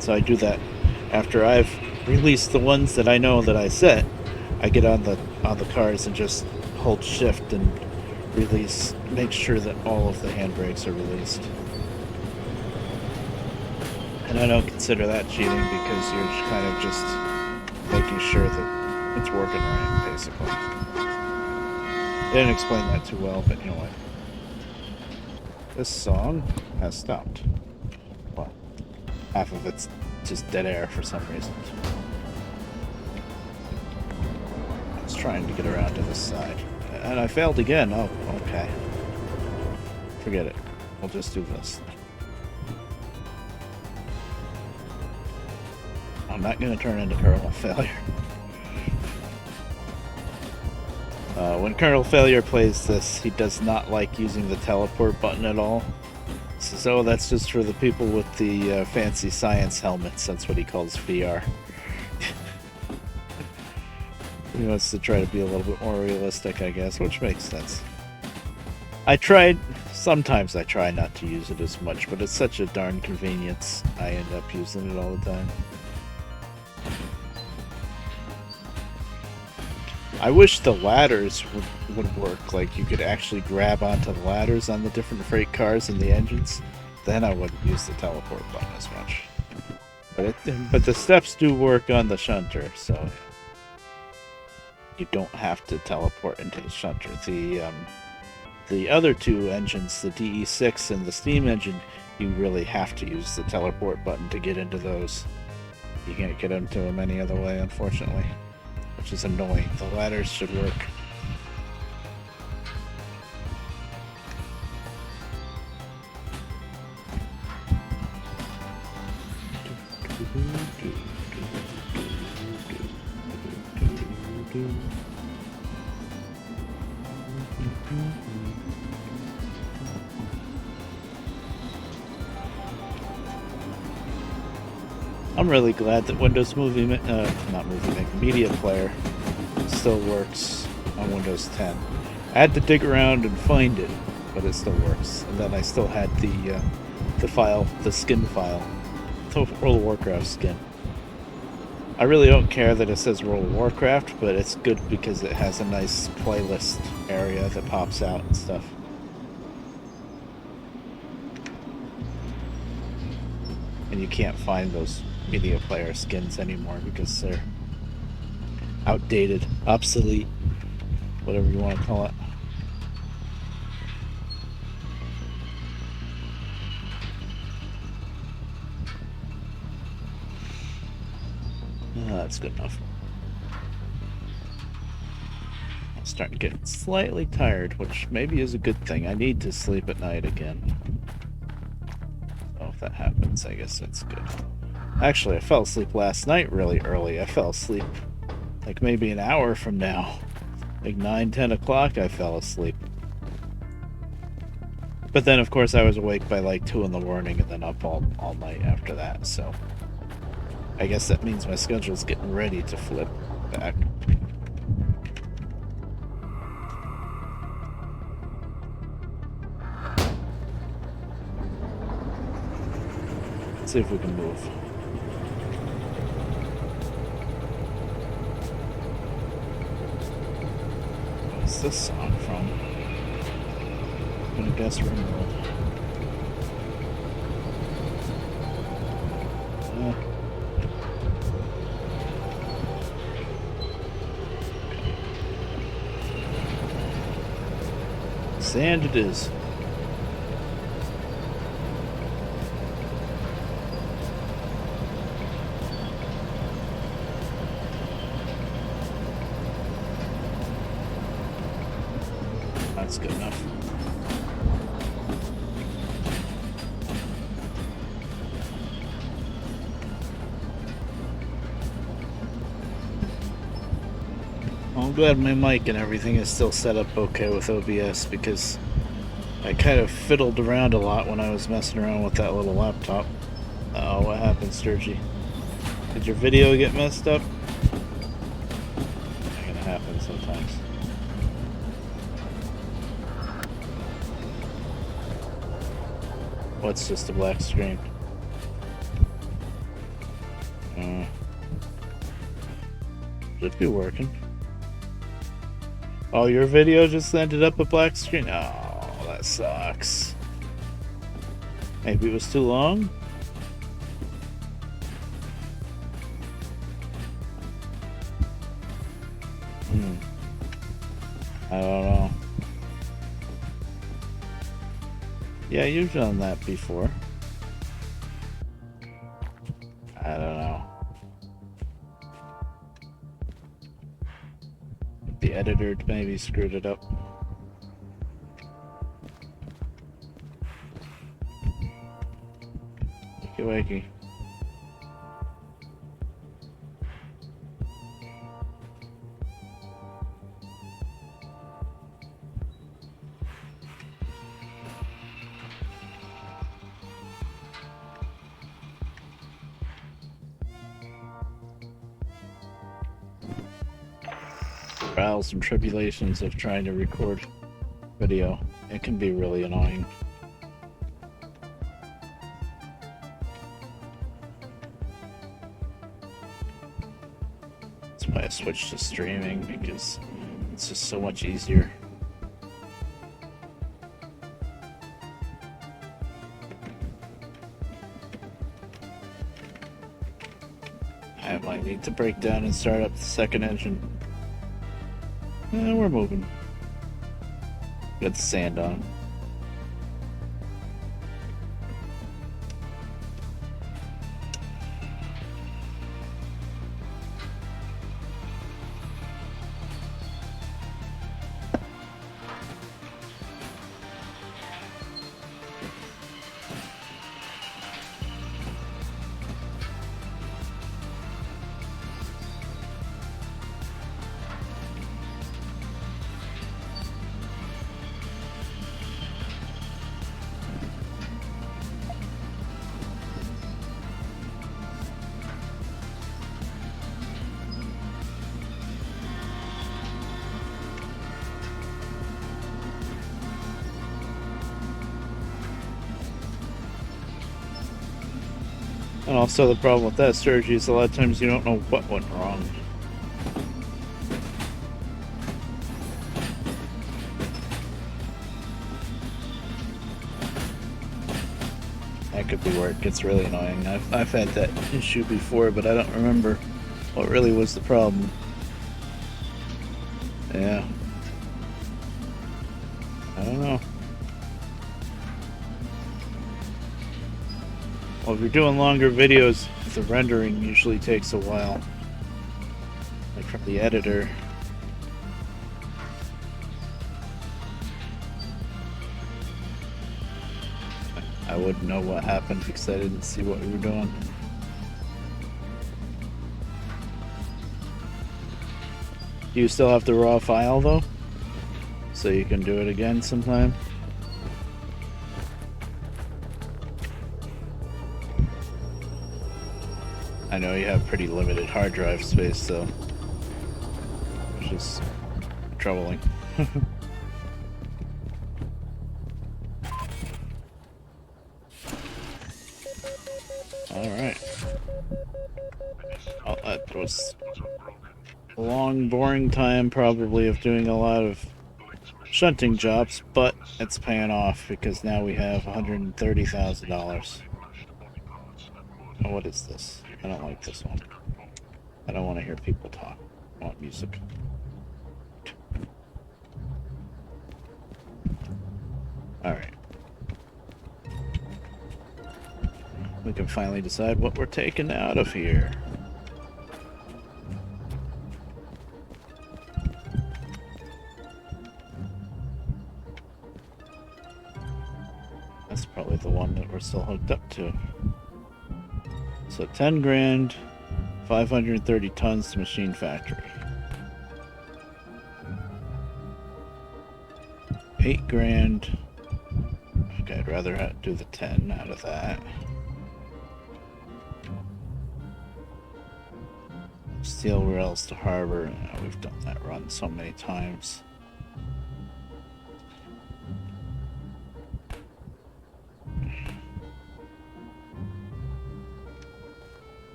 So I do that after I've released the ones that I know that I set. I get on the cars and just hold shift and release, make sure that all of the handbrakes are released. And I don't consider that cheating because you're kind of just making sure that it's working right, basically. They didn't explain that too well, but you know what? This song has stopped. Well, half of it's just dead air for some reason. I was trying to get around to this side. And I failed again. Oh, okay. Forget it. We'll just do this. I'm not going to turn into Colonel Failure. When Colonel Failure plays this, he does not like using the teleport button at all. So that's just for the people with the fancy science helmets. That's what he calls VR. He wants to try to be a little bit more realistic, I guess, which makes sense. Sometimes I try not to use it as much, but it's such a darn convenience, I end up using it all the time. I wish the ladders would work, like you could actually grab onto the ladders on the different freight cars and the engines. Then I wouldn't use the teleport button as much. But the steps do work on the shunter, so you don't have to teleport into the shunter. The other two engines, the DE6 and the steam engine, you really have to use the teleport button to get into those. You can't get into them any other way, unfortunately. Which is annoying. The ladders should work. I'm really glad that Windows Media Player still works on Windows 10. I had to dig around and find it, but it still works. And then I still had the skin file, the World of Warcraft skin. I really don't care that it says World of Warcraft, but it's good because it has a nice playlist area that pops out and stuff. And you can't find those media player skins anymore because they're outdated, obsolete, whatever you want to call it. That's good enough. I'm starting to get slightly tired, which maybe is a good thing. I need to sleep at night again. So if that happens, I guess that's good. Actually, I fell asleep last night really early. I fell asleep like maybe an hour from now. Like 9, 10 o'clock I fell asleep. But then, of course, I was awake by like 2 in the morning and then up all night after that, so I guess that means my schedule's getting ready to flip back. Let's see if we can move. What's this song from? I'm gonna guess Ringworld. Sand it is. That's good enough. I'm glad my mic and everything is still set up okay with OBS because I kind of fiddled around a lot when I was messing around with that little laptop. Oh, what happened, Sturgy? Did your video get messed up? It's gonna happen sometimes. What's just a black screen? Should be working. Oh, your video just ended up a black screen? Oh, that sucks. Maybe it was too long? I don't know. Yeah, you've done that before. I don't know. The editor maybe screwed it up. Wakey wakey. Trials and tribulations of trying to record video. It can be really annoying. That's why I switched to streaming, because it's just so much easier. I might need to break down and start up the second engine. We're moving. Got the sand on. And also the problem with that surgery is a lot of times you don't know what went wrong. That could be where it gets really annoying. I've had that issue before, but I don't remember what really was the problem. Yeah. I don't know. Well, if you're doing longer videos, the rendering usually takes a while. Like from the editor. I wouldn't know what happened because I didn't see what we were doing. Do you still have the raw file though? So you can do it again sometime? I know you have pretty limited hard drive space, so which is troubling. Alright. Well, that was a long, boring time probably of doing a lot of shunting jobs, but it's paying off because now we have $130,000. Oh, what is this? I don't like this one. I don't want to hear people talk. I want music. Alright. We can finally decide what we're taking out of here. That's probably the one that we're still hooked up to. So 10 grand, 530 tons to machine factory. 8 grand. Okay, I'd rather do the 10 out of that. Steel rails to harbor. We've done that run so many times.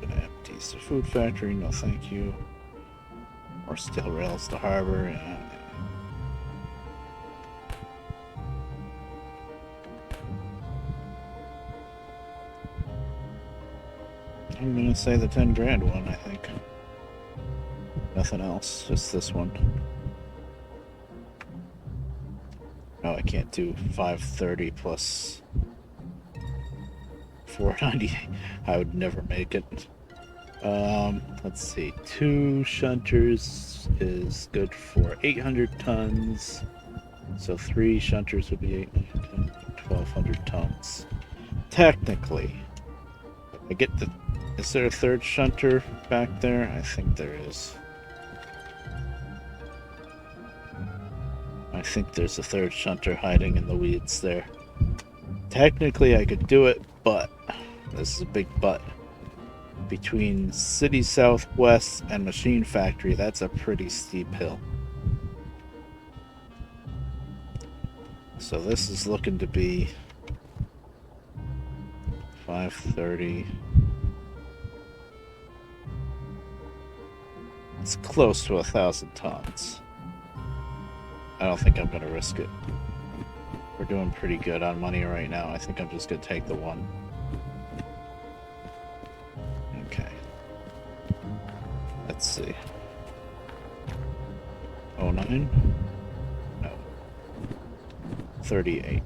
Empties the food factory, no thank you. Or steel rails to harbor. I'm gonna say the 10 grand one, I think. Nothing else, just this one. No, I can't do 530 plus 498. I would never make it. Let's see. 2 shunters is good for 800 tons. So 3 shunters would be 1,200 tons. Technically, I get the. Is there a 3rd shunter back there? I think there is. I think there's a 3rd shunter hiding in the weeds there. Technically, I could do it, but this is a big but. Between City Southwest and Machine Factory, that's a pretty steep hill. So this is looking to be 530. It's close to 1,000 tons. I don't think I'm going to risk it. We're doing pretty good on money right now. I think I'm just going to take the one. Okay. Let's see. 09? No. 38.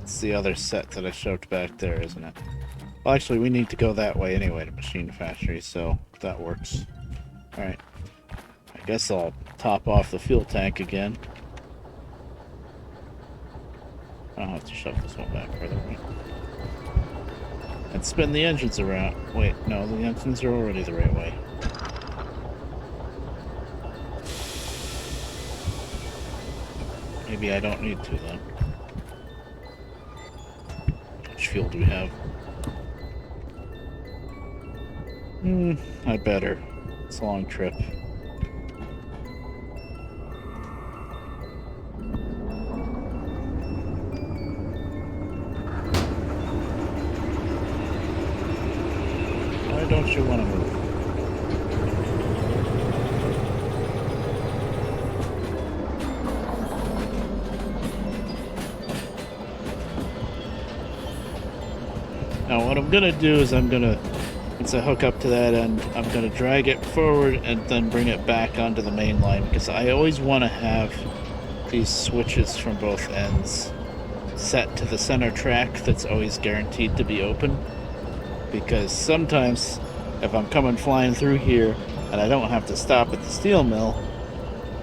It's the other set that I showed back there, isn't it? Well, actually, we need to go that way anyway to Machine Factory, so that works. Alright. I guess I'll top off the fuel tank again. I'll have to shove this one back further away. And spin the engines around. Wait, no, the engines are already the right way. Maybe I don't need to then. How much fuel do we have? I better. It's a long trip. Why don't you want to move? Now what I'm gonna do is once I hook up to that end, I'm gonna drag it forward and then bring it back onto the main line, because I always want to have these switches from both ends set to the center track that's always guaranteed to be open. Because sometimes if I'm coming flying through here and I don't have to stop at the steel mill,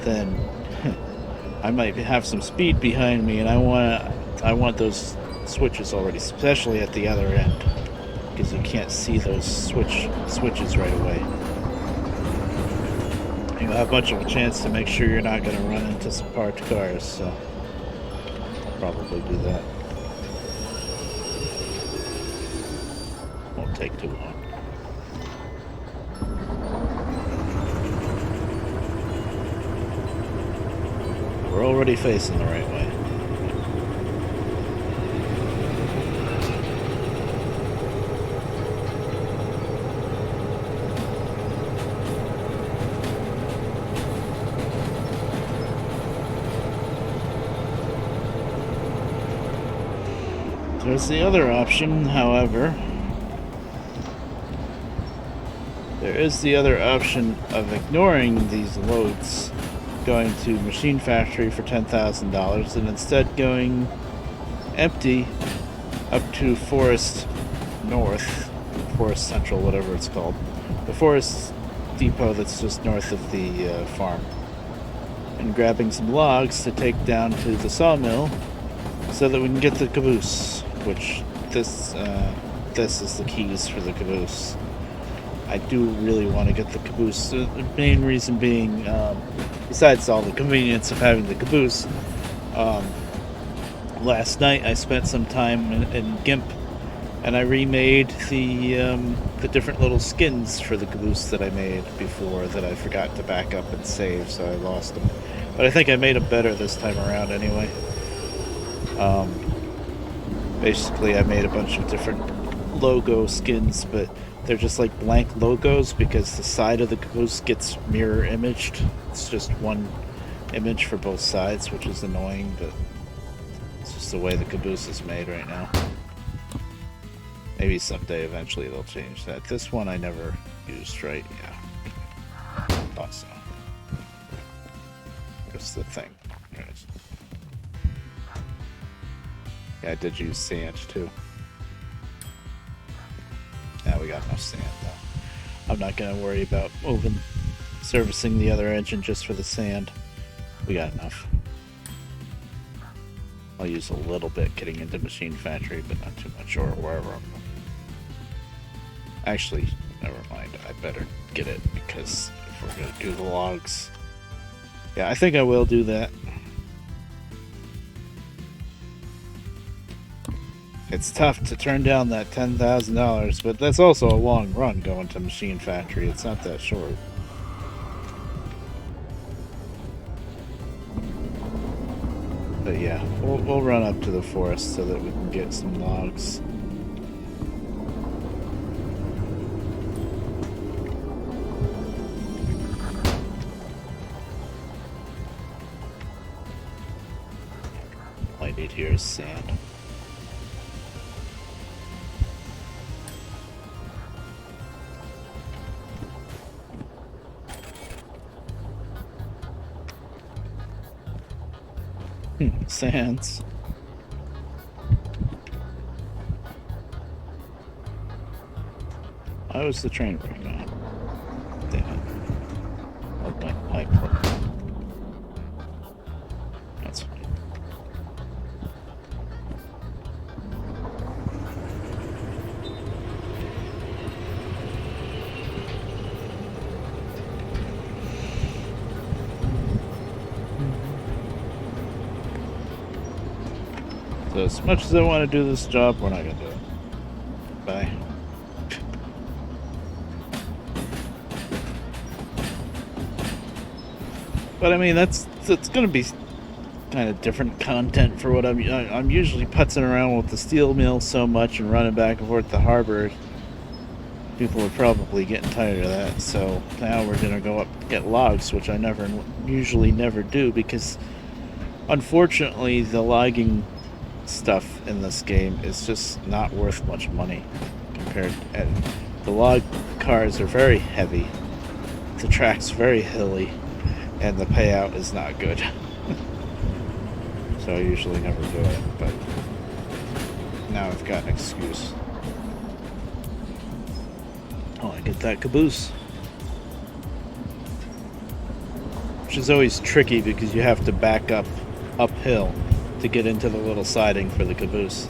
then I might have some speed behind me, and I want those switches already, especially at the other end, because you can't see those switches right away. You have much of a chance to make sure you're not going to run into some parked cars, so I'll probably do that. Won't take too long. We're already facing the right way. There's the other option, however. There is the other option of ignoring these loads, going to Machine Factory for $10,000, and instead going empty up to Forest North, Forest Central, whatever it's called. The Forest Depot that's just north of the farm. And grabbing some logs to take down to the sawmill so that we can get the caboose. Which this is the keys for the caboose. I do really want to get the caboose. The main reason being, besides all the convenience of having the caboose, last night I spent some time in GIMP, and I remade the different little skins for the caboose that I made before that I forgot to back up and save, so I lost them. But I think I made them better this time around anyway. Basically, I made a bunch of different logo skins, but they're just like blank logos because the side of the caboose gets mirror imaged. It's just one image for both sides, which is annoying, but it's just the way the caboose is made right now. Maybe someday, eventually, they'll change that. This one I never used, right? Yeah. Thought so. Where's the thing? There it is. Yeah, I did use sand too. Yeah, we got enough sand though. I'm not gonna worry about servicing the other engine just for the sand. We got enough. I'll use a little bit getting into Machine Factory, but not too much, or wherever I'm going. Actually, never mind. I better get it, because if we're going to do the logs... Yeah, I think I will do that. It's tough to turn down that $10,000, but that's also a long run going to Machine Factory. It's not that short. But yeah, we'll run up to the forest so that we can get some logs. All I need here is sand. Sands. Why was the train break on? Damn it. Oh, my pipe. That's fine. So as much as I want to do this job, we're not going to do it. Bye. But I mean, it's going to be kind of different content for what I'm usually putzing around with the steel mill so much and running back and forth to the harbor. People are probably getting tired of that. So now we're going to go up and get logs, which I usually never do, because unfortunately the logging stuff in this game is just not worth much money compared to the log cars are very heavy, the track's very hilly, and the payout is not good. So I usually never do it, but now I've got an excuse. Oh, I get that caboose, which is always tricky because you have to back up uphill to get into the little siding for the caboose.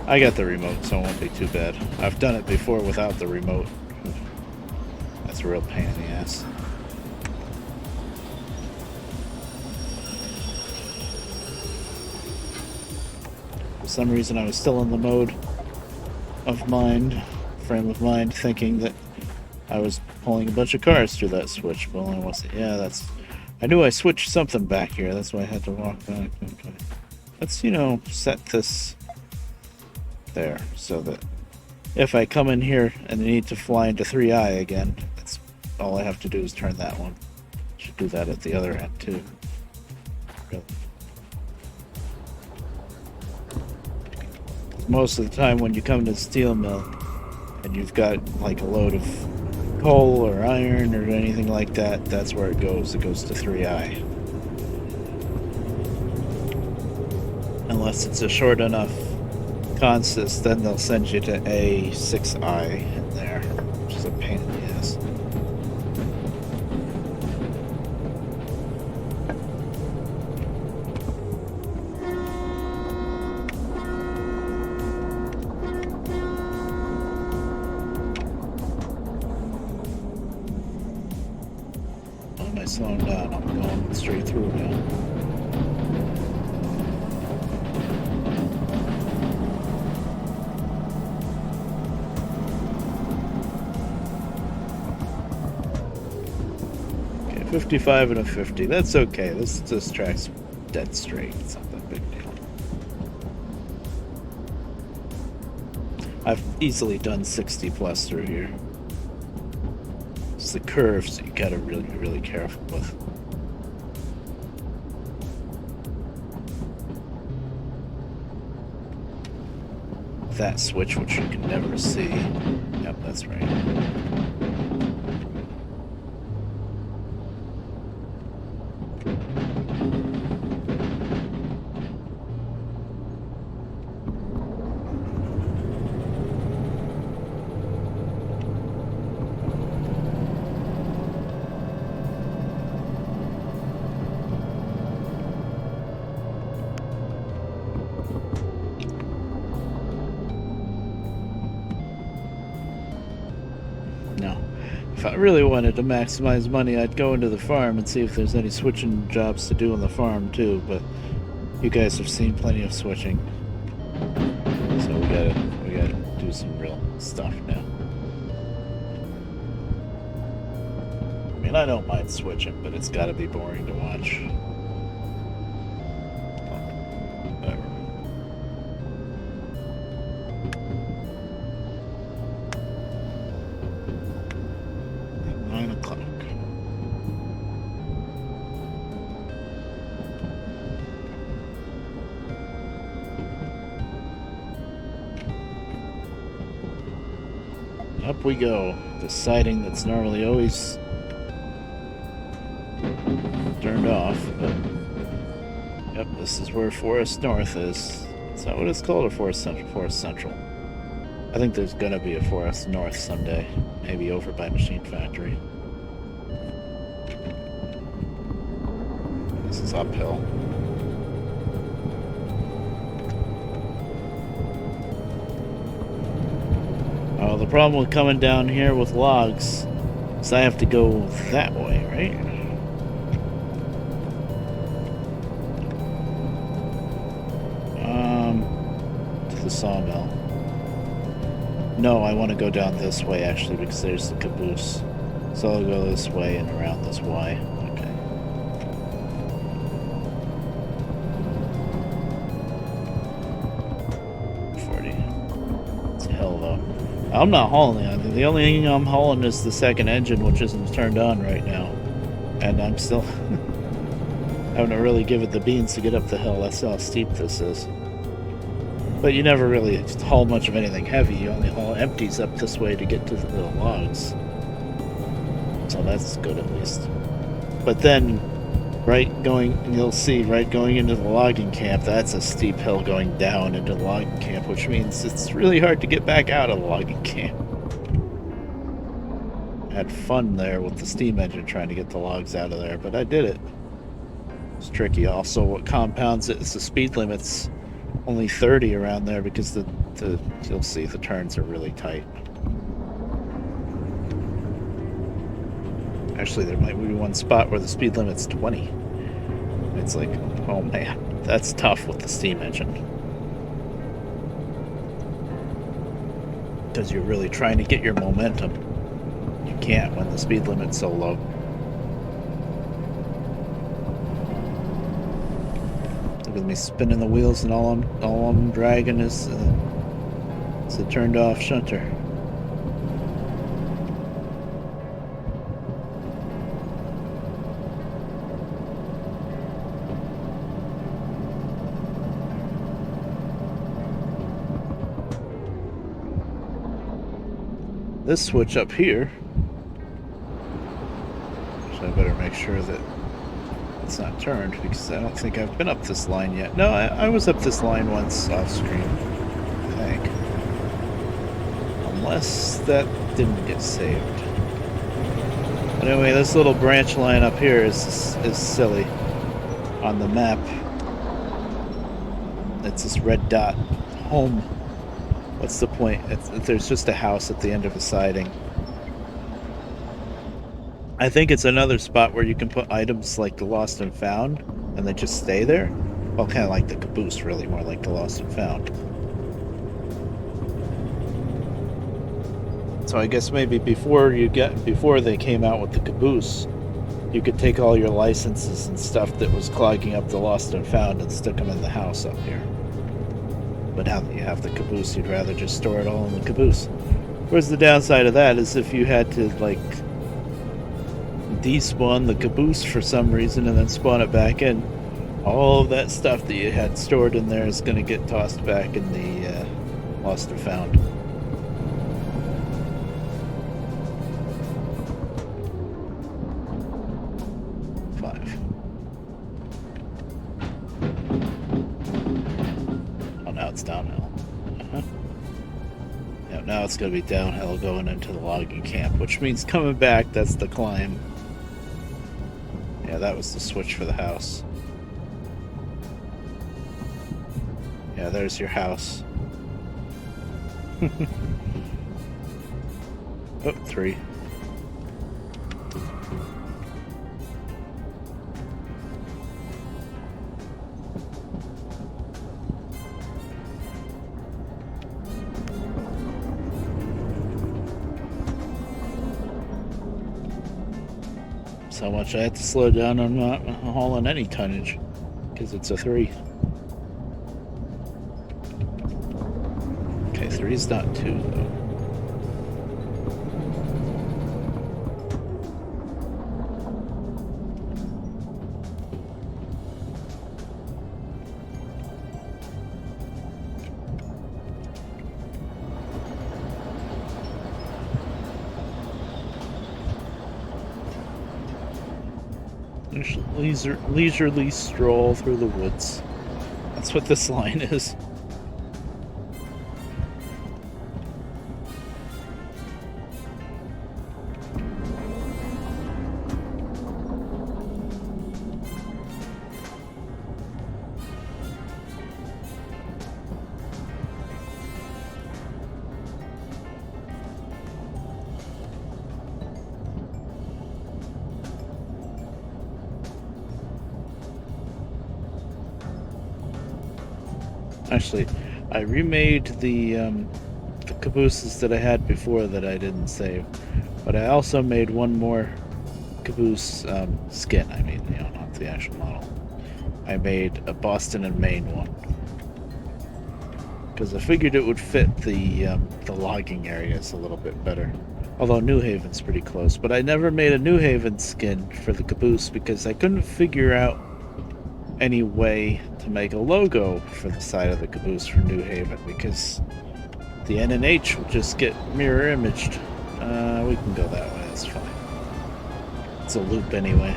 I got the remote, so it won't be too bad. I've done it before without the remote. That's a real pain in the ass. For some reason I was still in the frame of mind, thinking that I was pulling a bunch of cars through that switch, but I wasn't. Yeah, I knew I switched something back here, that's why I had to walk back. Okay. Let's, set this there, so that if I come in here and I need to fly into 3i again, that's all I have to do is turn that one. Should do that at the other end too. Really. Most of the time when you come to the steel mill and you've got like a load of coal or iron or anything like that, that's where it goes. It goes to 3i. Unless it's a short enough consist, then they'll send you to A6i in there, which is a pain in the ass. Why am I slowing down? I'm going straight through now. Okay, 55 and a 50. That's okay. This track's dead straight. It's not that big deal. I've easily done 60 plus through here. It's the curves that you gotta really be really careful with. That switch, which you can never see. Yep, that's right. If I really wanted to maximize money, I'd go into the farm and see if there's any switching jobs to do on the farm too, but you guys have seen plenty of switching. So we gotta do some real stuff now. I mean, I don't mind switching, but it's gotta be boring to watch. Whatever. Up we go. The siding that's normally always turned off, but yep, this is where Forest North is. Is that what it's called, or Forest Central? Forest Central. I think there's gonna be a Forest North someday, maybe over by Machine Factory. This is uphill. Oh, the problem with coming down here with logs is I have to go that way, right? To the sawmill. No, I want to go down this way actually because there's the caboose. So I'll go this way and around this Y. Okay. It's hell though. I'm not hauling anything. The only thing I'm hauling is the second engine, which isn't turned on right now. And I'm still having to really give it the beans to get up the hill. That's how steep this is. But you never really haul much of anything heavy. You only haul empties up this way to get to the logs. So that's good at least. But then, you'll see, going into the logging camp, that's a steep hill going down into the logging camp, which means it's really hard to get back out of the logging camp. I had fun there with the steam engine trying to get the logs out of there, but I did it. It's tricky. Also, what compounds it is the speed limit's only 30 around there because you'll see the turns are really tight. Actually, there might be one spot where the speed limit's 20. It's like, oh man, that's tough with the steam engine. Because you're really trying to get your momentum. You can't when the speed limit's so low. Look at me spinning the wheels, and all I'm dragging is a turned off shunter. This switch up here, so I better make sure that it's not turned, because I don't think I've been up this line yet. No, I was up this line once off screen, I think. Unless that didn't get saved. But anyway, this little branch line up here is silly. On the map, it's this red dot, home. What's the point? There's just a house at the end of a siding. I think it's another spot where you can put items like the Lost and Found, and they just stay there. Well, kind of like the caboose, really, more like the Lost and Found. So I guess maybe before they came out with the caboose, you could take all your licenses and stuff that was clogging up the Lost and Found and stick them in the house up here. But now that you have the caboose, you'd rather just store it all in the caboose. Whereas the downside of that is if you had to, like, despawn the caboose for some reason and then spawn it back in, all of that stuff that you had stored in there is going to get tossed back in the Lost and Found. Downhill. Yeah, now it's going to be downhill going into the logging camp, which means coming back, that's the climb. Yeah, that was the switch for the house. Yeah, there's your house. Oh, 3. how much I have to slow down. I'm not hauling any tonnage because it's a 3. Okay, 3's not 2 though. Leisurely stroll through the woods. That's what this line is. Actually, I remade the cabooses that I had before that I didn't save, but I also made one more caboose skin. I mean, you know, not the actual model. I made a Boston and Maine one because I figured it would fit the logging areas a little bit better. Although New Haven's pretty close, but I never made a New Haven skin for the caboose because I couldn't figure out any way to make a logo for the side of the caboose for New Haven because the N and H will just get mirror imaged. We can go that way, that's fine. It's a loop anyway.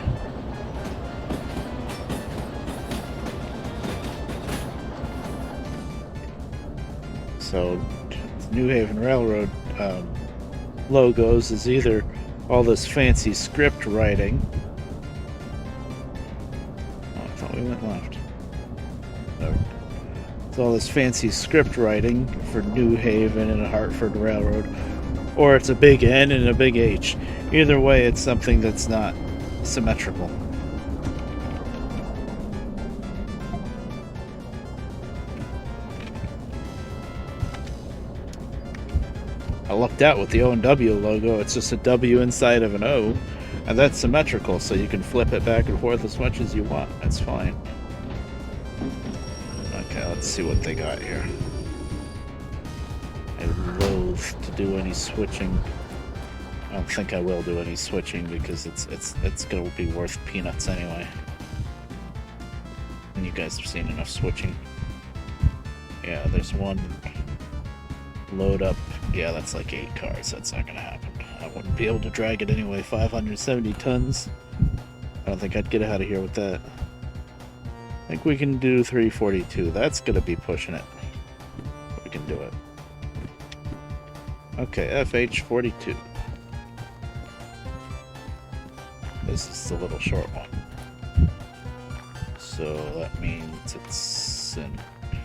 So New Haven Railroad logos is either all this fancy script writing. We went left. It's all this fancy script writing for New Haven and Hartford Railroad, or it's a big N and a big H. Either way, it's something that's not symmetrical. I lucked out with the O&W logo. It's just a W inside of an O. And that's symmetrical, so you can flip it back and forth as much as you want. That's fine. Okay, let's see what they got here. I loathe to do any switching. I don't think I will do any switching because it's gonna be worth peanuts anyway. And you guys have seen enough switching. Yeah, there's one load up. Yeah, that's like 8 cars. That's not gonna happen. I wouldn't be able to drag it anyway. 570 tons. I don't think I'd get out of here with that. I think we can do 342. That's gonna be pushing it. We can do it. Okay, FH42. This is the little short one. So that means it's in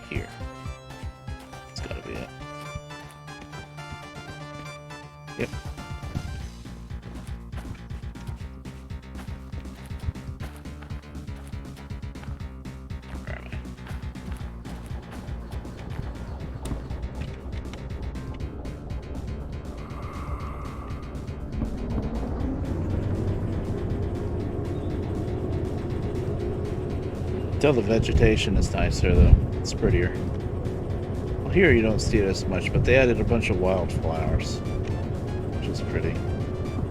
here. It's gotta be it. Yep. Where am I? Still, the vegetation is nicer though. It's prettier. Well, here you don't see it as much, but they added a bunch of wildflowers. Is pretty,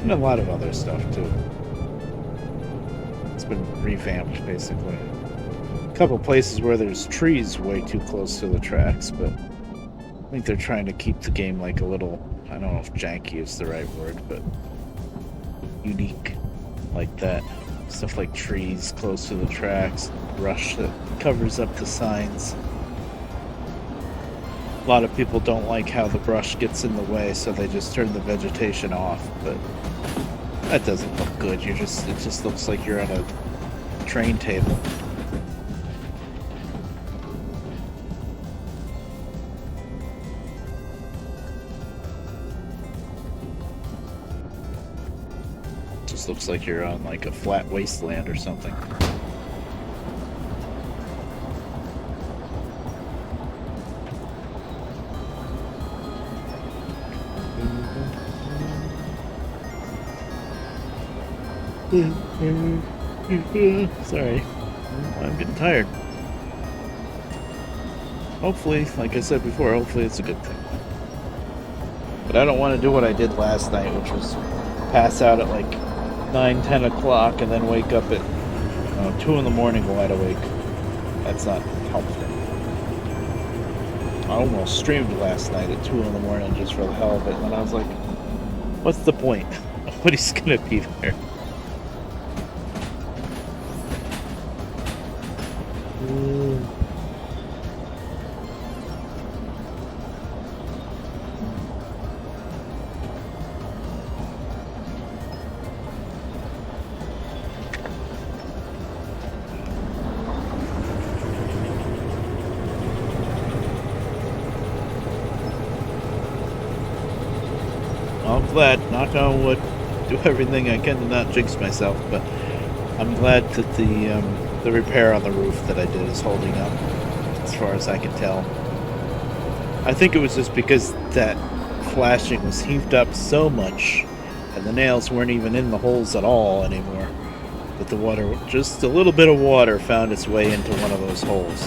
and a lot of other stuff too. It's been revamped basically. A couple places where there's trees way too close to the tracks, but I think they're trying to keep the game like a little, I don't know if janky is the right word, but unique like that. Stuff like trees close to the tracks, brush that covers up the signs. A lot of people don't like how the brush gets in the way, so they just turn the vegetation off, but that doesn't look good. It just looks like you're at a train table. Just looks like you're on like a flat wasteland or something. Sorry. I'm getting tired. Hopefully, like I said before, hopefully it's a good thing. But I don't want to do what I did last night, which was pass out at like 9, 10 o'clock and then wake up at 2 in the morning wide awake. That's not helpful. I almost streamed last night at 2 in the morning just for the hell of it, and I was like, what's the point? Nobody's gonna be there. I'm glad, knock on wood, do everything I can to not jinx myself, but I'm glad that the repair on the roof that I did is holding up, as far as I can tell. I think it was just because that flashing was heaved up so much, and the nails weren't even in the holes at all anymore, that the water, just a little bit of water found its way into one of those holes.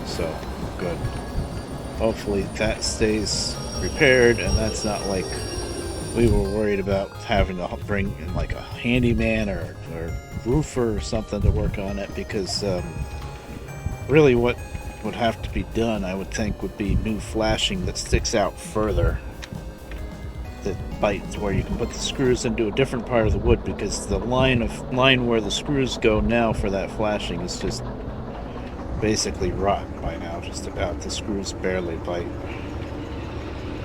So, good. Hopefully that stays repaired, and that's not like we were worried about having to bring in like a handyman or roofer or something to work on it, because really what would have to be done, I would think, would be new flashing that sticks out further, that bites, where you can put the screws into a different part of the wood, because the line where the screws go now for that flashing is just basically rotten by now, just about. The screws barely bite.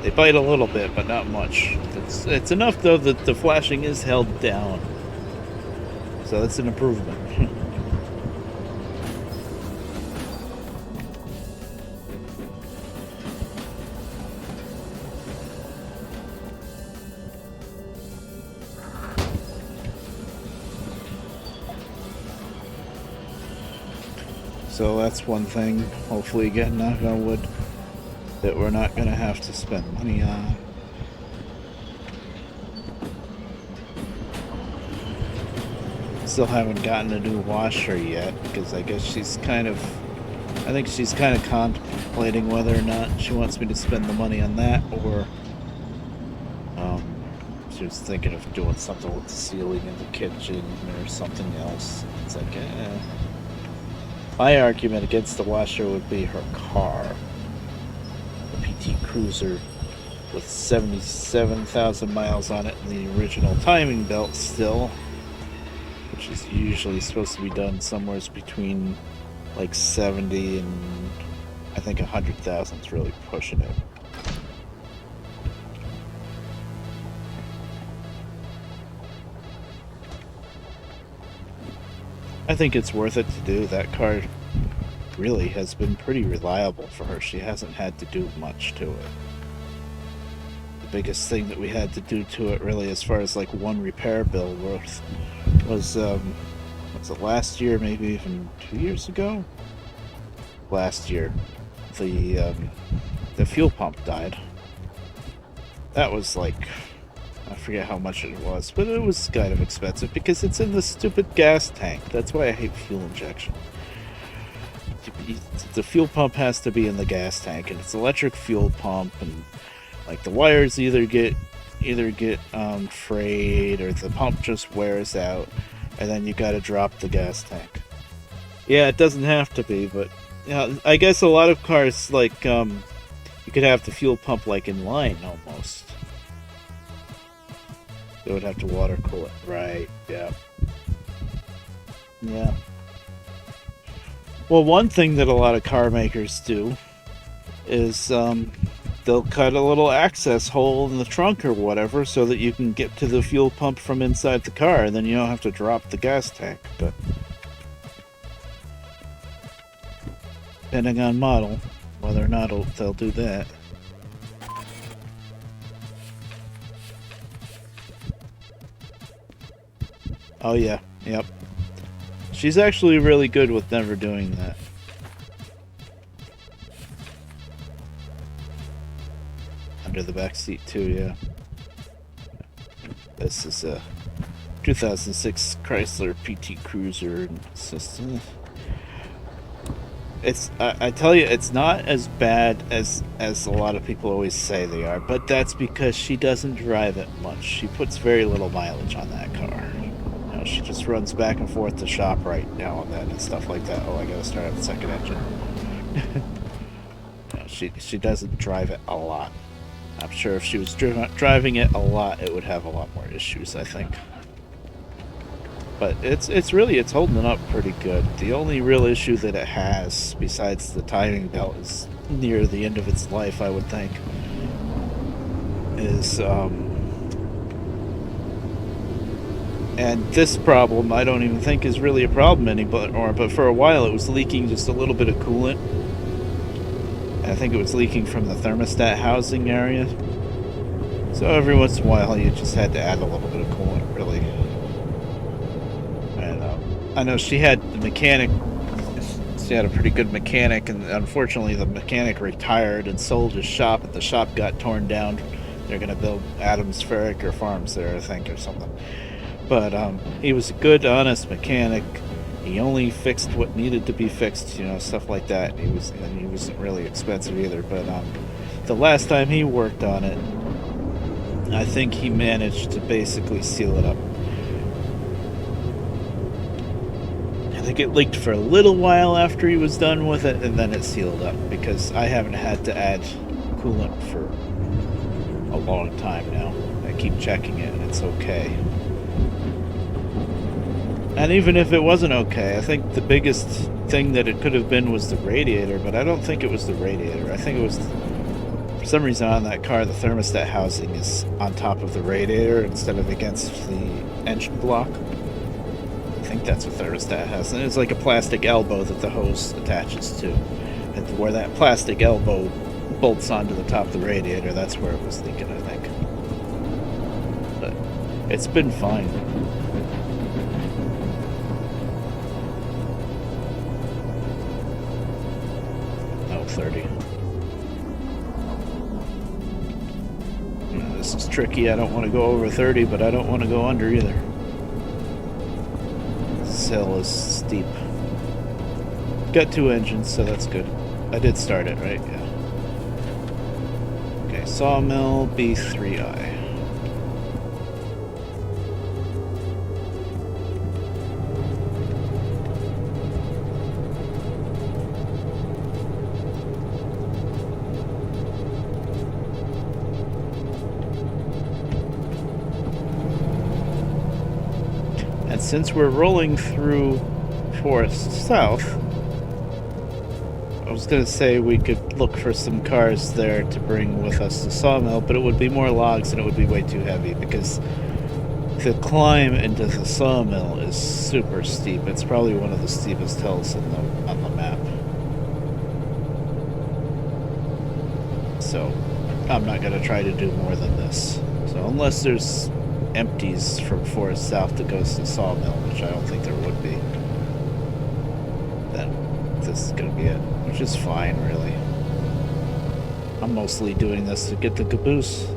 They bite a little bit, but not much. It's enough, though, that the flashing is held down. So that's an improvement. So that's one thing, hopefully, again, knock on wood, that we're not going to have to spend money on. Still haven't gotten a new washer yet, because I guess I think she's kind of contemplating whether or not she wants me to spend the money on that, or she was thinking of doing something with the ceiling in the kitchen or something else. It's like, my argument against the washer would be her car. PT Cruiser with 77,000 miles on it and the original timing belt still, which is usually supposed to be done somewhere between like 70 and I think 100,000 is really pushing it. I think it's worth it to do. That car really has been pretty reliable for her. She hasn't had to do much to it. The biggest thing that we had to do to it, really, as far as like one repair bill worth, was it last year, maybe even 2 years ago? Last year, the fuel pump died. That was like, I forget how much it was, but it was kind of expensive because it's in the stupid gas tank. That's why I hate fuel injection. The fuel pump has to be in the gas tank, and it's an electric fuel pump, and like the wires either get frayed, or the pump just wears out, and then you got to drop the gas tank. Yeah, it doesn't have to be, but I guess a lot of cars, like you could have the fuel pump like in line almost. They would have to water cool it, right? Yeah. Yeah. Well, one thing that a lot of car makers do is they'll cut a little access hole in the trunk or whatever so that you can get to the fuel pump from inside the car, and then you don't have to drop the gas tank. But depending on model, whether or not they'll do that. Oh yeah, yep. She's actually really good with never doing that. Under the back seat too, yeah. This is 2006 Chrysler PT Cruiser. I tell you, it's not as bad as a lot of people always say they are, but that's because she doesn't drive it much. She puts very little mileage on that car. You know, she just runs back and forth to shop right now and then and stuff like that. Oh, I gotta start up the second engine. You know, she doesn't drive it a lot. I'm sure if she was driving it a lot, it would have a lot more issues, I think. But it's holding up pretty good. The only real issue that it has, besides the timing belt, is near the end of its life, I would think, is and this problem I don't even think is really a problem anymore, but for a while it was leaking just a little bit of coolant. I think it was leaking from the thermostat housing area. So every once in a while you just had to add a little bit of coolant, really. And I know she had the mechanic, she had a pretty good mechanic, and unfortunately the mechanic retired and sold his shop, and the shop got torn down. They're going to build Adams Ferricker Farms there, I think, or something. But he was a good, honest mechanic. He only fixed what needed to be fixed, you know, stuff like that. He wasn't really expensive either. But the last time he worked on it, I think he managed to basically seal it up. I think it leaked for a little while after he was done with it, and then it sealed up, because I haven't had to add coolant for a long time now. I keep checking it, and it's okay. And even if it wasn't okay, I think the biggest thing that it could have been was the radiator, but I don't think it was the radiator. I think it was, for some reason on that car, the thermostat housing is on top of the radiator instead of against the engine block. I think that's what thermostat has. And it's like a plastic elbow that the hose attaches to. And where that plastic elbow bolts onto the top of the radiator, that's where it was leaking, I think. But it's been fine. Oh, 30. This is tricky. I don't want to go over 30, but I don't want to go under either. This hill is steep. Got two engines, so that's good. I did start it, right? Yeah. Okay, Sawmill B3I. And since we're rolling through Forest South, I was going to say we could look for some cars there to bring with us to Sawmill, but it would be more logs and it would be way too heavy, because the climb into the Sawmill is super steep. It's probably one of the steepest hills on the map. So I'm not going to try to do more than this. So unless there's empties from Forest South that goes to Sawmill, which I don't think there would be, then this is going to be it, which is fine, really. I'm mostly doing this to get the caboose.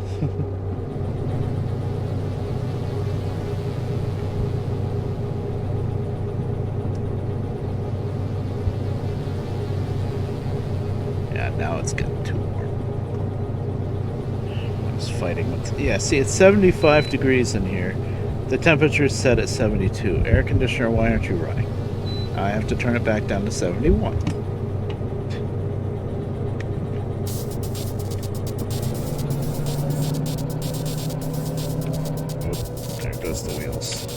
Yeah, now it's getting too warm. I was fighting with... Yeah, see, it's 75 degrees in here. The temperature is set at 72. Air conditioner, why aren't you running? I have to turn it back down to 71. Oh, there goes the wheels.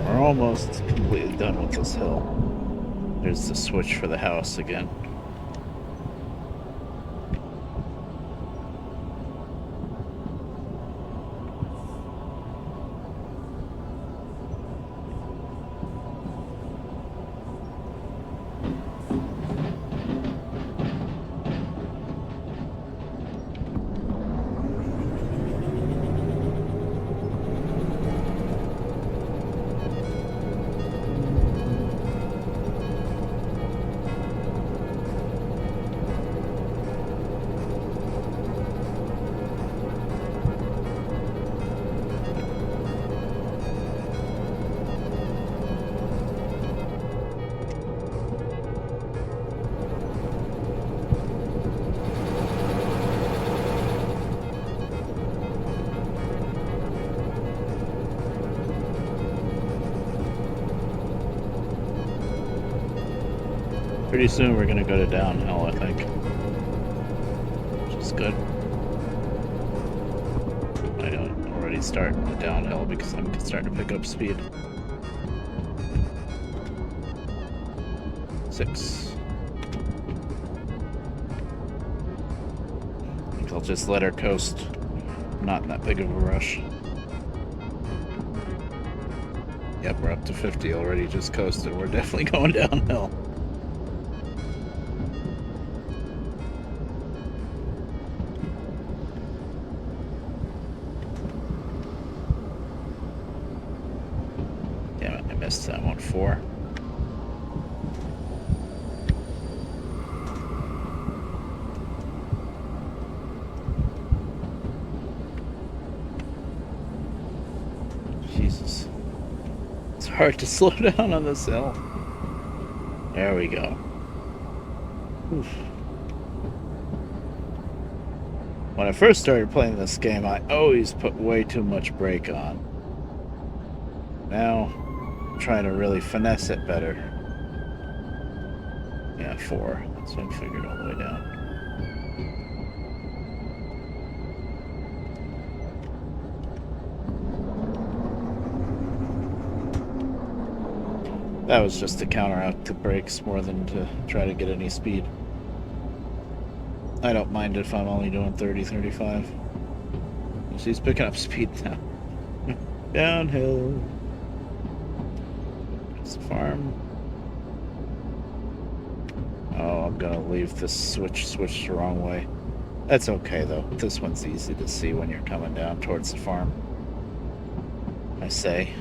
We're almost completely done with this hill. There's the switch for the house again. Pretty soon we're gonna go to downhill, I think. Which is good. I don't already start the downhill because I'm starting to pick up speed. 6. I think I'll just let her coast. I'm not in that big of a rush. Yep, we're up to 50 already, just coasted. We're definitely going downhill. Damn it, I missed that one. 4. Jesus. It's hard to slow down on this hill. There we go. Oof. When I first started playing this game, I always put way too much brake on. Now, I'm trying to really finesse it better. Yeah, 4. That's what I figured all the way down. That was just to counteract the brakes more than to try to get any speed. I don't mind if I'm only doing 30, 35. She's picking up speed now. Downhill. It's a farm. Oh, I'm gonna leave this switch the wrong way. That's okay though. This one's easy to see when you're coming down towards the farm. I say.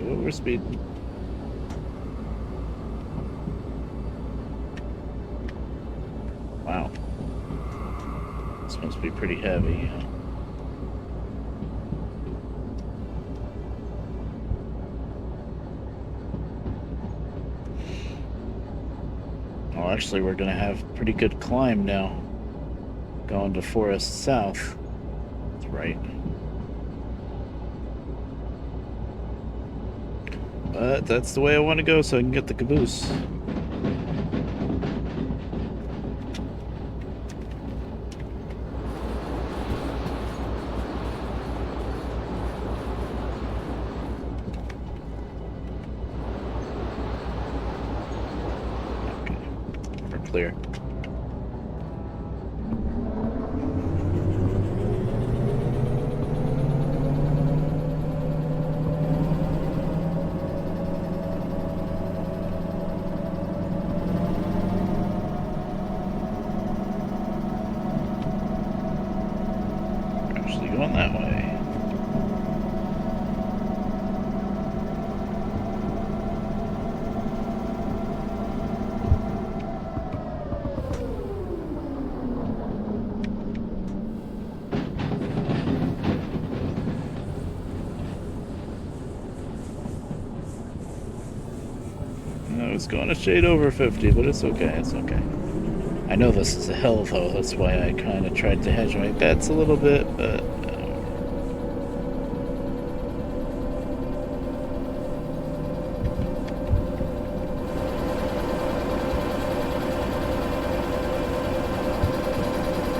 Ooh, we're speeding. Wow. This must be pretty heavy. Well, actually, we're going to have pretty good climb now. Going to Forest South. That's right. But that's the way I want to go so I can get the caboose. Okay, we're clear. Going that way. I was going to shade over 50, but it's okay, it's okay. I know this is a hill though, that's why I kind of tried to hedge my bets a little bit, but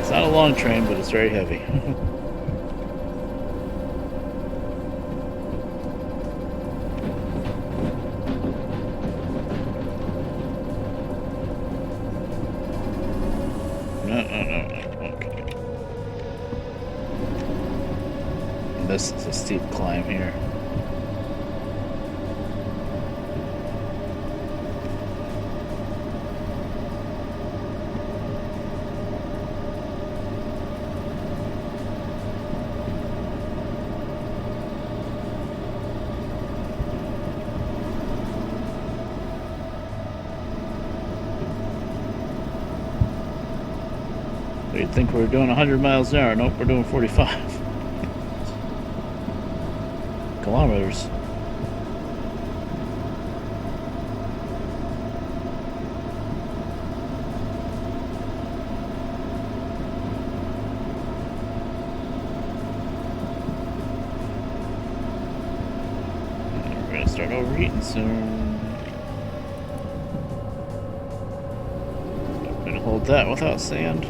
it's not a long train, but it's very heavy. No. Okay. And this is a steep climb here. You'd think we were doing 100 miles an hour. Nope, we're doing 45 kilometers. And we're gonna start overheating soon. build that without sand?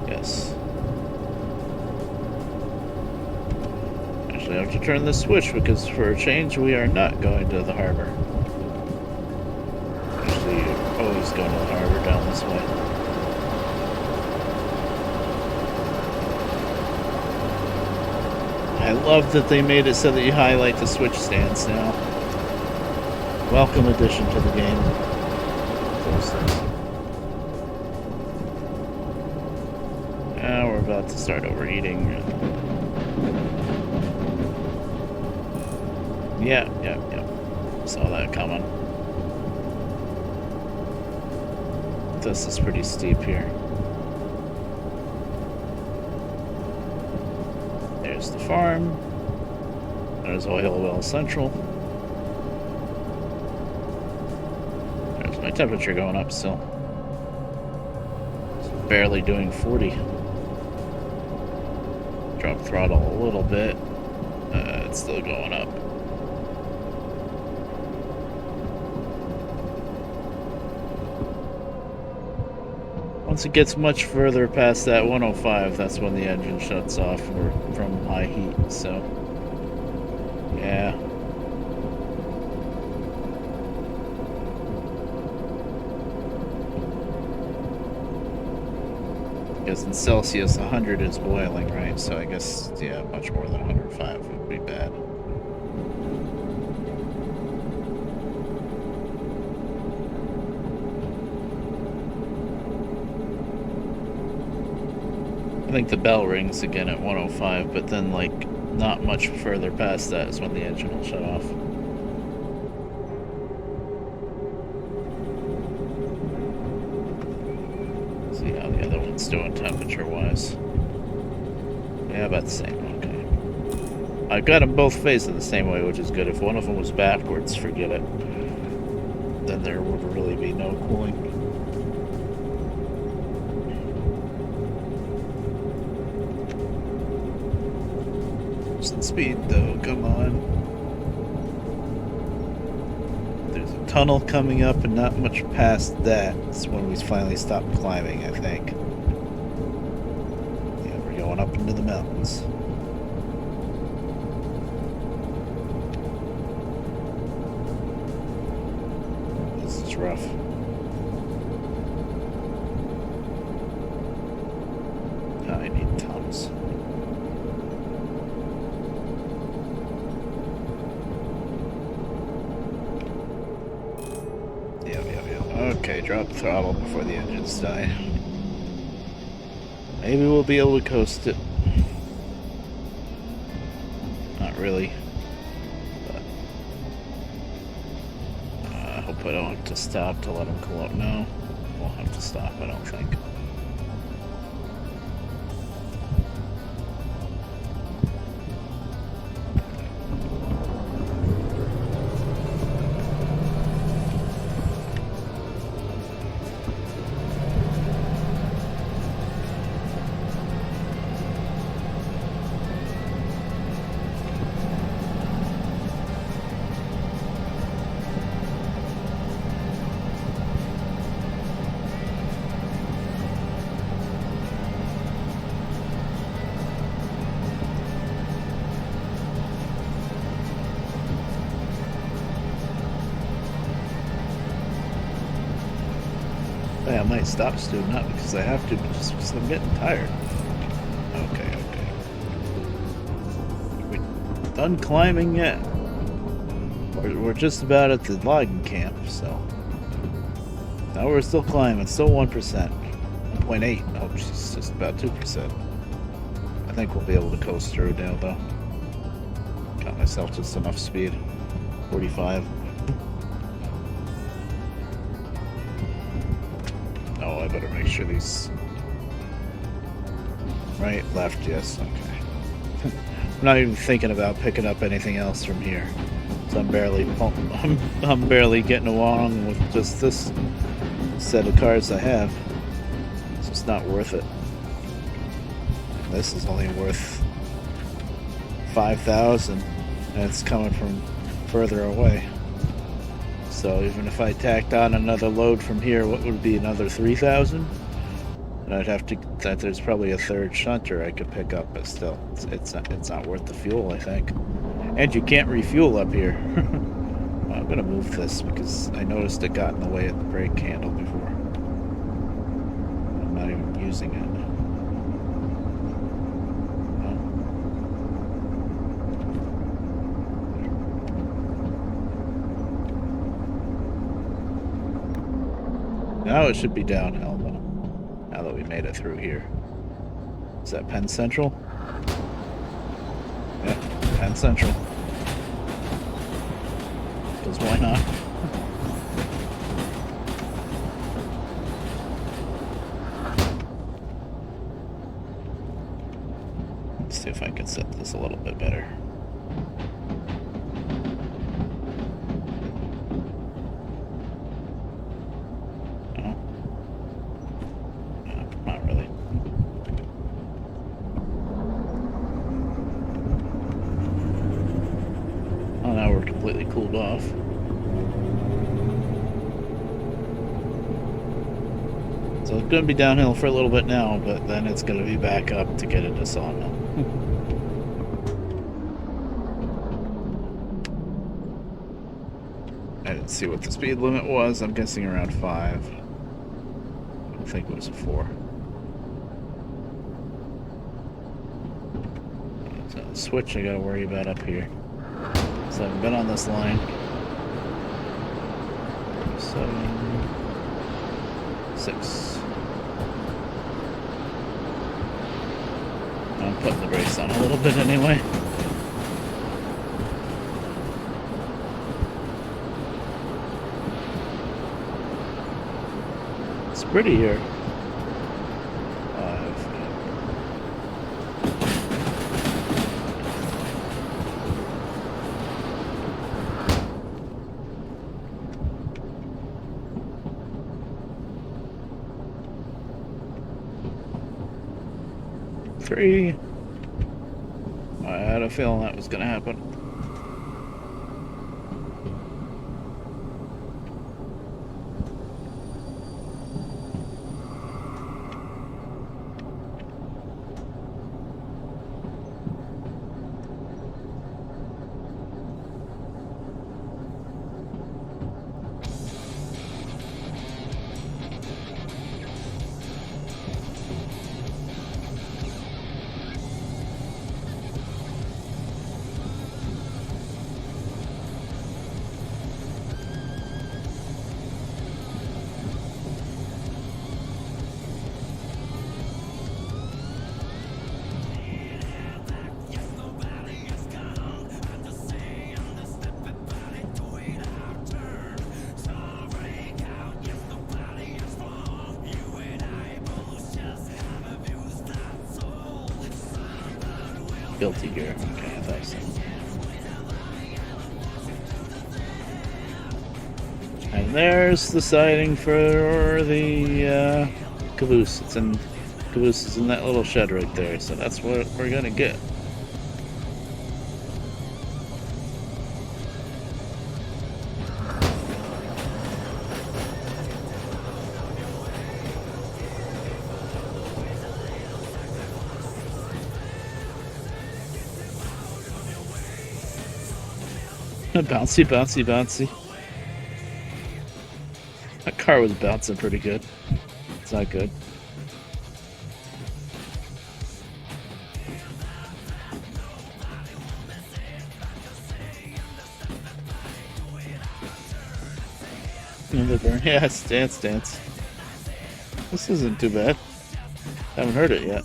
Yes. Actually, I have to turn this switch because for a change, we are not going to the harbor. Actually, always going to the harbor down this way. I love that they made it so that you highlight the switch stands now. Welcome addition to the game. Those things. Now we're about to start overeating. Yeah. Saw that coming. This is pretty steep here. There's the farm. There's Oil Well Central. There's my temperature going up still. It's barely doing 40. Drop throttle a little bit. It's still going up. Once it gets much further past that 105, that's when the engine shuts off from high heat, so yeah. Because in Celsius, 100 is boiling, right? So I guess, yeah, much more than 105 would be bad. I think the bell rings again at 105, but then, like, not much further past that is when the engine will shut off. See how the other one's doing temperature-wise. Yeah, about the same. Okay. I've got them both facing the same way, which is good. If one of them was backwards, forget it. Then there would really be no cooling. Speed though, come on. There's a tunnel coming up and not much past that. It's when we finally stop climbing, I think. Yeah, we're going up into the mountains. This is rough. I need Tums. Okay, drop throttle before the engines die. Maybe we'll be able to coast it. Not really. But I hope I don't have to stop to let them cool up. No, we'll have to stop, I don't think. I might stop soon, not because I have to, but just because I'm getting tired. Okay. Are we done climbing yet? We're just about at the logging camp, so. Now we're still climbing, still 1%. 1.8. Oh, she's just about 2%. I think we'll be able to coast through now, though. Got myself just enough speed. 45. Oh, I better make sure these... Right, left, yes, okay. I'm not even thinking about picking up anything else from here. So I'm barely getting along with just this set of cars I have. It's just not worth it. And this is only worth 5,000, and it's coming from further away. So So even if I tacked on another load from here, what would be another 3,000? And I'd have to. There's probably a third shunter I could pick up, but still, it's not worth the fuel, I think. And you can't refuel up here. Well, I'm gonna move this because I noticed it got in the way of the brake handle before. I'm not even using it. Now it should be downhill, though. Now that we made it through here. Is that Penn Central? Yeah, Penn Central. Because why not? Let's see if I can set this a little bit better. Cooled off. So it's going to be downhill for a little bit now, but then it's going to be back up to get into Sawmill. I didn't see what the speed limit was. I'm guessing around 5. I don't think it was a 4. So the switch I got to worry about up here. So I've been on this line. 7, 6. I'm putting the brakes on a little bit anyway. It's pretty here. 3. I had a feeling that was going to happen. Guilty gear. Okay, I thought so. And there's the siding for the caboose. Caboose is in that little shed right there, so that's what we're gonna get. Bouncy, bouncy, bouncy. That car was bouncing pretty good. It's not good. Another burn. Yeah, dance, dance. This isn't too bad. Haven't heard it yet.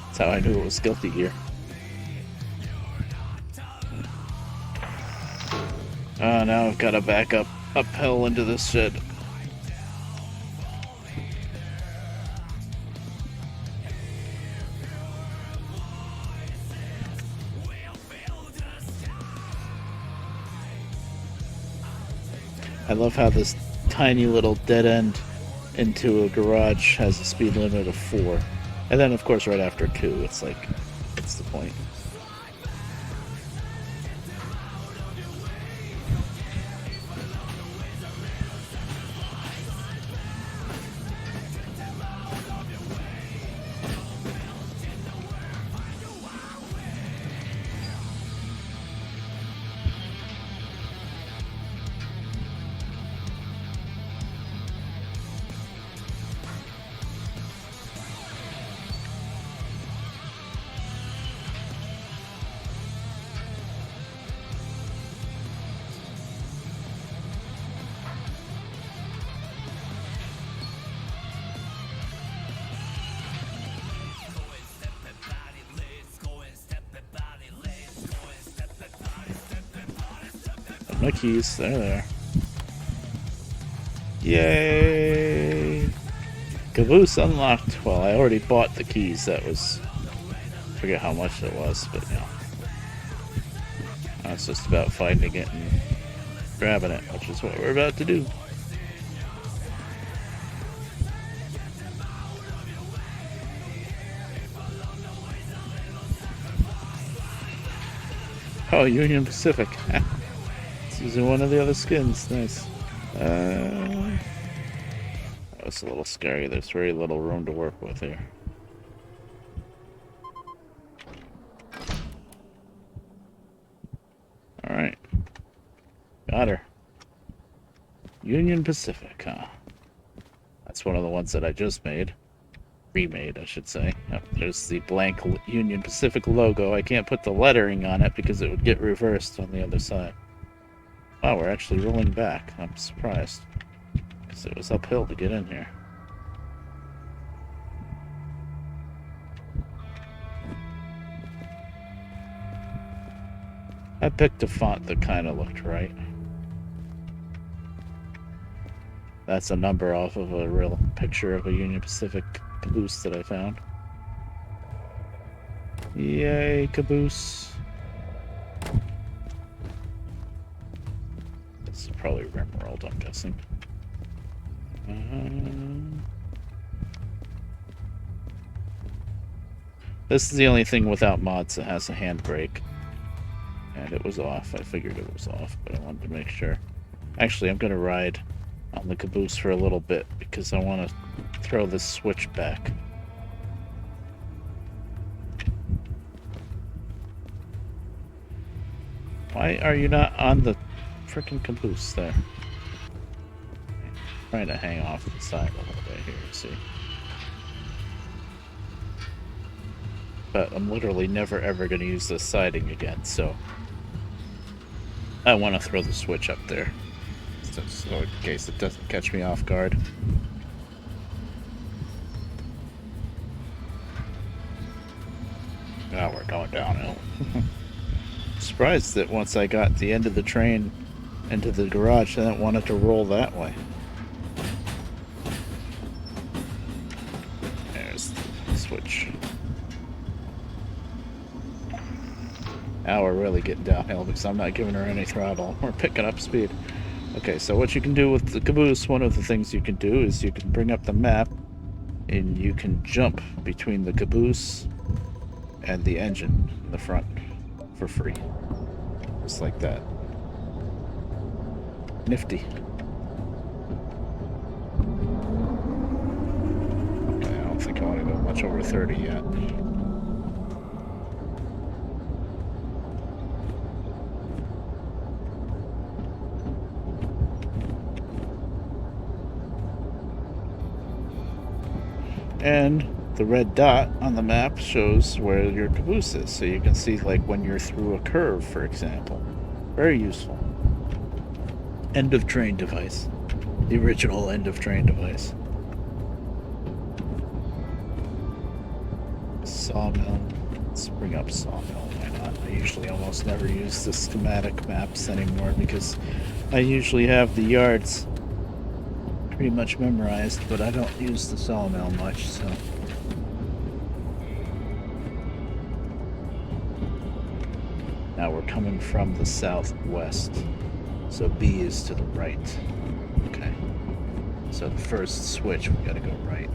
That's how I knew it was guilty gear. Oh, now I've got to back up uphill into this shed. I love how this tiny little dead end into a garage has a speed limit of 4. And then, of course, right after 2, it's like, what's the point? My keys, they're there. Yay! Caboose unlocked. Well, I already bought the keys. That was... I forget how much it was, but yeah. Now it's just about finding it and grabbing it, which is what we're about to do. Oh, Union Pacific. It's using one of the other skins. Nice. That was a little scary. There's very little room to work with here. Alright. Got her. Union Pacific, huh? That's one of the ones that I just made. Remade, I should say. Yep, there's the blank Union Pacific logo. I can't put the lettering on it because it would get reversed on the other side. Wow, we're actually rolling back. I'm surprised. Because it was uphill to get in here. I picked a font that kind of looked right. That's a number off of a real picture of a Union Pacific caboose that I found. Yay, caboose. This is probably Rimworld, I'm guessing. This is the only thing without mods that has a handbrake. And it was off. I figured it was off, but I wanted to make sure. Actually, I'm going to ride on the caboose for a little bit because I want to throw this switch back. Why are you not on the freaking caboose there? I'm trying to hang off the side a little bit here, see. But I'm literally never ever going to use this siding again, so I want to throw the switch up there. So in case it doesn't catch me off guard. Now we're going downhill. Surprised that once I got the end of the train into the garage, I didn't want it to roll that way. There's the switch. Now we're really getting downhill because I'm not giving her any throttle. We're picking up speed. Okay, so what you can do with the caboose, one of the things you can do is you can bring up the map and you can jump between the caboose and the engine in the front for free. Just like that. Nifty. Okay, I don't think I want to go much over 30 yet. And the red dot on the map shows where your caboose is, so you can see like when you're through a curve, for example. Very useful. End of train device. The original end of train device. Sawmill. Let's bring up Sawmill, why not? I usually almost never use the schematic maps anymore because I usually have the yards pretty much memorized, but I don't use the Sawmill much, so. Now we're coming from the southwest, so B is to the right. Okay. So the first switch, we gotta go right.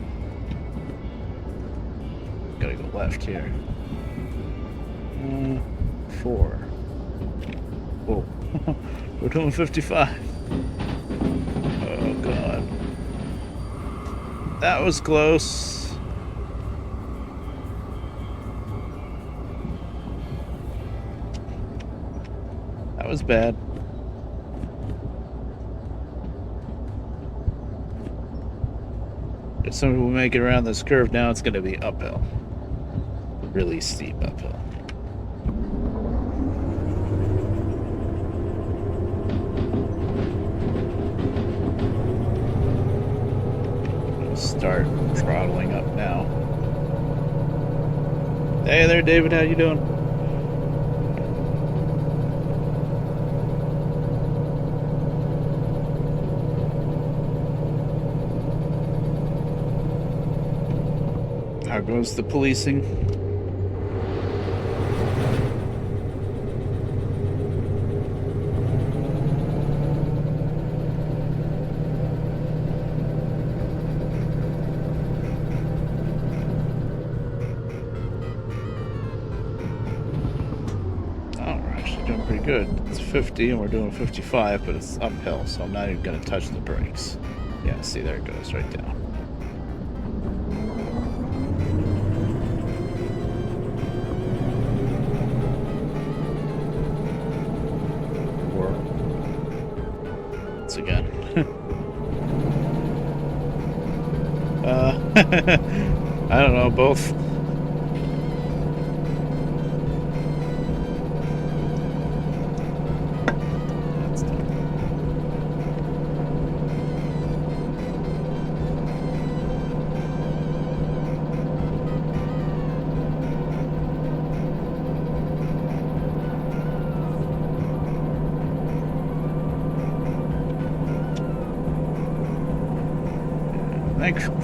Gotta go left here. 4. Whoa. We're doing 55. Oh god. That was close. That was bad. As soon as we make it around this curve now, it's going to be uphill. Really steep uphill. Start throttling up now. Hey there, David, how you doing? How goes the policing? Doing pretty good. It's 50 and we're doing 55, but it's uphill, so I'm not even going to touch the brakes. Yeah, see, there it goes right down. Or once again. I don't know, both.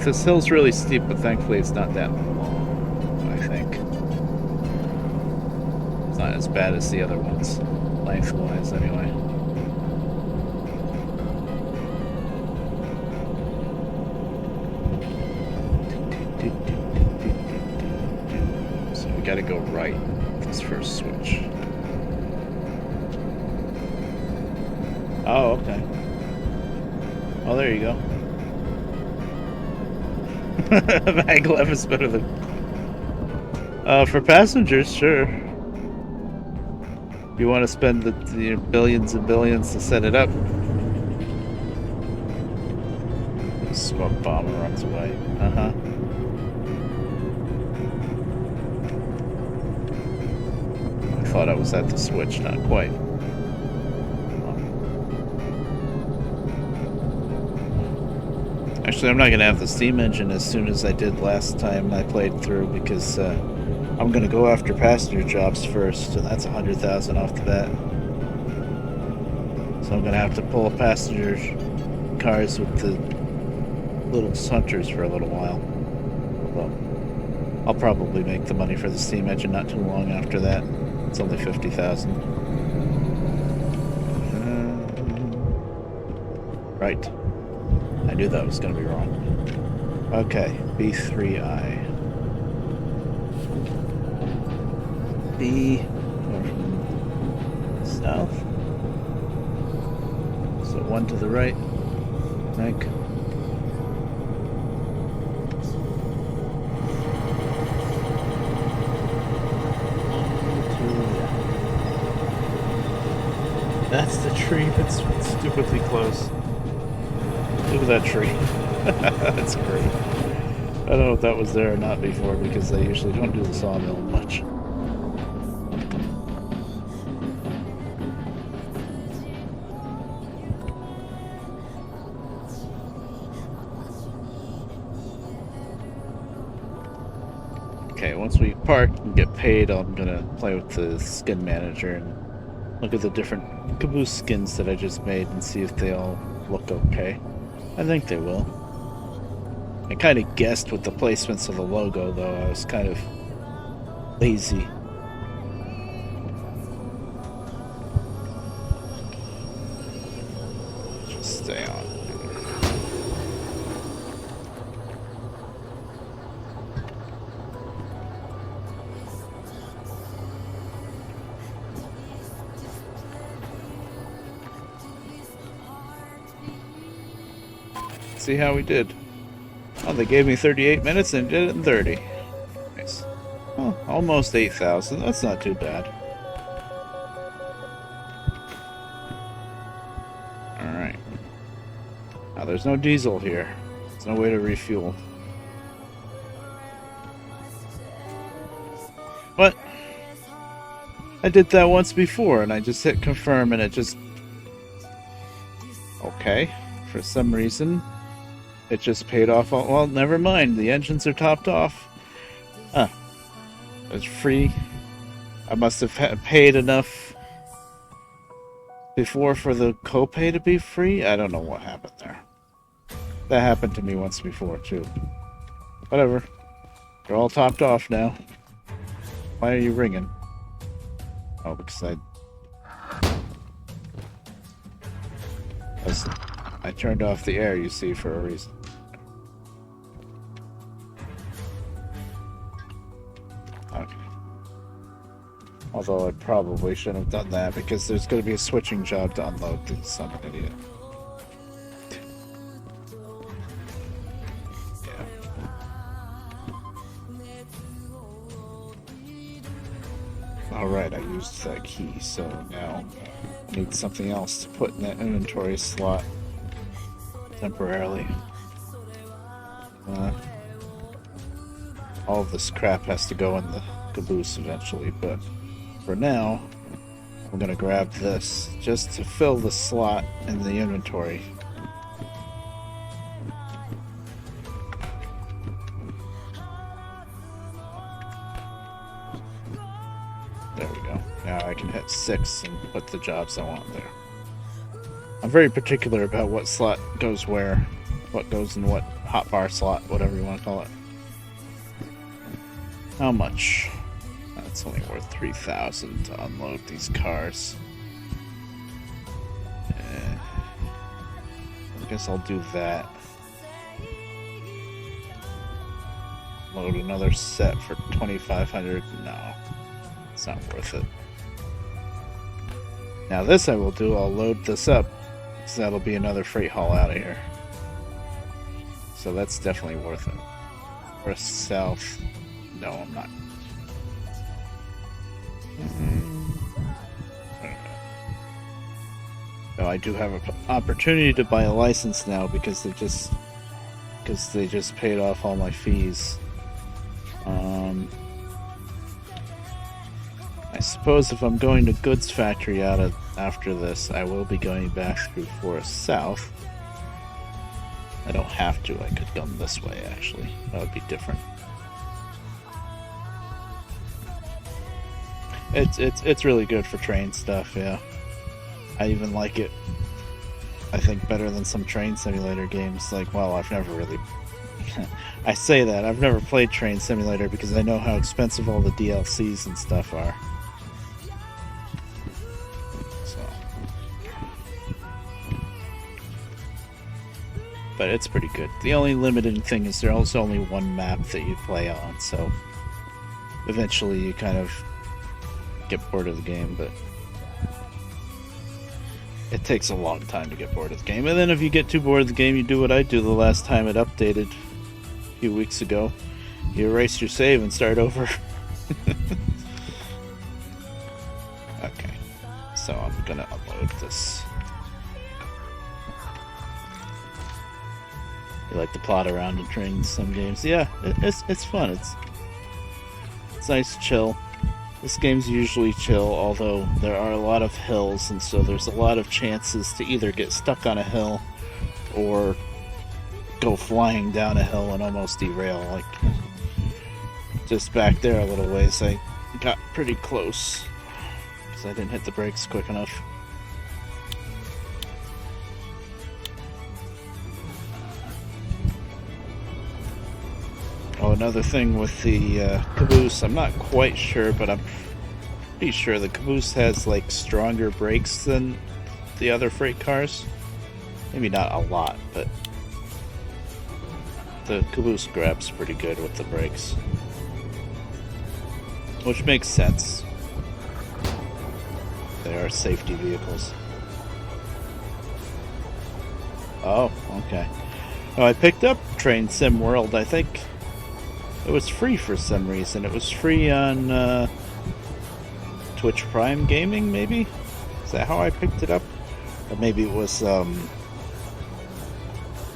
This hill's really steep, but thankfully it's not that long, I think. It's not as bad as the other ones, lengthwise anyway. So we gotta go right this first switch. Oh, okay. Oh, there you go. Maglev is better than... for passengers, sure. You want to spend the billions and billions to set it up. The smoke bomber runs away. Uh-huh. I thought I was at the switch, not quite. Actually, I'm not going to have the steam engine as soon as I did last time I played through because I'm going to go after passenger jobs first, and that's 100,000 off the bat. So I'm going to have to pull passenger cars with the little hunters for a little while. Well, I'll probably make the money for the steam engine not too long after that. It's only 50,000. Right. I knew that was going to be wrong. Okay, B3I. B south. So one to the right, I think. That's the tree that's stupidly close. Look at that tree. That's great. I don't know if that was there or not before because they usually don't do the sawmill much. Okay, once we park and get paid, I'm gonna play with the skin manager and look at the different caboose skins that I just made and see if they all look okay. I think they will. I kind of guessed with the placements of the logo, though. I was kind of lazy. Just stay on. See how we did. Oh, they gave me 38 minutes and did it in 30. Nice. Oh, almost 8,000. That's not too bad. Alright. Now, there's no diesel here. There's no way to refuel. But I did that once before, and I just hit confirm, and it just... Okay. For some reason... It just paid off. Well, never mind. The engines are topped off. Huh. It's free. I must have paid enough before for the copay to be free. I don't know what happened there. That happened to me once before, too. Whatever. They're all topped off now. Why are you ringing? Oh, because I turned off the air, you see, for a reason. Okay. Although I probably shouldn't have done that because there's going to be a switching job to unload this. I'm an idiot. Yeah. Alright, I used that key, so now I need something else to put in that inventory slot temporarily. All of this crap has to go in the caboose eventually, but for now, I'm gonna grab this just to fill the slot in the inventory. There we go. Now I can hit 6 and put the jobs I want there. I'm very particular about what slot goes where, what goes in what hotbar slot, whatever you want to call it. How much? That's only worth 3,000 to unload these cars. I guess I'll do that. Load another set for 2,500. No, it's not worth it. Now this I will do. I'll load this up, because that'll be another freight haul out of here. So that's definitely worth it. Or south. No, I'm not. No, I do have an opportunity to buy a license now because they just paid off all my fees. I suppose if I'm going to Goods Factory after this, I will be going back through Forest South. I don't have to. I could come this way, actually. That would be different. It's really good for train stuff, yeah. I even like it, I think, better than some train simulator games. Like, well, I've never really... I say that. I've never played Train Simulator because I know how expensive all the DLCs and stuff are. So. But it's pretty good. The only limiting thing is there's only one map that you play on, so eventually you kind of get bored of the game, but it takes a long time to get bored of the game. And then if you get too bored of the game, you do what I do the last time it updated a few weeks ago. You erase your save and start over. Okay, so I'm gonna upload this. You like to plot around in train sim games? Yeah, it's fun. It's nice, chill. This game's usually chill, although there are a lot of hills, and so there's a lot of chances to either get stuck on a hill or go flying down a hill and almost derail. Like, just back there a little ways, I got pretty close because I didn't hit the brakes quick enough. Oh, another thing with the caboose, I'm not quite sure, but I'm pretty sure the caboose has like stronger brakes than the other freight cars. Maybe not a lot, but the caboose grabs pretty good with the brakes, which makes sense. They are safety vehicles. Oh, okay. Oh, I picked up Train Sim World, I think. It was free for some reason. It was free on Twitch Prime Gaming, maybe? Is that how I picked it up? Or maybe it was,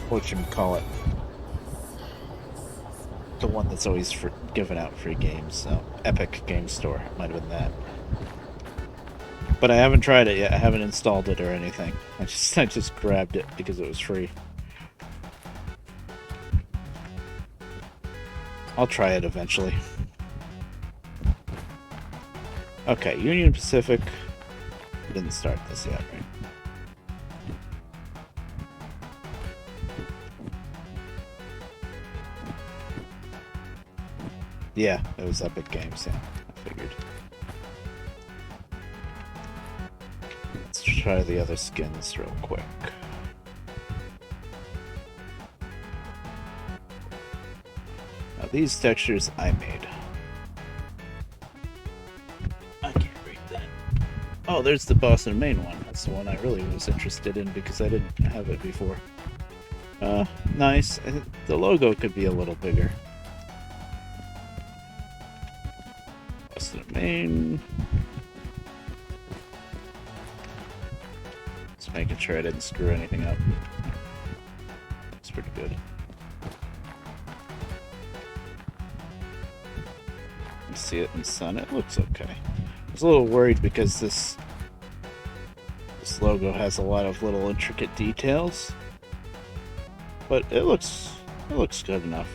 whatchamacallit? The one that's always giving out free games. So, Epic Game Store. It might have been that. But I haven't tried it yet. I haven't installed it or anything. I just grabbed it because it was free. I'll try it eventually. Okay, Union Pacific. Didn't start this yet, right? Yeah, it was Epic Games, yeah. I figured. Let's try the other skins real quick. Now these textures I made. I can't read that. Oh, there's the Boston, Maine one. That's the one I really was interested in because I didn't have it before. Nice. I think the logo could be a little bigger. Boston, Maine. Just making sure I didn't screw anything up. Looks pretty good. You see it in the sun. It looks okay. I was a little worried because this logo has a lot of little intricate details, but it looks good enough.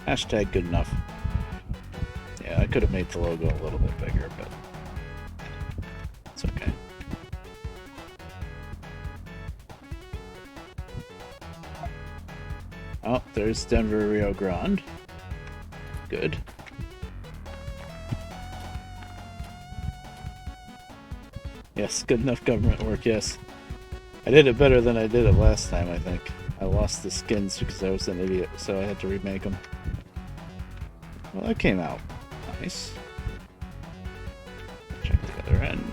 Hashtag good enough. Yeah, I could have made the logo a little bit bigger, but it's okay. Oh, there's Denver Rio Grande. Good. Yes, good enough government work, yes. I did it better than I did it last time, I think. I lost the skins because I was an idiot, so I had to remake them. Well, that came out. Nice. Check the other end.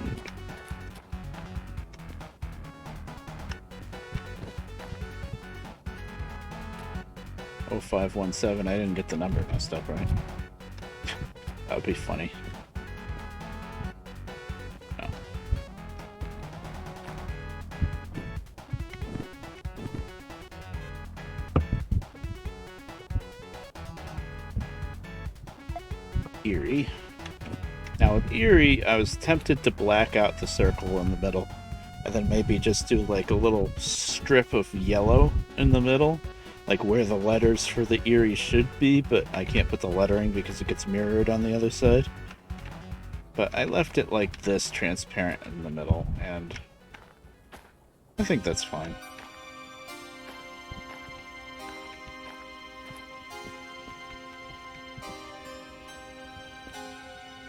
Oh, 0517. I didn't get the number messed up, right? That would be funny. No. Erie. Now with Erie, I was tempted to black out the circle in the middle and then maybe just do like a little strip of yellow in the middle, like where the letters for the Erie should be, but I can't put the lettering because it gets mirrored on the other side. But I left it like this, transparent in the middle, and I think that's fine.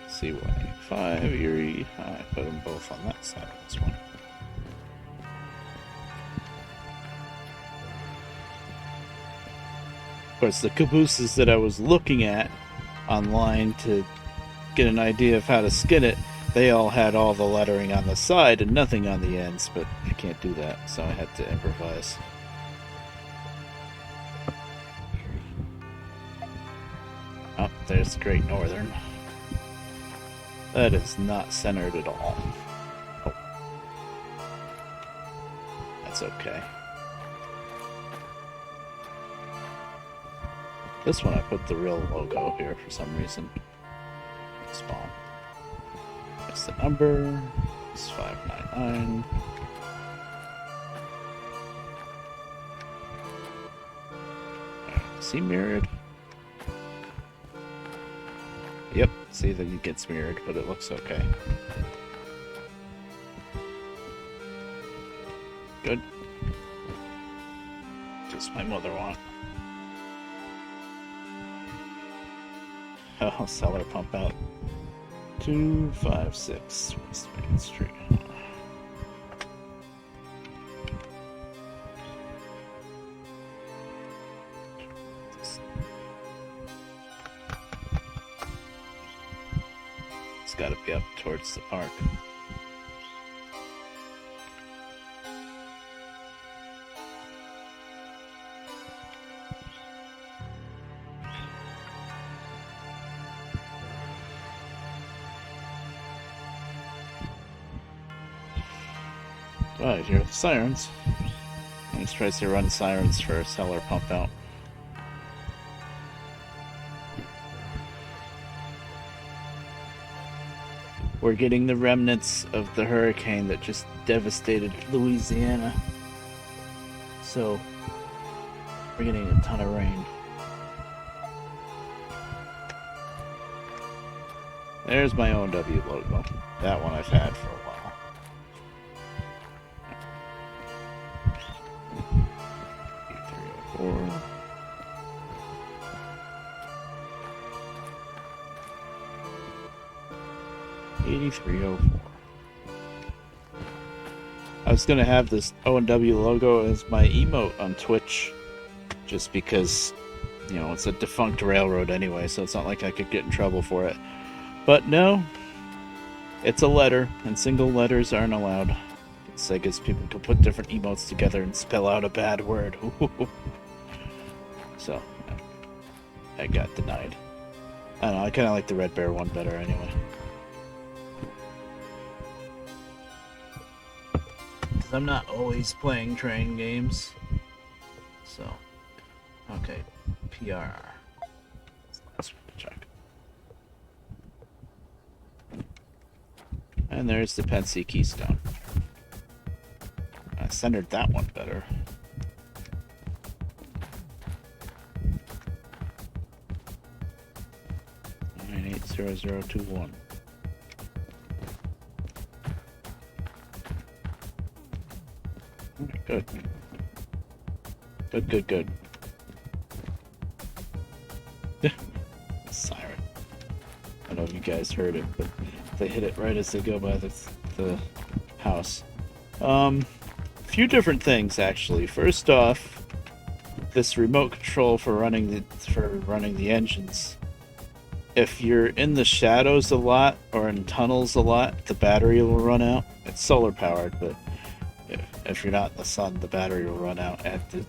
C185, Erie. I put them both on that side of this one. Of course, the cabooses that I was looking at online to get an idea of how to skin it, they all had all the lettering on the side and nothing on the ends, but I can't do that, so I had to improvise. Oh, there's Great Northern. That is not centered at all. Oh. That's okay. This one I put the real logo here for some reason. Spawn. That's the number. It's 599. Alright, is he mirrored? Yep, see that it gets mirrored, but it looks okay. Good. Just my mother want. Oh, cellar pump out. 256 West Main Street. It's got to be up towards the park. Oh, I hear the sirens. Let's try to run sirens for a cellar pump out. We're getting the remnants of the hurricane that just devastated Louisiana. So, we're getting a ton of rain. There's my OW logo. That one I've had for a while. 8304. I was gonna have this O&W logo as my emote on Twitch, just because, you know, it's a defunct railroad anyway, so it's not like I could get in trouble for it. But no, it's a letter, and single letters aren't allowed. So I guess people can put different emotes together and spell out a bad word. So, I got denied. I don't know, I kind of like the Red Bear one better anyway. Because I'm not always playing train games. So, okay, PR. Let's check. And there's the Pensy Keystone. I centered that one better. Nine 80021. Good. Good. Siren. I don't know if you guys heard it, but they hit it right as they go by the house. Few different things actually. First off, this remote control for running the engines. If you're in the shadows a lot or in tunnels a lot, the battery will run out. It's solar powered, but if you're not in the sun, the battery will run out. And the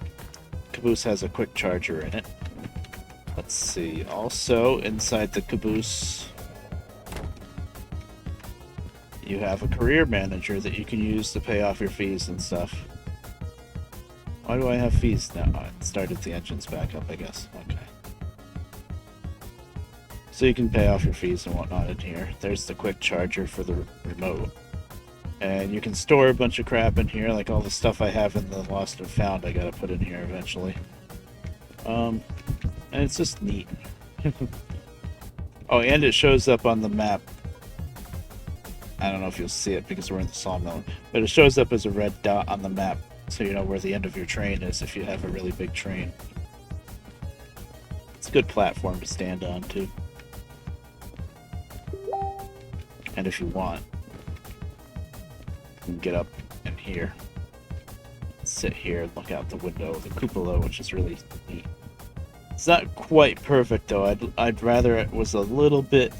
caboose has a quick charger in it. Let's see. Also, inside the caboose, you have a career manager that you can use to pay off your fees and stuff. Why do I have fees now? Oh, it started the engines back up, I guess. Okay. So you can pay off your fees and whatnot in here. There's the quick charger for the remote. And you can store a bunch of crap in here, like all the stuff I have in the Lost and Found I gotta put in here eventually. And it's just neat. Oh, and it shows up on the map. I don't know if you'll see it because we're in the sawmill, but it shows up as a red dot on the map, so you know where the end of your train is if you have a really big train. It's a good platform to stand on, too. And if you want, you can get up in here, sit here, and look out the window of the cupola, which is really neat. It's not quite perfect, though. I'd rather it was a little bit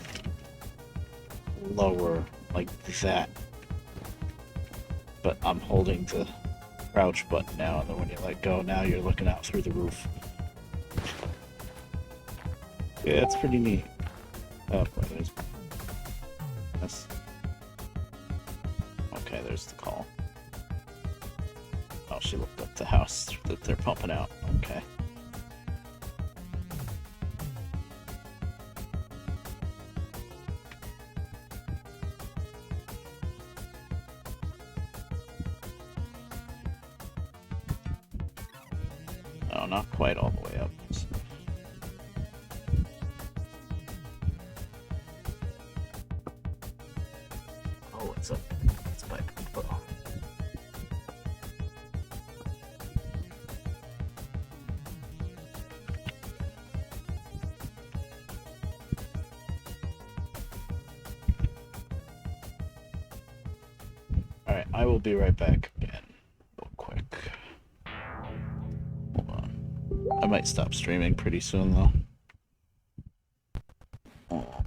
lower, like that. But I'm holding the crouch button now, and then when you let go, now you're looking out through the roof. Yeah, it's pretty neat. Oh, boy, there's... That's... Okay, there's the call. Oh, she looked up the house that they're pumping out. Okay. Oh, not quite all the way up. Oh, what's up? It's pipe. Oh. Alright, I will be right back again, real quick. Hold on. I might stop streaming pretty soon, though. Oh.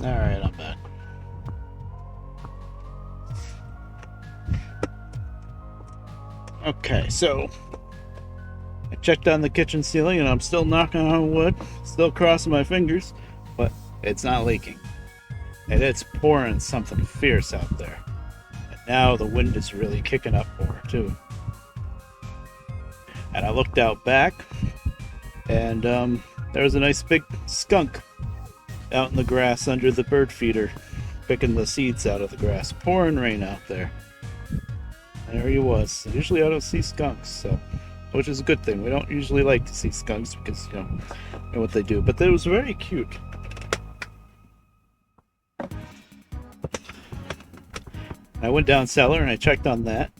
Alright, I'm back. Okay, so I checked on the kitchen ceiling and I'm still knocking on wood, still crossing my fingers, but it's not leaking. And it's pouring something fierce out there. And now the wind is really kicking up more too. And I looked out back and there was a nice big skunk out in the grass under the bird feeder, picking the seeds out of the grass. Pouring rain out there. There he was. Usually I don't see skunks, so, which is a good thing. We don't usually like to see skunks because, you know what they do. But it was very cute. I went down cellar and I checked on that.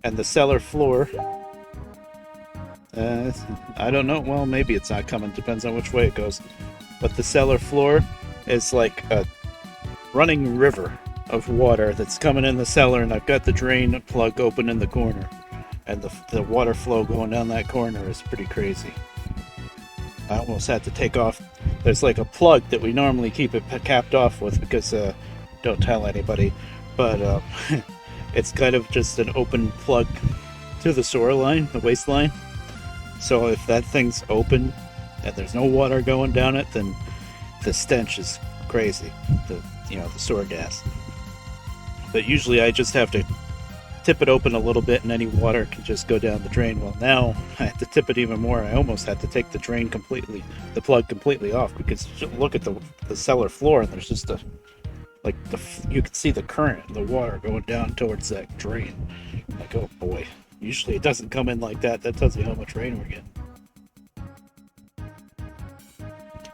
And the cellar floor, I don't know. Well, maybe it's not coming. Depends on which way it goes. But the cellar floor is like a running river of water that's coming in the cellar, and I've got the drain plug open in the corner, and the water flow going down that corner is pretty crazy. I almost had to take off. There's like a plug that we normally keep it capped off with because don't tell anybody, but it's kind of just an open plug to the sewer line, the waste line. So if that thing's open and there's no water going down it, then the stench is crazy. The sewer gas. But usually I just have to tip it open a little bit and any water can just go down the drain. Well, now I have to tip it even more. I almost had to take the drain completely, the plug completely off, because look at the cellar floor and there's just you can see the current, the water going down towards that drain. Like, oh boy. Usually it doesn't come in like that. That tells you how much rain we're getting.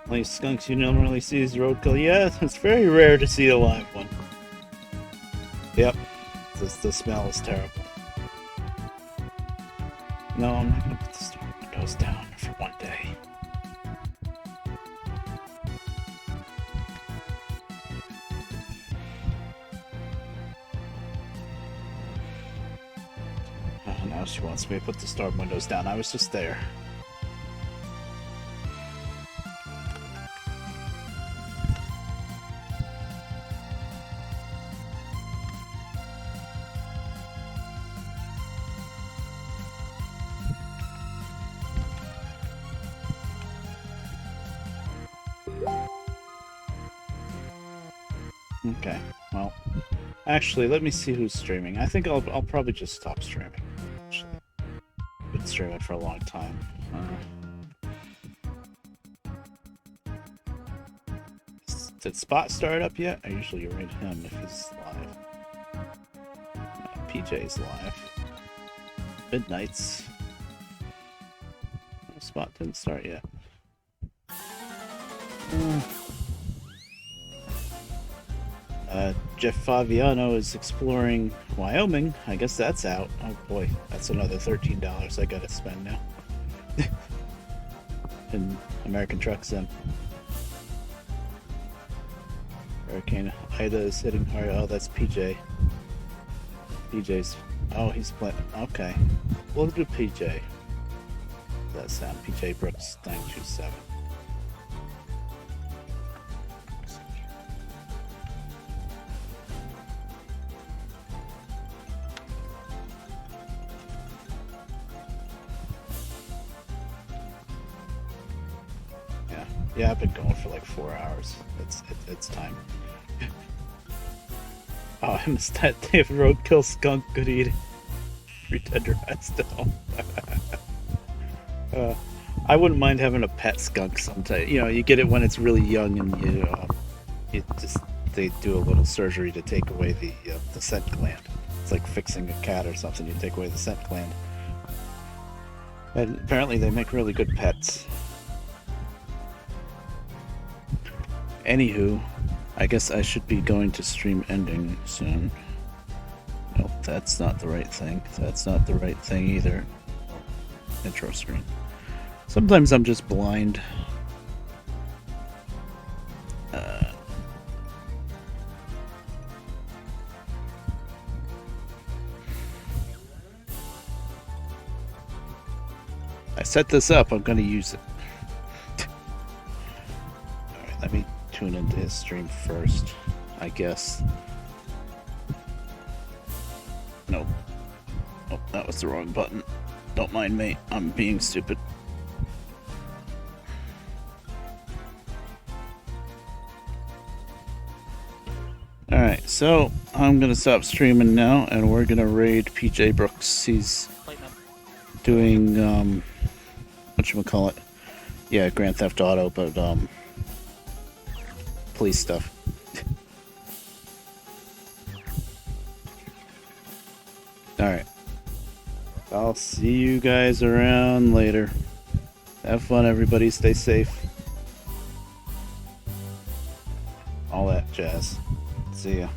Like skunks you normally see is roadkill. Yeah, it's very rare to see a live one. Yep, the smell is terrible. No, I'm not gonna put the store windows down for one day. Oh, now she wants me to put the storm windows down. I was just there. Okay, well, actually, let me see who's streaming. I think I'll probably just stop streaming. Actually, I've been streaming for a long time. Did Spot start up yet? I usually read him if he's live. PJ's live. Midnight's. Spot didn't start yet. Jeff Faviano is exploring Wyoming. I guess that's out. Oh boy, that's another $13 I gotta spend now. In American Truck Sim. Hurricane Ida is hitting hard. Oh, that's PJ. PJ's. Oh, he's playing. Okay. We'll do PJ. That sound. PJ Brooks 927. Yeah, I've been going for like 4 hours. It's time. Oh, I missed that day of roadkill skunk good eating. Retenderized. I wouldn't mind having a pet skunk sometime. You know, you get it when it's really young, and they do a little surgery to take away the scent gland. It's like fixing a cat or something. You take away the scent gland, and apparently they make really good pets. Anywho, I guess I should be going to stream ending soon. Nope, that's not the right thing. That's not the right thing either. Intro screen. Sometimes I'm just blind. I set this up, I'm gonna use it. Alright, let me tune into his stream first, I guess. Nope. Oh, that was the wrong button. Don't mind me. I'm being stupid. Alright, so I'm gonna stop streaming now and we're gonna raid PJ Brooks. He's doing whatchamacallit? Yeah, Grand Theft Auto, but police stuff. Alright. I'll see you guys around later. Have fun, everybody. Stay safe. All that jazz. See ya.